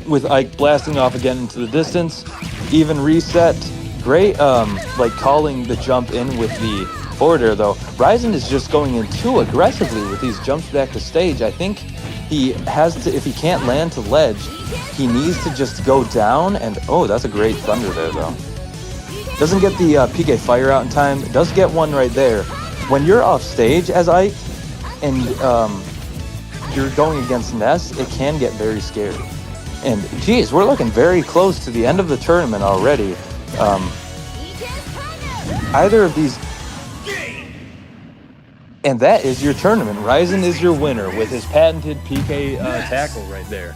Speaker 5: With Ike blasting off again into the distance, even reset. Great, like calling the jump in with the forward air though. Ryzen is just going in too aggressively with these jumps back to stage. I think he has to, if he can't land to ledge, he needs to just go down and, oh, that's a great thunder there though. Doesn't get the PK fire out in time, does get one right there. When you're off stage as Ike and you're going against Ness, it can get very scary. And geez, we're looking very close to the end of the tournament already. Either of these, and that is your tournament. Ryzen is your winner with his patented PK tackle right there.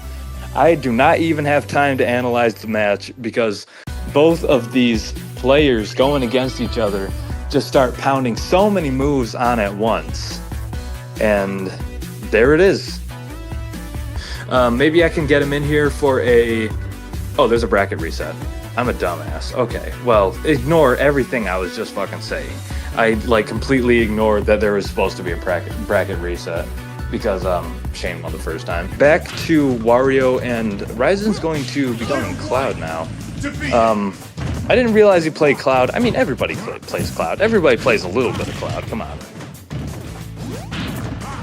Speaker 5: I do not even have time to analyze the match because both of these players going against each other just start pounding so many moves on at once. And there it is. Maybe I can get him in here for a... Oh, there's a bracket reset. I'm a dumbass. Okay, well, ignore everything I was just fucking saying. I, like, completely ignored that there was supposed to be a bracket reset because Shaine won the first time. Back to Wario, and Ryzen's going to be going Cloud now. I didn't realize he played Cloud. I mean, everybody plays Cloud. Everybody plays a little bit of Cloud. Come on.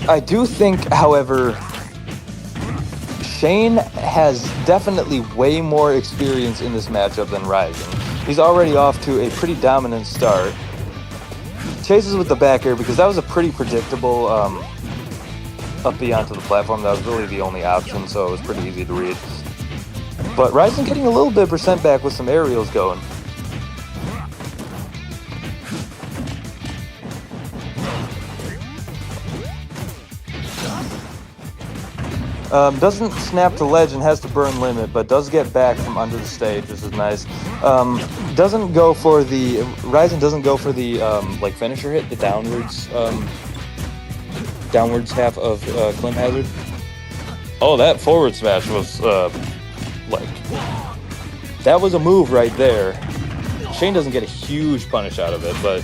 Speaker 5: I do think, however, Shaine has definitely way more experience in this matchup than Ryzen. He's already off to a pretty dominant start. Chases with the back air because that was a pretty predictable up B onto the platform. That was really the only option, so it was pretty easy to read. But Ryzen getting a little bit of percent back with some aerials going. Doesn't snap to ledge and has to burn limit, but does get back from under the stage, which is nice. Doesn't go for the Ryzen doesn't go for the like finisher hit, the downwards half of Climb Hazard. Oh, that forward smash was like that was a move right there. Shaine doesn't get a huge punish out of it, but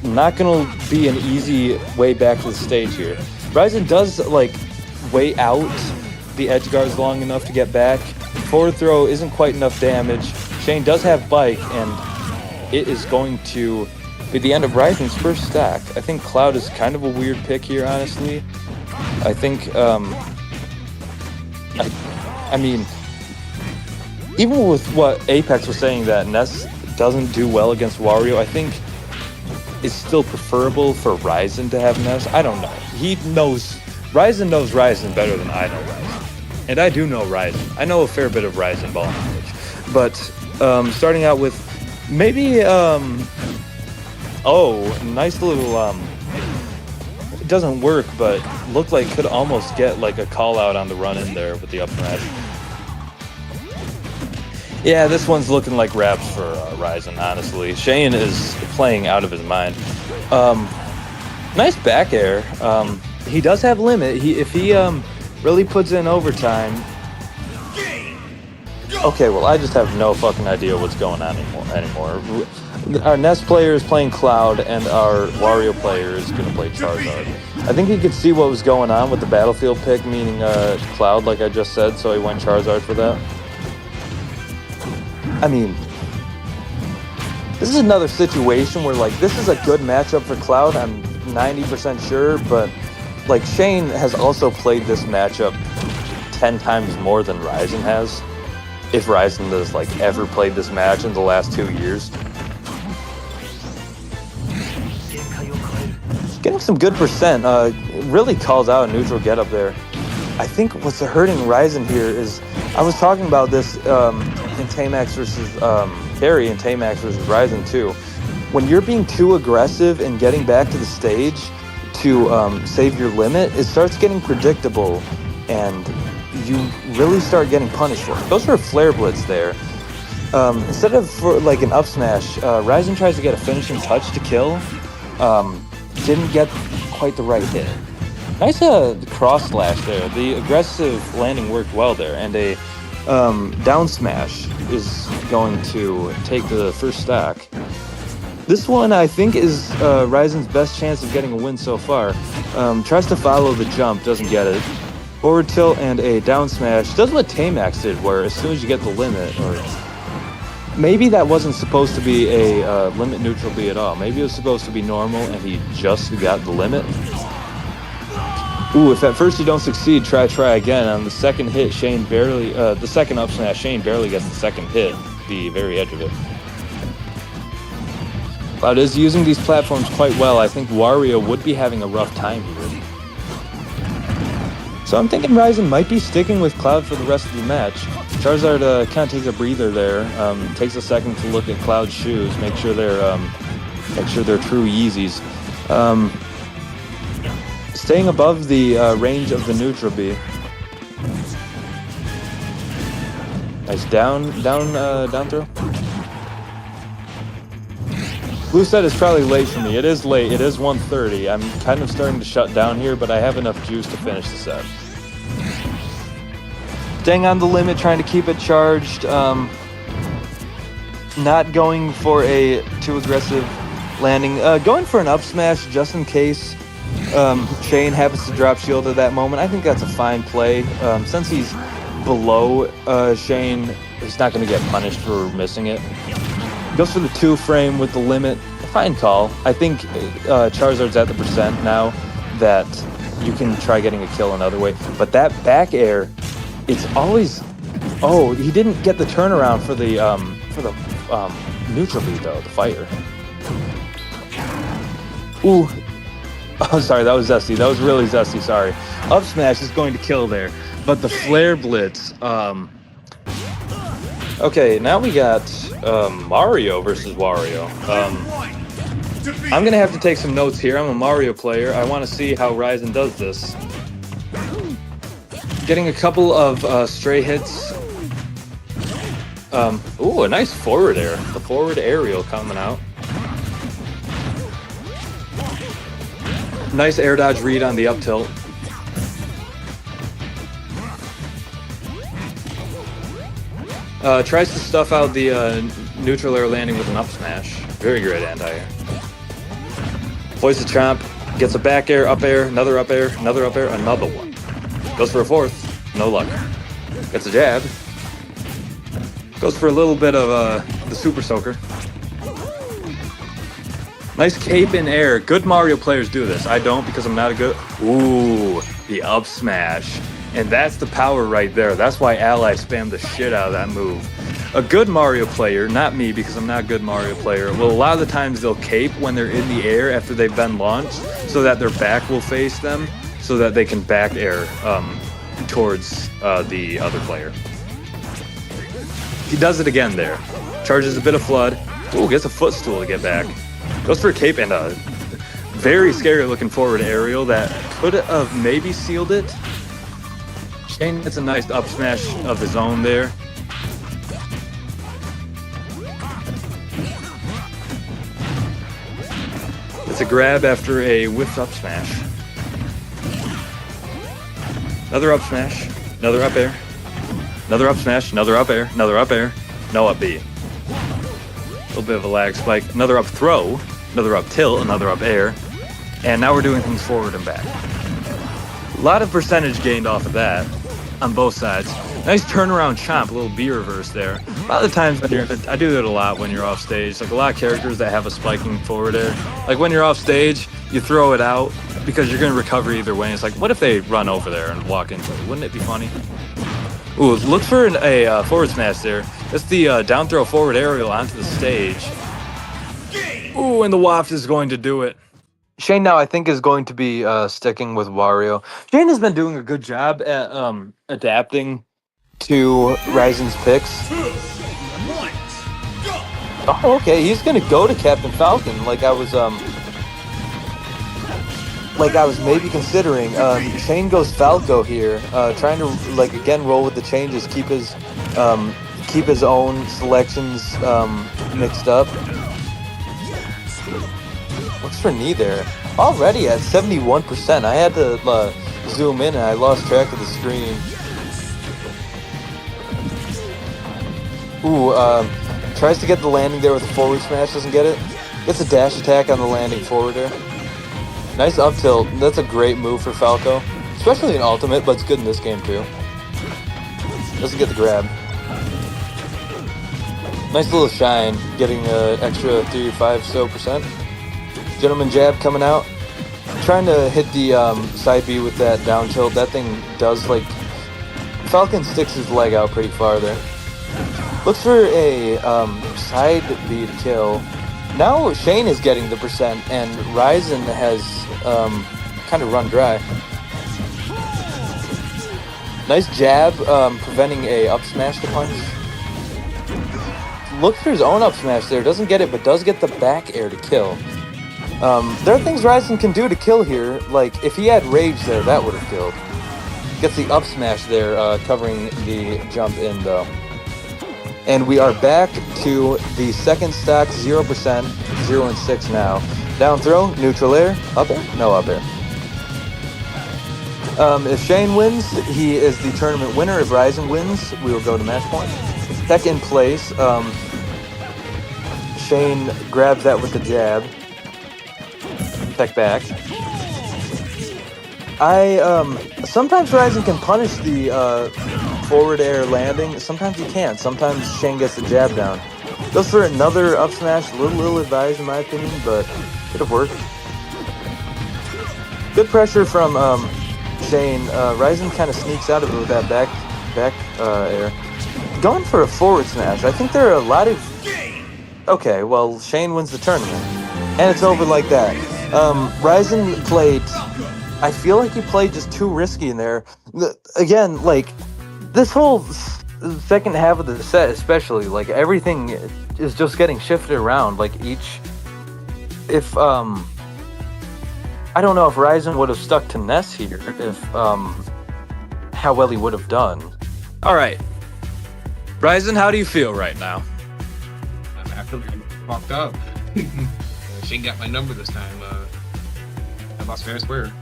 Speaker 5: not gonna be an easy way back to the stage here. Ryzen does like wait out the edge guards long enough to get back. Forward throw isn't quite enough damage. Shaine does have bike, and it is going to be the end of Ryzen's first stack. I think Cloud is kind of a weird pick here, honestly. I think, I mean, even with what Apex was saying that Ness doesn't do well against Wario, I think it's still preferable for Ryzen to have Ness. I don't know. Ryzen knows Ryzen better than I know Ryzen. And I do know Ryzen. I know a fair bit of Ryzen ball knowledge. But starting out with maybe, nice little, it doesn't work, but looked like could almost get like a call out on the run in there with the up smash. Yeah, this one's looking like raps for Ryzen, honestly. Shaine is playing out of his mind. Nice back air. He does have limit. If he really puts in overtime. Okay, well, I just have no fucking idea what's going on anymore. Our Ness player is playing Cloud, and our Wario player is going to play Charizard. I think he could see what was going on with the Battlefield pick, meaning Cloud, like I just said, so he went Charizard for that. I mean, this is another situation where, like, this is a good matchup for Cloud, I'm 90% sure, but like Shaine has also played this matchup 10 times more than Ryzen has. If Ryzen has like ever played this match in the last 2 years. Getting some good percent. Really calls out a neutral get up there. I think what's hurting Ryzen here is, I was talking about this in TeyMax versus Khairy and TeyMax versus Ryzen too. When you're being too aggressive and getting back to the stage to save your limit, it starts getting predictable and you really start getting punished for it. Those were flare blitz there. Instead of for like an up smash, Ryzen tries to get a finishing touch to kill. Didn't get quite the right hit. Nice cross slash there. The aggressive landing worked well there, and a down smash is going to take the first stack. This one, I think, is Ryzen's best chance of getting a win so far. Tries to follow the jump, doesn't get it. Forward tilt and a down smash. Does what TeyMax did, where as soon as you get the limit, or maybe that wasn't supposed to be a limit neutral B at all. Maybe it was supposed to be normal, and he just got the limit. Ooh, if at first you don't succeed, try again. On the second hit, Shaine barely, the second up smash, Shaine barely gets the second hit, the very edge of it. Cloud is using these platforms quite well. I think Wario would be having a rough time here. So I'm thinking Ryzen might be sticking with Cloud for the rest of the match. Charizard kind of takes a breather there. Takes a second to look at Cloud's shoes, make sure they're true Yeezys. Staying above the range of the neutral B. Nice down throw. Blue set is probably late for me. It is late. It is 1:30. I'm kind of starting to shut down here, but I have enough juice to finish the set. Staying on the limit, trying to keep it charged. Not going for a too aggressive landing. Going for an up smash just in case Shaine happens to drop shield at that moment. I think that's a fine play. Since he's below Shaine, he's not going to get punished for missing it. Goes for the 2-frame with the limit. Fine call. I think Charizard's at the percent now that you can try getting a kill another way. But that back air, it's always... Oh, he didn't get the turnaround for the neutral beat though, the fire. Ooh. Oh, sorry, that was zesty. That was really zesty, sorry. Up smash is going to kill there. But the flare blitz, okay, now we got Mario versus Wario. I'm gonna have to take some notes here. I'm a Mario player. I want to see how Ryzen does this. Getting a couple of stray hits. Ooh, a nice forward air. The forward aerial coming out. Nice air dodge read on the up tilt. Tries to stuff out the neutral air landing with an up smash. Very great anti-air. Poise the chomp, gets a back air, another up air, another up air, another one. Goes for a fourth, no luck. Gets a jab. Goes for a little bit of the super soaker. Nice cape in air. Good Mario players do this. I don't because I'm not a good... Ooh, the up smash. And that's the power right there. That's why Ally spammed the shit out of that move. A good Mario player, not me because I'm not a good Mario player, well, a lot of the times they'll cape when they're in the air after they've been launched so that their back will face them so that they can back air towards the other player. He does it again there. Charges a bit of flood. Ooh, gets a footstool to get back. Goes for a cape and a very scary looking forward aerial that could have maybe sealed it. Shaine gets a nice up smash of his own there. It's a grab after a whiffed up smash. Another up smash, another up air, another up smash, another up air, another up air, no up B. A little bit of a lag spike, another up throw, another up tilt, another up air, and now we're doing things forward and back. A lot of percentage gained off of that on both sides. Nice turnaround chomp, a little B reverse there. A lot of the times when I do it a lot when you're off stage. Like a lot of characters that have a spiking forward air. Like when you're off stage, you throw it out because you're going to recover either way. And it's like, what if they run over there and walk into it? Wouldn't it be funny? Ooh, look for a forward smash there. That's the down throw forward aerial onto the stage. Ooh, and the waft is going to do it. Shaine now, I think, is going to be sticking with Wario. Shaine has been doing a good job at adapting to Ryzen's picks.
Speaker 1: 2, 1, go!
Speaker 5: Oh, okay, he's gonna go to Captain Falcon, like I was maybe considering. Shaine goes Falco here, trying to like again roll with the changes, keep his own selections mixed up. Looks for knee there. Already at 71%. I had to zoom in and I lost track of the screen. Ooh, tries to get the landing there with a forward smash, doesn't get it. Gets a dash attack on the landing forward there. Nice up tilt. That's a great move for Falco. Especially in Ultimate, but it's good in this game too. Doesn't get the grab. Nice little shine, getting an extra 35% so. Gentleman jab coming out. Trying to hit the side B with that down tilt. That thing does like... Falcon sticks his leg out pretty far there. Looks for a side B to kill. Now Shaine is getting the percent and Ryzen has kind of run dry. Nice jab preventing a up smash to punch. Looks for his own up smash there. Doesn't get it, but does get the back air to kill. There are things Ryzen can do to kill here. Like, if he had rage there, that would have killed. Gets the up smash there, covering the jump in, though. And we are back to the second stock, 0%, 0 and 6 now. Down throw, neutral air, up air, no up air. If Shaine wins, he is the tournament winner. If Ryzen wins, we will go to match point. Second place, Shaine grabs that with the jab. Tech back. Sometimes Ryzen can punish the forward air landing. Sometimes he can't. Sometimes Shaine gets the jab down. Goes for another up smash. A little advised in my opinion, but could have worked. Good pressure from Shaine. Ryzen kind of sneaks out of it with that back air. Going for a forward smash. I think there are a lot of Okay, well, Shaine wins the tournament, and it's over like that. Ryzen played. I feel like he played just too risky in there. Again, like this whole second half of the set, especially, like everything is just getting shifted around. Like if I don't know if Ryzen would have stuck to Ness here, if how well he would have done. All right, Ryzen, how do you feel right now?
Speaker 7: I feel like I'm fucked up. Shaine got my number this time. I lost fair and square.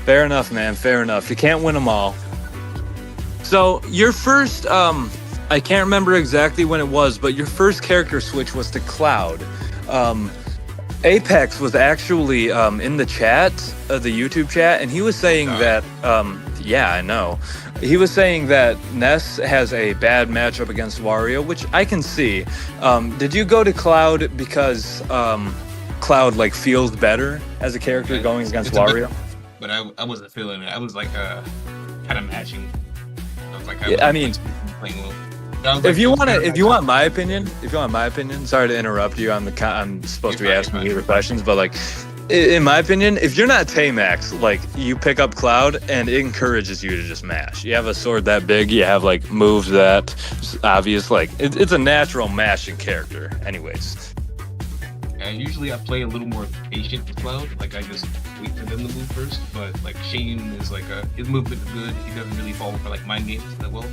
Speaker 5: Fair enough, man. Fair enough. You can't win them all. So your first, I can't remember exactly when it was, but your first character switch was to Cloud. Apex was actually in the chat, the YouTube chat, and he was saying that, yeah, I know. He was saying that Ness has a bad matchup against Wario, which I can see. Did you go to Cloud because Cloud like feels better as a character going against Wario?
Speaker 7: But I wasn't feeling it. I was like kind of matching. I was like,
Speaker 5: I mean,
Speaker 7: playing well.
Speaker 5: If you want my opinion, sorry to interrupt you. I'm supposed to be asking you the questions, but like, in my opinion, if you're not TeyMax, like you pick up Cloud and it encourages you to just mash. You have a sword that big, you have like moves that obvious, like it's a natural mashing character. Anyways.
Speaker 7: Usually I play a little more patient with Cloud. Like I just wait for them to move first. But like Shaine is like his movement is good. He doesn't really fall for like mind games that well.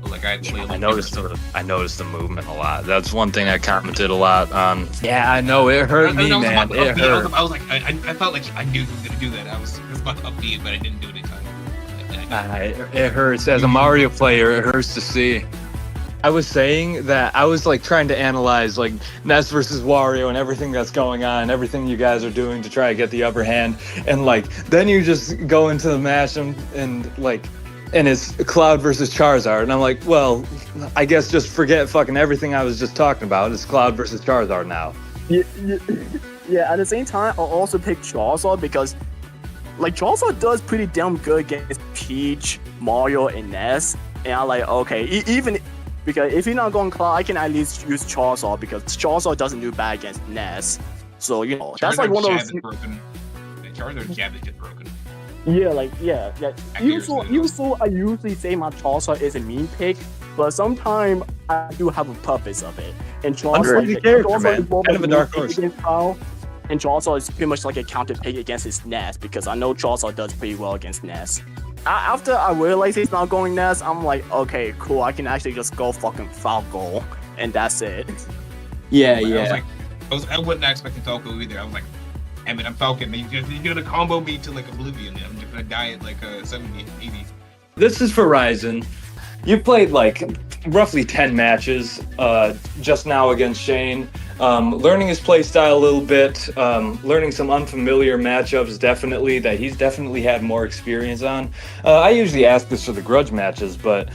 Speaker 7: Like I
Speaker 5: noticed the movement a lot. That's one thing I commented a lot on. Yeah, I know it hurt me, man. It hurt.
Speaker 7: I was like, I felt like I knew he was gonna do that. I was about to upbeat, but I didn't do it in time.
Speaker 5: It hurts as a Mario player. It hurts to see. I was saying that I was like trying to analyze like Ness versus Wario and everything that's going on, everything you guys are doing to try to get the upper hand, and like then you just go into the match and like. And it's Cloud versus Charizard. And I'm like, well, I guess just forget fucking everything I was just talking about. It's Cloud versus Charizard now.
Speaker 8: Yeah, at the same time, I'll also pick Charizard because, like, Charizard does pretty damn good against Peach, Mario, and Ness. And I'm like, okay, even because if you're not going Cloud, I can at least use Charizard because Charizard doesn't do bad against Ness. So, you know, that's like one of those...
Speaker 7: Charizard's jab is just broken.
Speaker 8: Yeah, usually I usually say my Charizard is a mean pick, but sometimes I do have a purpose of it. And Charizard is kind of a dark horse. And Charizard is pretty much like a counter pick against his Ness because I know Charizard does pretty well against Ness. After I realize he's not going Ness, I'm like, okay, cool, I can actually just go fucking Falco, and that's it.
Speaker 5: Yeah,
Speaker 7: I wasn't expecting Falco either. I was like, damn it, I'm Falcon. You're gonna combo me to like oblivion. I'm just gonna die at like 70, 80.
Speaker 5: This is for Ryzen. You played like roughly 10 matches just now against Shaine. Learning his play style a little bit, learning some unfamiliar matchups definitely that he's definitely had more experience on. I usually ask this for the grudge matches, but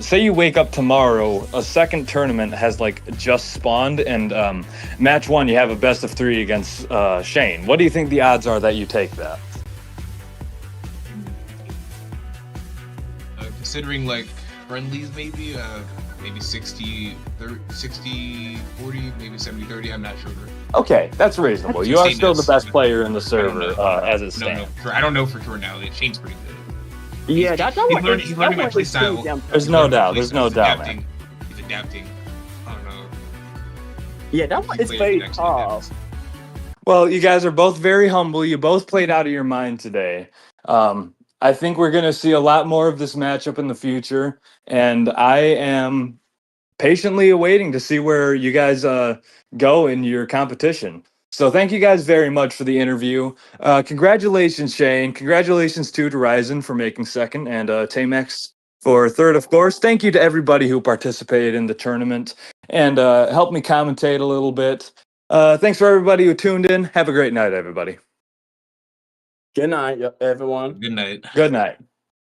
Speaker 5: say you wake up tomorrow, a second tournament has like just spawned, and match one you have a best of 3 against Shaine. What do you think the odds are that you take that?
Speaker 7: Considering like friendlies, maybe 60, 40, maybe 70-30. I'm not sure.
Speaker 5: Okay, that's reasonable. You are still the best player in the server as it stands.
Speaker 7: No, I don't know for sure now. Shaine's pretty good.
Speaker 8: Yeah,
Speaker 7: he's learning my play style.
Speaker 5: There's no doubt. There's no doubt, man.
Speaker 7: He's adapting. I don't know.
Speaker 8: Yeah, that one is very tough.
Speaker 5: Well, you guys are both very humble. You both played out of your mind today. I think we're going to see a lot more of this matchup in the future, and I am patiently awaiting to see where you guys go in your competition. So thank you guys very much for the interview. Congratulations, Shaine. Congratulations to Ryzen for making second, and TeyMax for third, of course. Thank you to everybody who participated in the tournament and helped me commentate a little bit. Thanks for everybody who tuned in. Have a great night, everybody.
Speaker 8: Good night, everyone.
Speaker 7: Good night.
Speaker 5: Good night.